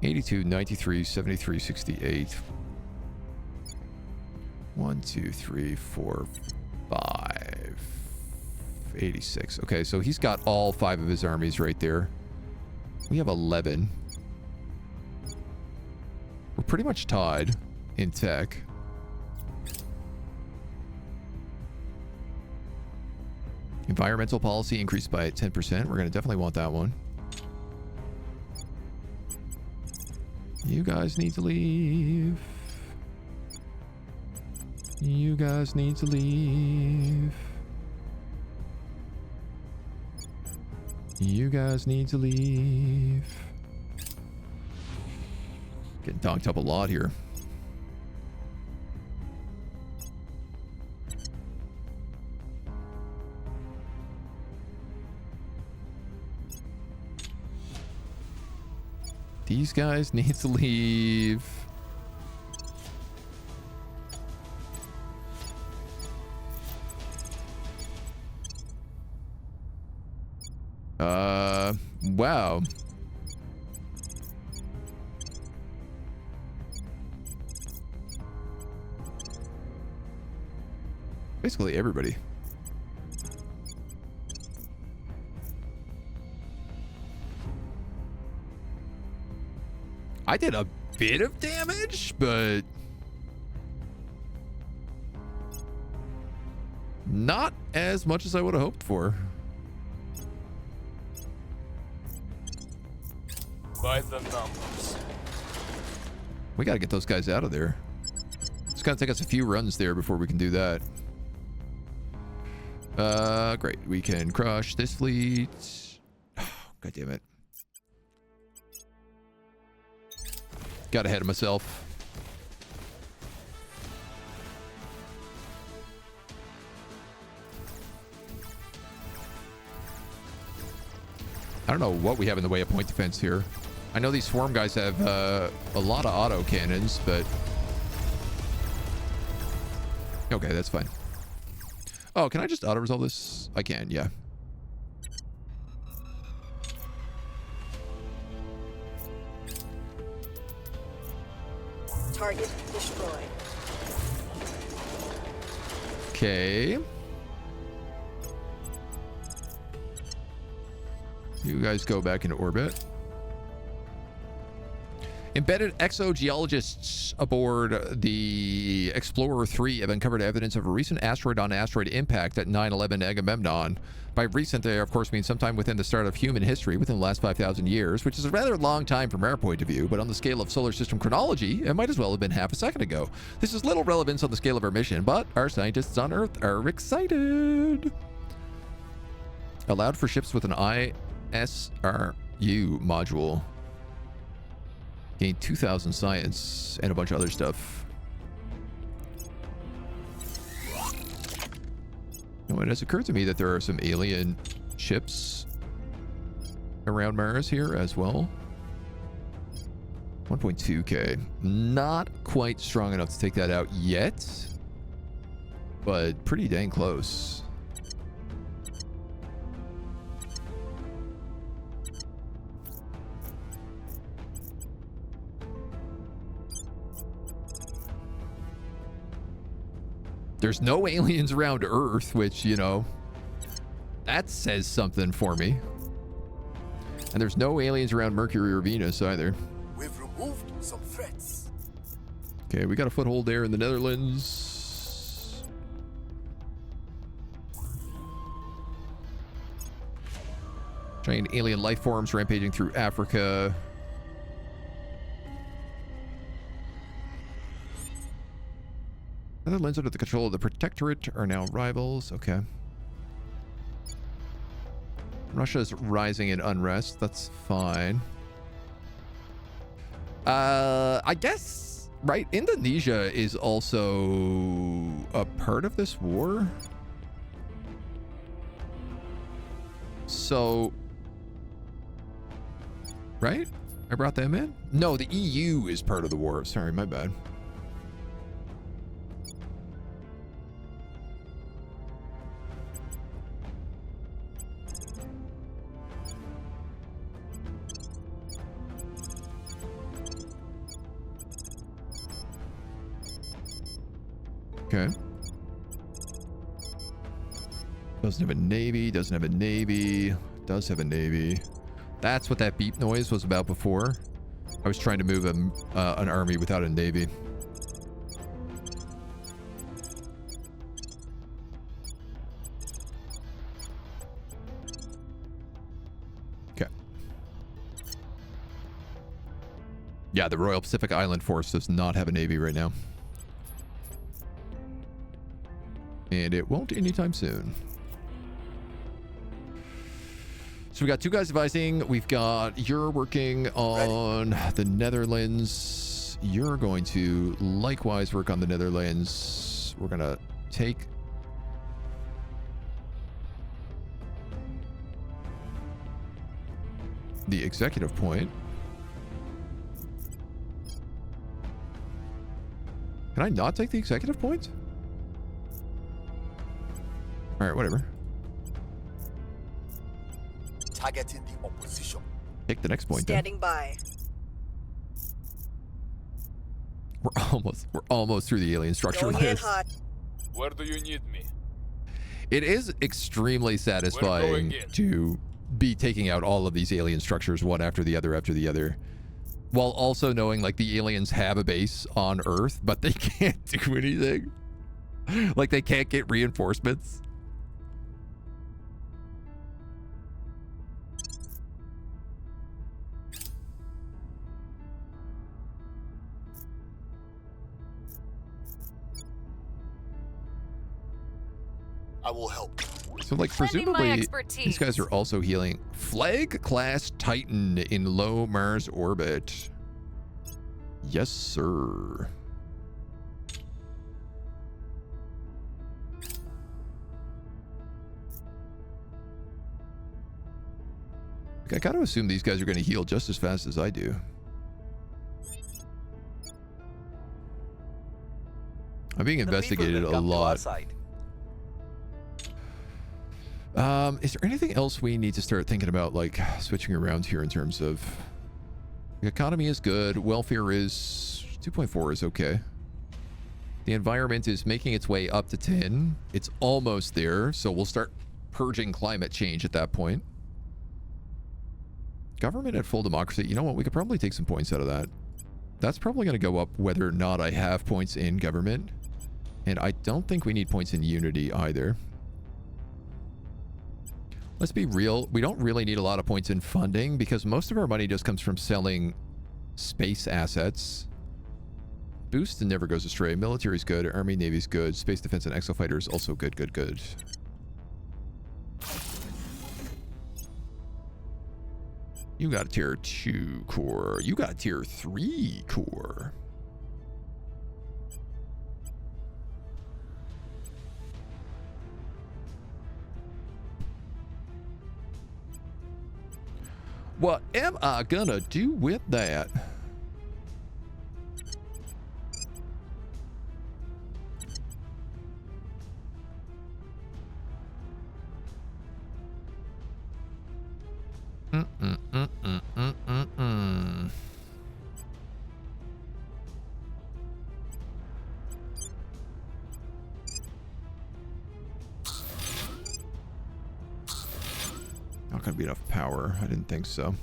82, 93, 73, 68. 1, 2, 3, 4, 5. 86. Okay, so he's got all 5 of his armies right there. We have 11. We're pretty much tied in tech. Environmental policy increased by 10%. We're going to definitely want that one. You guys need to leave. You guys need to leave. You guys need to leave. Getting donked up a lot here. These guys need to leave. Wow. Basically everybody. I did a bit of damage, but not as much as I would have hoped for. By the numbers. We got to get those guys out of there. It's going to take us a few runs there before we can do that. Great. We can crush this fleet. Oh, God damn it. Got ahead of myself. I don't know what we have in the way of point defense here. I know these swarm guys have a lot of auto cannons, but okay, that's fine. Oh, can I just auto resolve this? I can, yeah. Target destroyed. Okay. You guys go back into orbit. Embedded exogeologists aboard the Explorer 3 have uncovered evidence of a recent asteroid-on-asteroid impact at 9/11 Agamemnon. By recent, they of course mean sometime within the start of human history, within the last 5,000 years, which is a rather long time from our point of view, but on the scale of solar system chronology, it might as well have been half a second ago. This has little relevance on the scale of our mission, but our scientists on Earth are excited. Allowed for ships with an ISRU module. Gain 2,000 science and a bunch of other stuff. You know, it has occurred to me that there are some alien ships around Mars here as well. 1.2k. Not quite strong enough to take that out yet, but pretty dang close. There's no aliens around Earth, which, you know, that says something for me. And there's no aliens around Mercury or Venus either. We've removed some threats. Okay, we got a foothold there in the Netherlands. Giant alien life forms rampaging through Africa. Netherlands under the control of the Protectorate are now rivals. Okay. Russia's rising in unrest. That's fine. I guess, right? Indonesia is also a part of this war. So, right? I brought them in? No, the EU is part of the war. Sorry, my bad. Okay. Doesn't have a navy, doesn't have a navy, does have a navy. That's what that beep noise was about before. I was trying to move an army without a navy. Okay. Yeah, the Royal Pacific Island Force does not have a navy right now. And it won't anytime soon. So we got two guys advising. We've got, you're working on the Netherlands. You're going to likewise work on the Netherlands. We're going to take the executive point. Can I not take the executive point? All right, whatever. Targeting the opposition. Take the next point. Standing by. We're almost through the alien structure. Going in hot. Where do you need me? It is extremely satisfying to be taking out all of these alien structures one after the other, while also knowing like the aliens have a base on Earth, but they can't do anything. Like they can't get reinforcements. I will help. So, like, presumably, these guys are also healing. Flag-class Titan in low Mars orbit. Yes, sir. I gotta assume these guys are going to heal just as fast as I do. I'm being investigated a lot. Is there anything else we need to start thinking about, like, switching around here in terms of... The economy is good. Welfare is... 2.4 is okay. The environment is making its way up to 10. It's almost there, so we'll start purging climate change at that point. Government at full democracy. You know what? We could probably take some points out of that. That's probably going to go up whether or not I have points in government. And I don't think we need points in unity either. Let's be real. We don't really need a lot of points in funding because most of our money just comes from selling space assets. Boost and never goes astray. Military's good. Army, Navy's good. Space defense and exofighters also good, good, good. You got a tier 2 core. You got a tier 3 core. What am I gonna do with that? Not gonna be enough power. I didn't think so.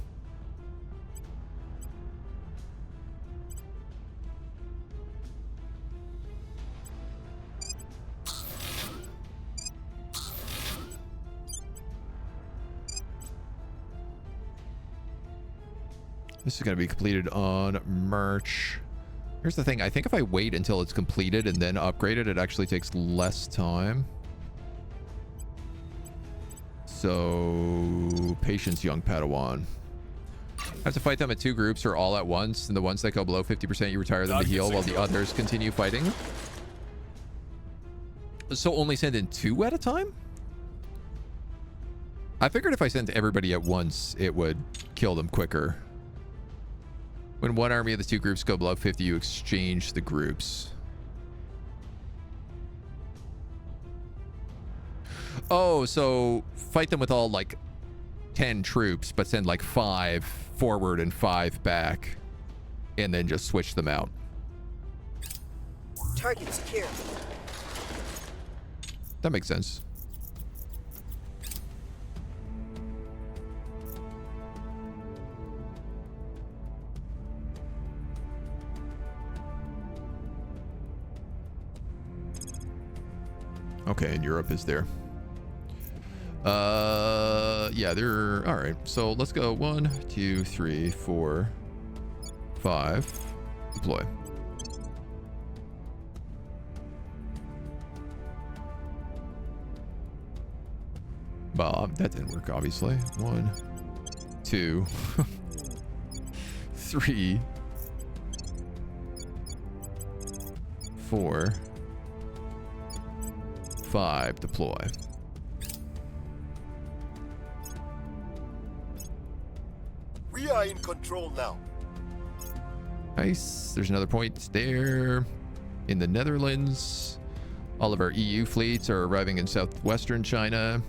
This is going to be completed on March. Here's the thing. I think if I wait until it's completed and then upgrade it, it actually takes less time. So, patience, young Padawan. I have to fight them in 2 groups or all at once. And the ones that go below 50%, you retire them to heal while the others continue fighting. So only send in 2 at a time? I figured if I sent everybody at once, it would kill them quicker. When one army of the 2 groups go below 50, you exchange the groups. Oh, so fight them with all like 10 troops, but send like 5 forward and 5 back, and then just switch them out. Target secure. That makes sense. Okay, and Europe is there. Yeah, they're all right. So let's go 1, 2, 3, 4, 5. Deploy. Well, that didn't work, obviously. 1, 2, 3, 4, 5. Deploy. We are in control now. Nice. There's another point there. In the Netherlands. All of our EU fleets are arriving in southwestern China.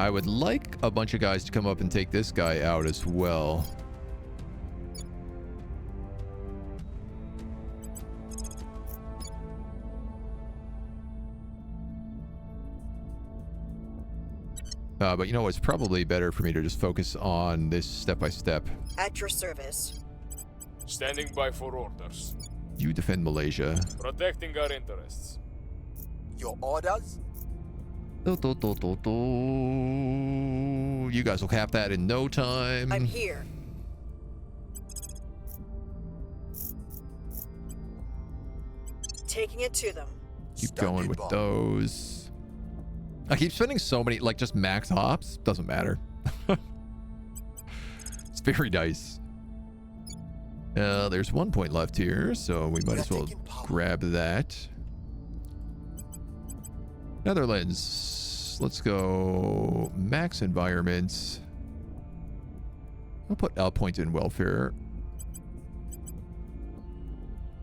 I would like a bunch of guys to come up and take this guy out as well. But you know, it's probably better for me to just focus on this step by step. At your service. Standing by for orders. You defend Malaysia. Protecting our interests. Your orders? You guys will cap that in no time. I'm here. Taking it to them. Keep going with those. I keep spending so many, like, just max hops. Doesn't matter. It's very nice. There's 1 point left here, so we might as well grab that. Netherlands. Let's go max environments. I'll put L point in welfare.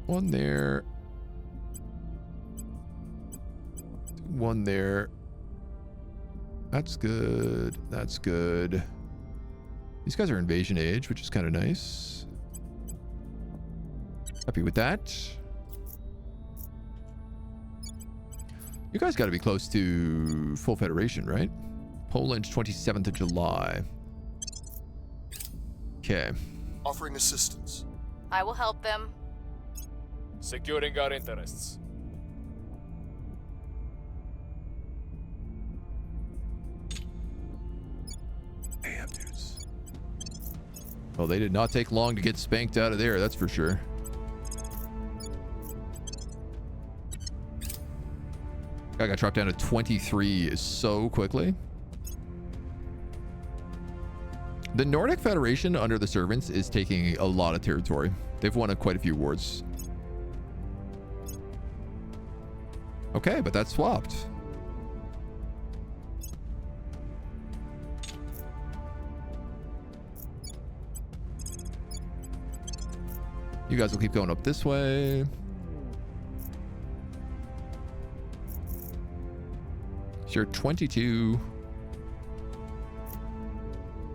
One there. One there. That's good. That's good. These guys are invasion age, which is kind of nice. Happy with that. You guys got to be close to full federation, right? Poland, 27th of July. Okay. Offering assistance. I will help them. Securing our interests. Damn, dudes. Well, they did not take long to get spanked out of there, that's for sure. I got dropped down to 23 so quickly. The Nordic Federation under the Servants is taking a lot of territory. They've won quite a few wars. Okay, but that's swapped. You guys will keep going up this way. Sure, 22,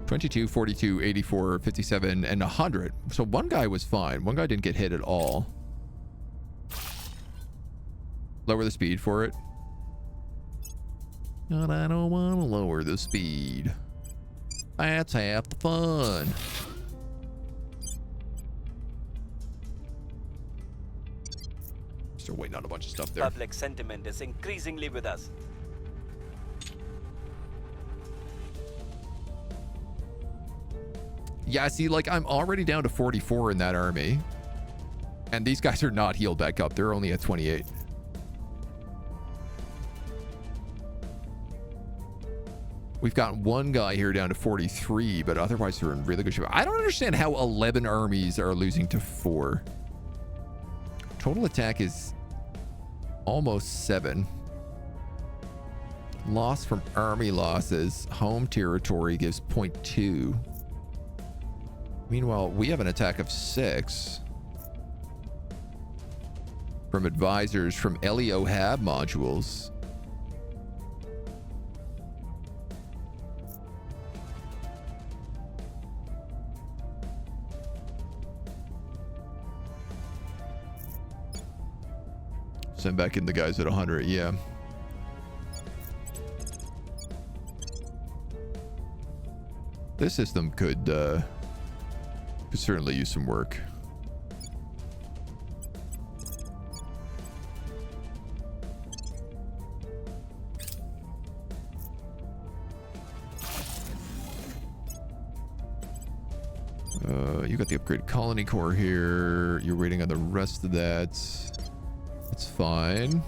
42, 84, 57, and 100. So one guy was fine. One guy didn't get hit at all. Lower the speed for it. But I don't want to lower the speed. That's half the fun. Still waiting on a bunch of stuff there. Public sentiment is increasingly with us. Yeah, see, like, I'm already down to 44 in that army. And these guys are not healed back up. They're only at 28. We've got one guy here down to 43, but otherwise they're in really good shape. I don't understand how 11 armies are losing to 4. Total attack is almost 7. Loss from army losses. Home territory gives 0.2. Meanwhile, we have an attack of 6 from advisors from LEO HAB modules. Send back in the guys at 100, yeah. This system could certainly use some work. You got the upgraded colony core here. You're waiting on the rest of that. That's fine.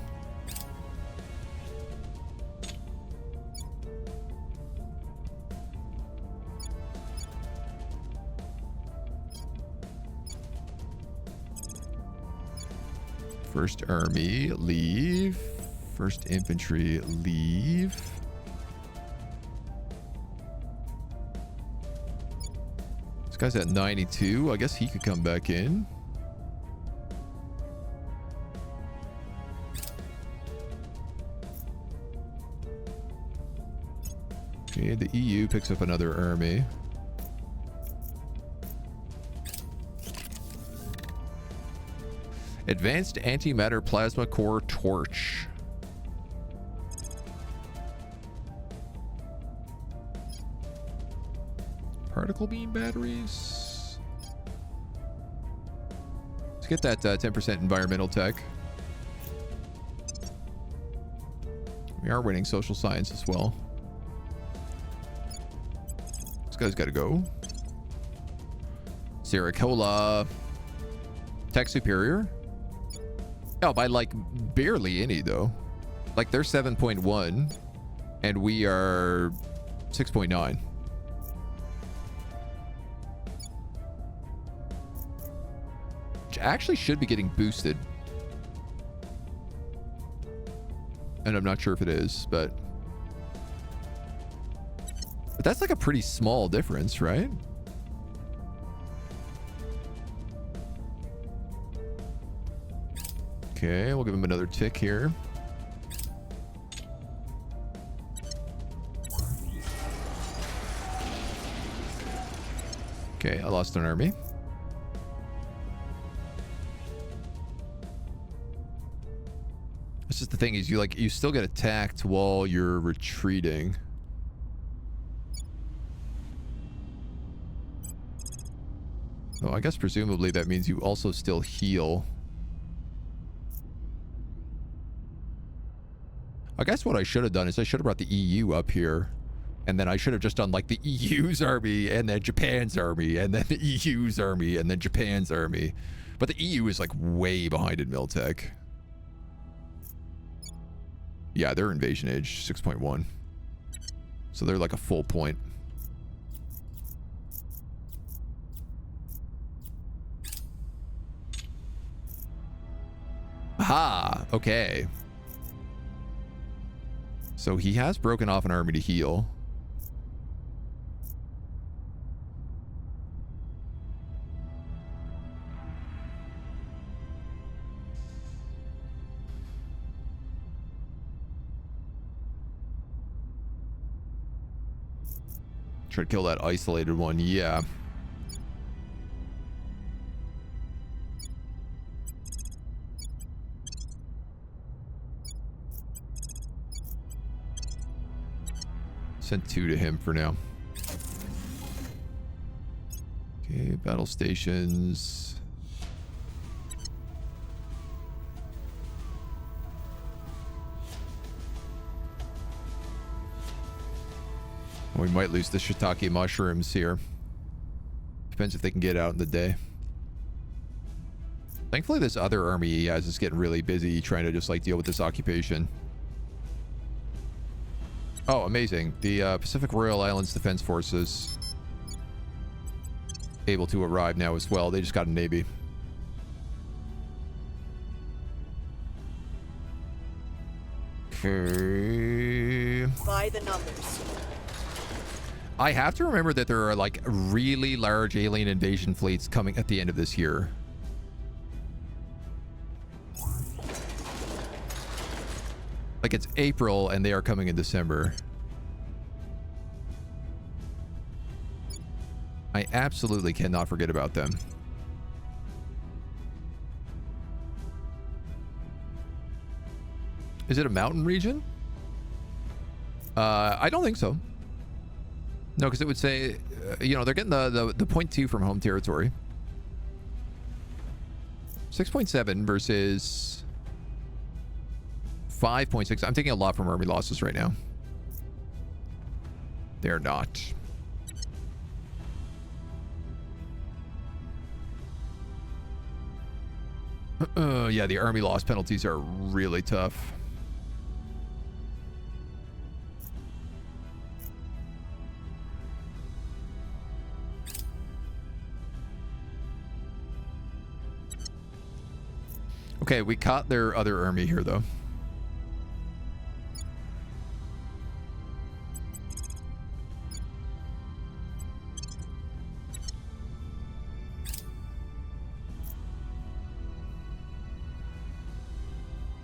First army, leave. First infantry, leave. This guy's at 92. I guess he could come back in. Okay, the EU picks up another army. Advanced antimatter plasma core torch. Particle beam batteries. Let's get that 10% environmental tech. We are winning social science as well. This guy's got to go. Saracola. Tech superior. Oh, by like barely any though. Like they're 7.1 and we are 6.9. Which actually should be getting boosted. And I'm not sure if it is, but that's like a pretty small difference, right? Okay, we'll give him another tick here. Okay, I lost an army. It's just the thing is you still get attacked while you're retreating. Oh, I guess presumably that means you also still heal. I guess what I should have done is I should have brought the EU up here. And then I should have just done like the EU's army and then Japan's army and then the EU's army and then Japan's army. But the EU is like way behind in Miltech. Yeah, they're invasion age, 6.1. So they're like a full point. Aha, okay. So he has broken off an army to heal. Try to kill that isolated one, yeah. Send 2 to him for now. Okay, battle stations. We might lose the shiitake mushrooms here. Depends if they can get out in the day. Thankfully, this other army he has is getting really busy trying to just like deal with this occupation. Oh, amazing. The Pacific Royal Islands Defense Forces able to arrive now as well. They just got a Navy. Okay. By the numbers. I have to remember that there are like really large alien invasion fleets coming at the end of this year. Like it's April and they are coming in December. I absolutely cannot forget about them. Is it a mountain region? I don't think so. No, because it would say, you know, they're getting the 0.2 from home territory. 6.7 versus 5.6. I'm taking a lot from army losses right now. They're not. Yeah, the army loss penalties are really tough. Okay, we caught their other army here, though.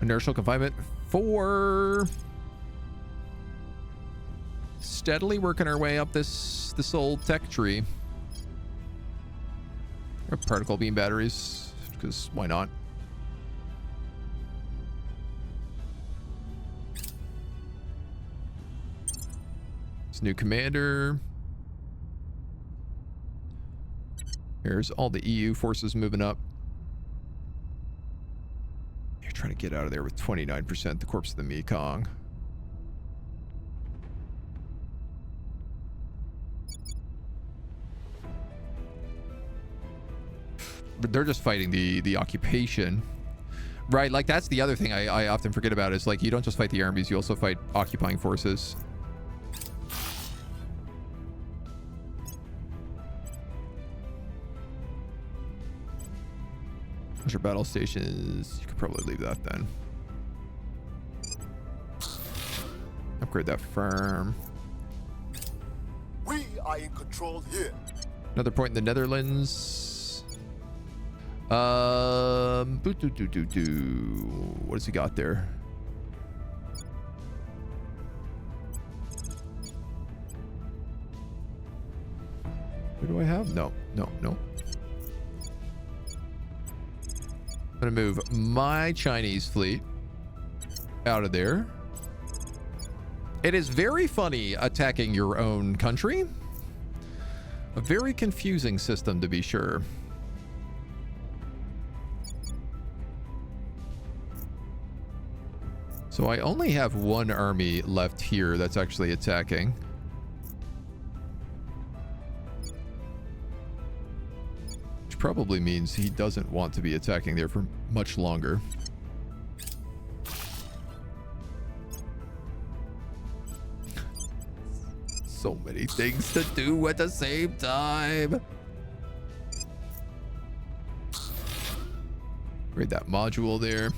Inertial confinement 4. steadily working our way up this old tech tree. Particle beam batteries, because why not? This new commander. Here's all the EU forces moving up. You're trying to get out of there with 29%, the corpse of the Mekong. But they're just fighting the occupation. Right, like that's the other thing I often forget about is like you don't just fight the armies, you also fight occupying forces. Those are battle stations. You could probably leave that then. Upgrade that farm. We are in control here. Another point in the Netherlands. What does he got there? What do I have? No. I'm gonna move my Chinese fleet out of there. It is very funny attacking your own country. A very confusing system, to be sure. So I only have one army left here that's actually attacking. Which probably means he doesn't want to be attacking there for much longer. So many things to do at the same time. Read that module there.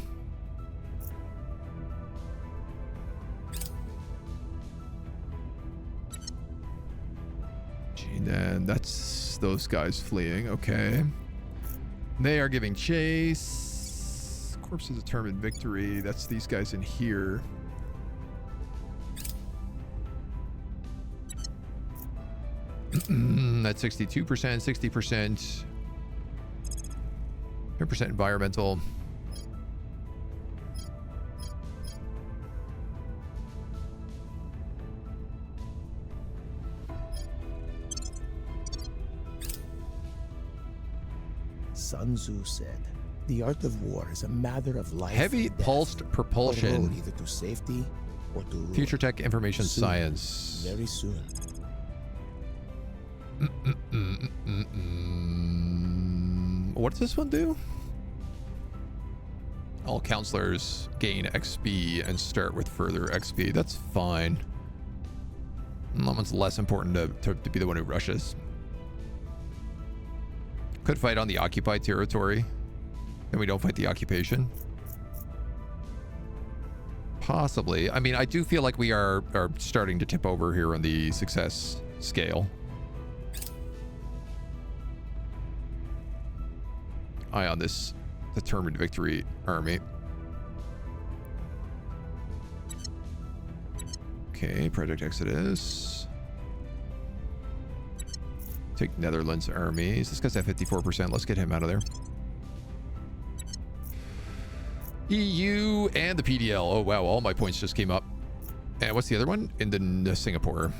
And that's those guys fleeing. Okay. They are giving chase. Corpses determined victory. That's these guys in here. That's 62%, 60%. 10% environmental. Sun Tzu said, "The art of war is a matter of life." Heavy and death, pulsed a propulsion. road either to safety or to ruin. Future tech information Soon, science. Very soon. What does this one do? All counselors gain XP and start with further XP. That's fine. That one's less important to be the one who rushes. Could fight on the occupied territory, and we don't fight the occupation. Possibly. I mean, I do feel like we are starting to tip over here on the success scale. Eye on this determined victory army. Okay, Project Exodus. Take Netherlands armies. This guy's at 54%. Let's get him out of there. EU and the PDL. Oh, wow. All my points just came up. And what's the other one? In Singapore.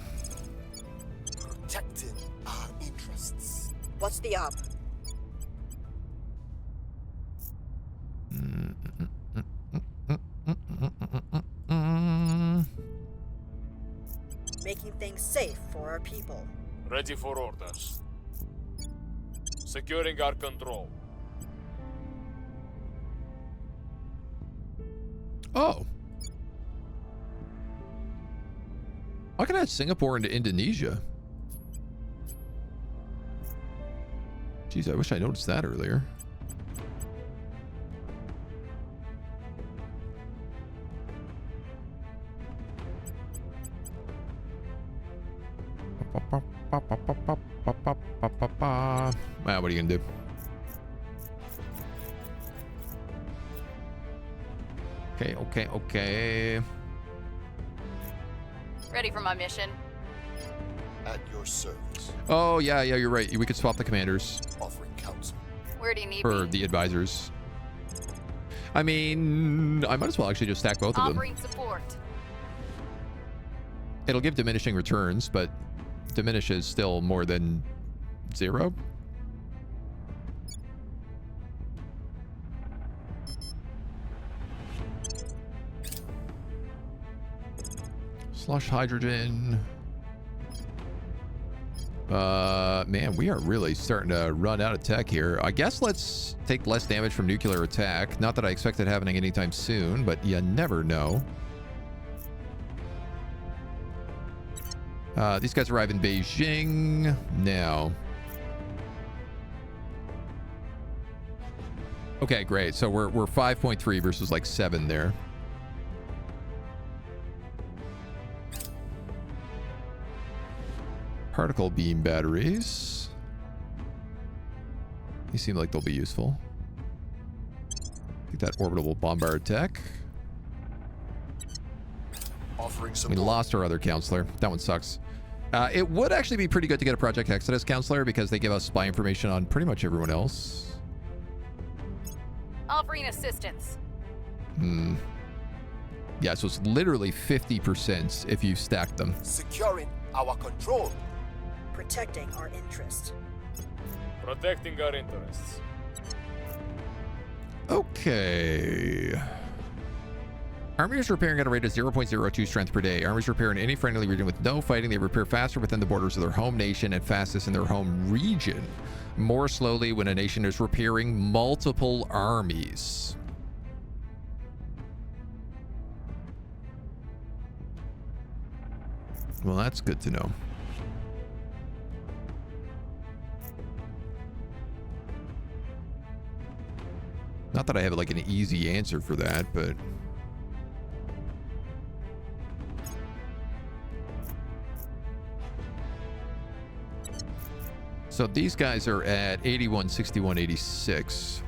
Protecting our interests. What's the up? Making things safe for our people. Ready for orders. Securing our control. Oh. I can add Singapore into Indonesia. Jeez, I wish I noticed that earlier. Wow, what are you gonna do? Okay. Ready for my mission. At your service. Oh, yeah, you're right. We could swap the commanders. Offering counsel. Where do you need Or me? the advisors. I mean, I might as well actually just stack both of them. Offering support. It'll give diminishing returns, but diminish is still more than 0. Slush hydrogen. Man, we are really starting to run out of tech here. I guess let's take less damage from nuclear attack. Not that I expect it happening anytime soon, but you never know. These guys arrive in Beijing now. Okay, great. So we're 5.3 versus like 7 there. Particle beam batteries. These seem like they'll be useful. Take that orbital bombard tech. Offering We support. lost our other counselor. That one sucks. It would actually be pretty good to get a Project Exodus counselor because they give us spy information on pretty much everyone else. Offering assistance. Yeah, so it's literally 50% if you stack them. Securing our control. Protecting our interest. Protecting our interests. Okay. Armies repairing at a rate of 0.02 strength per day. Armies repair in any friendly region with no fighting. They repair faster within the borders of their home nation and fastest in their home region. More slowly when a nation is repairing multiple armies. Well, that's good to know. Not that I have like an easy answer for that, but... So these guys are at 81, 61, 86.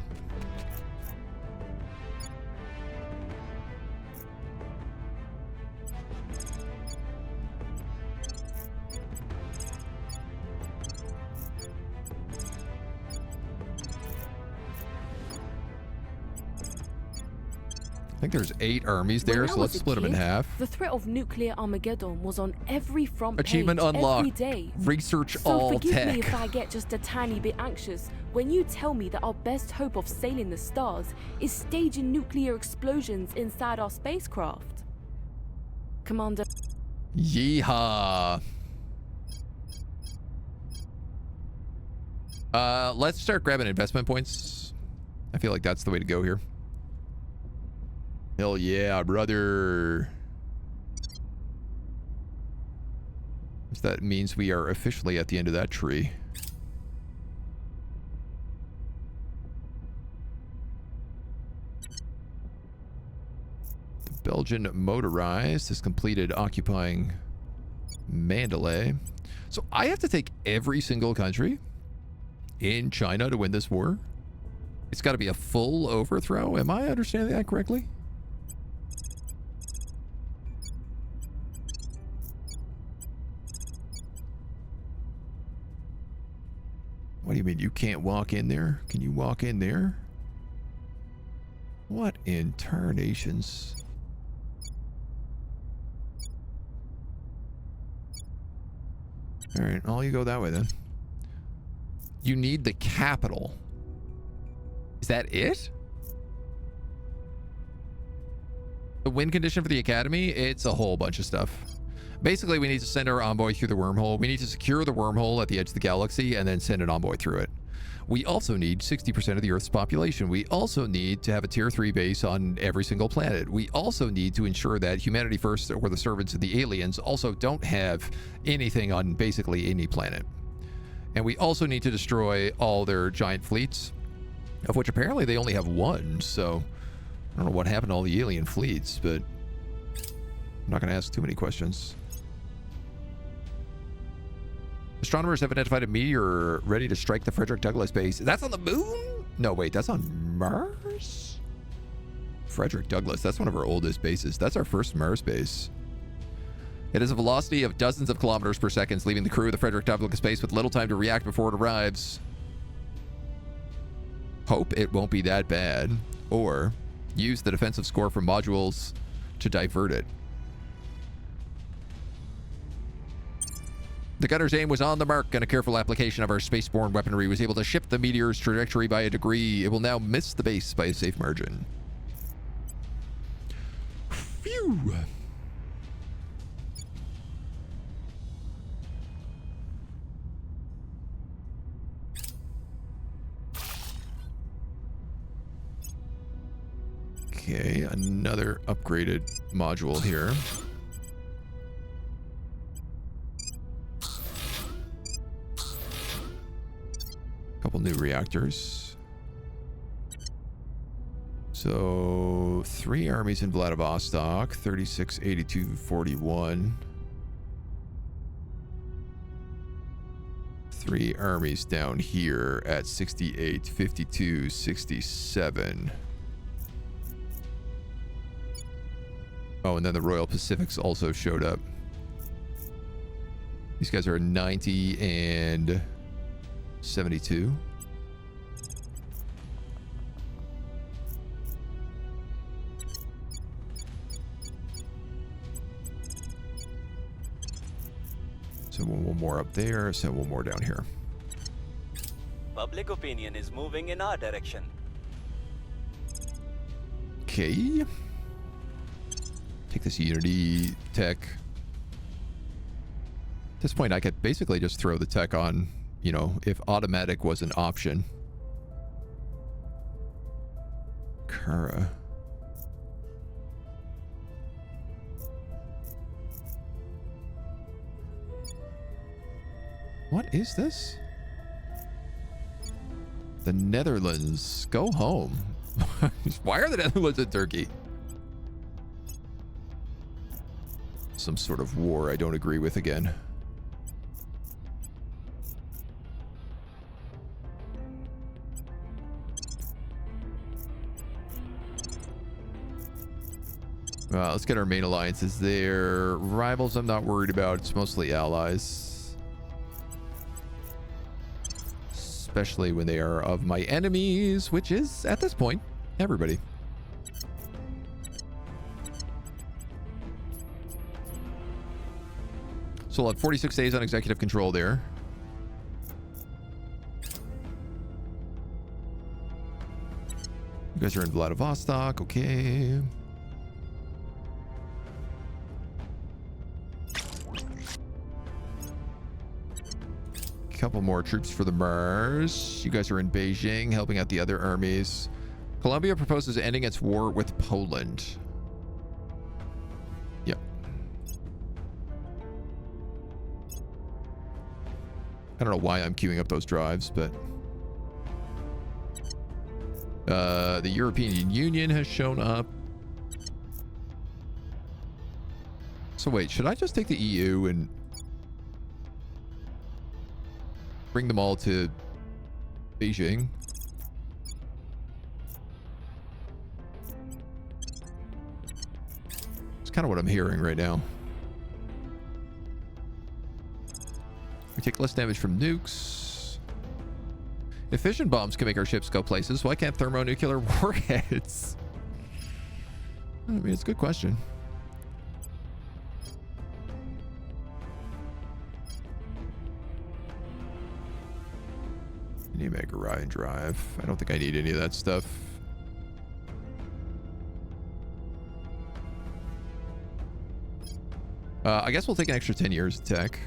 I think there's 8 armies there, When I so let's was a split them in kid, half. The threat of nuclear Armageddon was on every front Achievement page unlocked. every day. Research So all forgive tech. me if I get just a tiny bit anxious when you tell me that our best hope of sailing the stars is staging nuclear explosions inside our spacecraft. Commander... Yeehaw. Let's start grabbing investment points. I feel like that's the way to go here. Hell yeah, brother. So that means we are officially at the end of that tree. The Belgian motorized has completed occupying Mandalay. So I have to take every single country in China to win this war? It's got to be a full overthrow? Am I understanding that correctly? What do you mean you can't walk in there? Can you walk in there? What in tarnations? All right, well, you go that way then. You need the capital. Is that it? The win condition for the academy? It's a whole bunch of stuff. Basically, we need to send our envoy through the wormhole. We need to secure the wormhole at the edge of the galaxy and then send an envoy through it. We also need 60% of the Earth's population. We also need to have a tier 3 base on every single planet. We also need to ensure that Humanity First, or the servants of the aliens, also don't have anything on basically any planet. And we also need to destroy all their giant fleets, of which apparently they only have one. So I don't know what happened to all the alien fleets, but I'm not going to ask too many questions. Astronomers have identified a meteor ready to strike the Frederick Douglass base. That's on the moon? No, wait, that's on Mars? Frederick Douglass, that's one of our oldest bases. That's our first Mars base. It has a velocity of dozens of kilometers per second, leaving the crew of the Frederick Douglass space with little time to react before it arrives. Hope it won't be that bad. Or use the defensive score from modules to divert it. The gunner's aim was on the mark, and a careful application of our spaceborne weaponry was able to shift the meteor's trajectory by a degree. It will now miss the base by a safe margin. Phew! Okay, another upgraded module here. Couple new reactors. So 3 armies in Vladivostok, 36, 82, 41. 3 armies down here at 68, 52, 67. Oh, and then the Royal Pacifics also showed up. These guys are 90 and 72. So one more up there, so one more down here. Public opinion is moving in our direction. Okay. Take this Unity tech. At this point, I could basically just throw the tech on, you know, if automatic was an option. Kara. What is this? The Netherlands. Go home. Why are the Netherlands in Turkey? Some sort of war I don't agree with again. Let's get our main alliances there. Rivals I'm not worried about. It's mostly allies. Especially when they are of my enemies, which is, at this point, everybody. So we'll have 46 days on executive control there. You guys are in Vladivostok, okay. Couple more troops for the Mars. You guys are in Beijing, helping out the other armies. Colombia proposes ending its war with Poland. Yep. I don't know why I'm queuing up those drives, but... the European Union has shown up. So wait, should I just take the EU and... bring them all to Beijing? It's kind of what I'm hearing right now. We take less damage from nukes. If fission bombs can make our ships go places, why can't thermonuclear warheads? I mean, it's a good question. I need Mega Ride Drive. I don't think I need any of that stuff. I guess we'll take an extra 10 years of tech.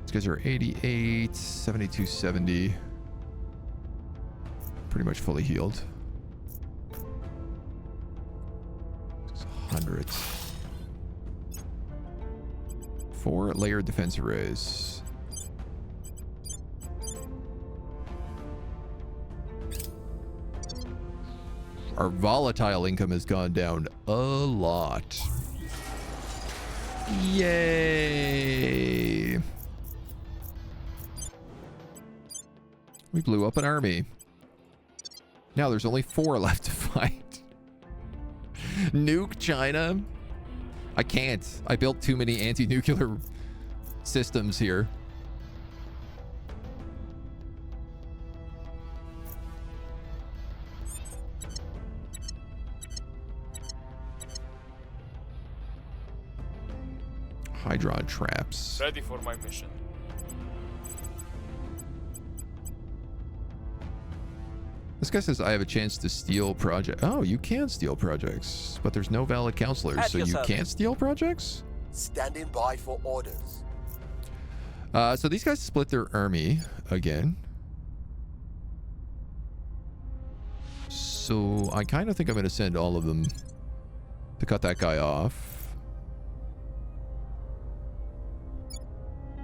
These guys are 88, 72, 70. Pretty much fully healed. 100. 4 layered defense arrays. Our volatile income has gone down a lot. Yay! We blew up an army. Now there's only 4 left to fight. Nuke China? I can't. I built too many anti-nuclear systems here. Hydron traps. Ready for my mission. This guy says I have a chance to steal project. Oh, you can steal projects, but there's no valid counselors, At so your you service. can't steal projects? Standing by for orders. So these guys split their army again. So I kind of think I'm going to send all of them to cut that guy off.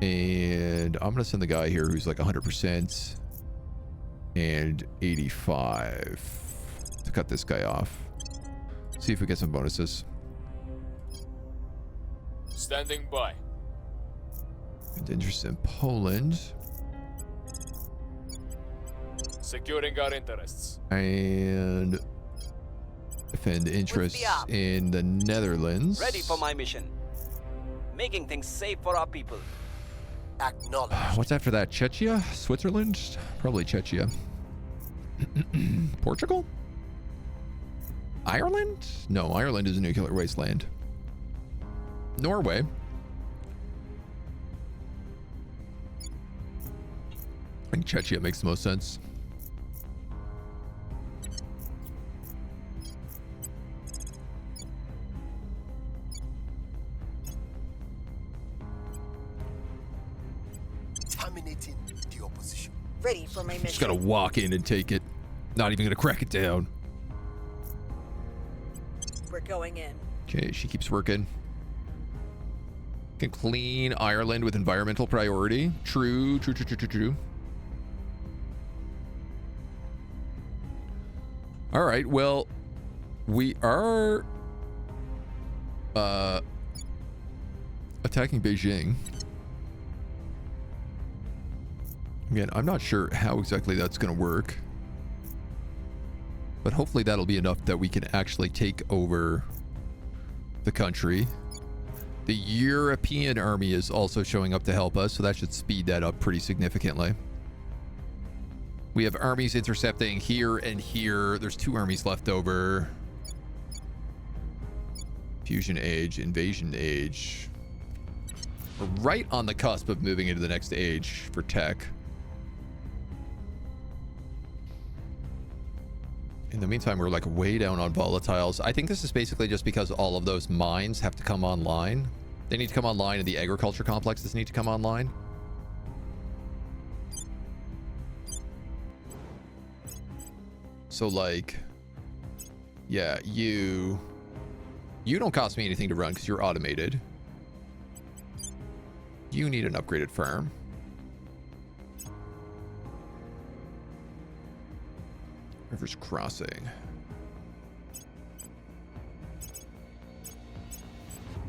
And I'm going to send the guy here who's like 100% and 85 to cut this guy off. See if we get some bonuses. Standing by. And interest in Poland. Securing our interests. And defend interests up? in the Netherlands. Ready for my mission. Making things safe for our people. Acknowledge. What's after that? Czechia? Switzerland? Probably Czechia. Portugal? Ireland? No, Ireland is a nuclear wasteland. Norway. I think Czechia makes the most sense. Terminating the opposition. Ready for my mission. Just gotta walk in and take it. Not even gonna crack it down. We're going in. Okay, she keeps working. Can clean Ireland with environmental priority. True. All right, well, we are attacking Beijing. Again, I'm not sure how exactly that's going to work. But hopefully that'll be enough that we can actually take over the country. The European army is also showing up to help us, so that should speed that up pretty significantly. We have armies intercepting here and here. There's 2 armies left over. Fusion age, invasion age. We're right on the cusp of moving into the next age for tech. In the meantime, we're like way down on volatiles. I think this is basically just because all of those mines have to come online. They need to come online, and the agriculture complexes need to come online. So like, yeah, you don't cost me anything to run because you're automated. You need an upgraded farm. River's Crossing.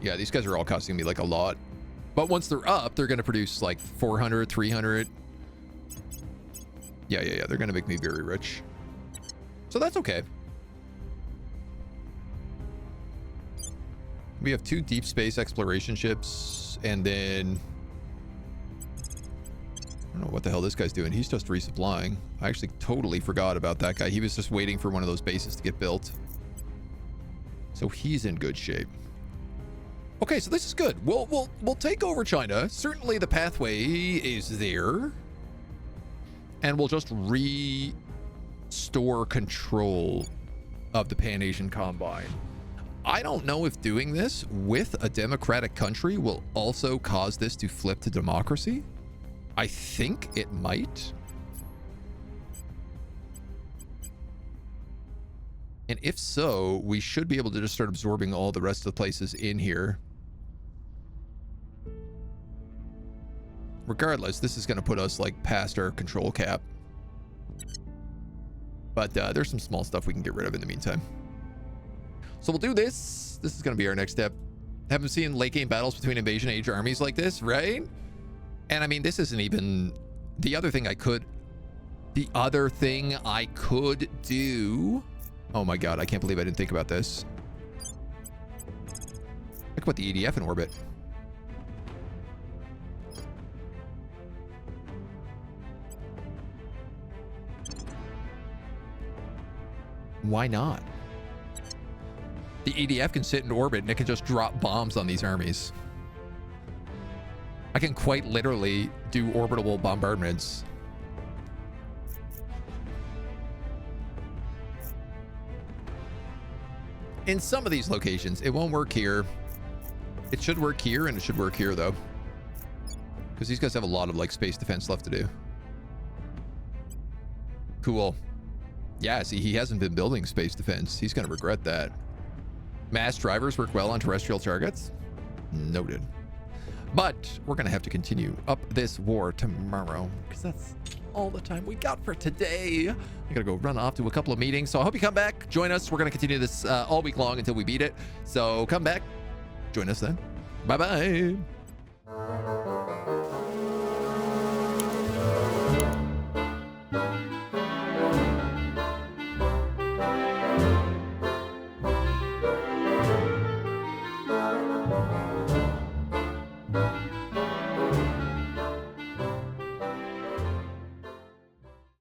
Yeah, these guys are all costing me like a lot. But once they're up, they're going to produce like 400, 300. Yeah. They're going to make me very rich. So that's okay. We have 2 deep space exploration ships, and then I don't know what the hell this guy's doing. He's just resupplying. I actually totally forgot about that guy. He was just waiting for one of those bases to get built. So he's in good shape. Okay, so this is good. We'll take over China. Certainly the pathway is there. And we'll just restore control of the Pan-Asian Combine. I don't know if doing this with a democratic country will also cause this to flip to democracy. I think it might. And if so, we should be able to just start absorbing all the rest of the places in here. Regardless, this is going to put us like past our control cap. But there's some small stuff we can get rid of in the meantime. So we'll do this. This is going to be our next step. Haven't seen late game battles between invasion age armies like this, right? And I mean, this isn't even the other thing I could do. Oh my God, I can't believe I didn't think about this. I could put the EDF in orbit. Why not? The EDF can sit in orbit and it can just drop bombs on these armies. I can quite literally do orbitable bombardments. In some of these locations, it won't work here. It should work here, and it should work here, though. Because these guys have a lot of, like, space defense left to do. Cool. Yeah, see, he hasn't been building space defense. He's going to regret that. Mass drivers work well on terrestrial targets. Noted. But we're going to have to continue up this war tomorrow, because that's all the time we got for today. I gotta go run off to a couple of meetings, so I hope you come back, join us. We're gonna continue this all week long until we beat it, so come back, join us then. Bye bye.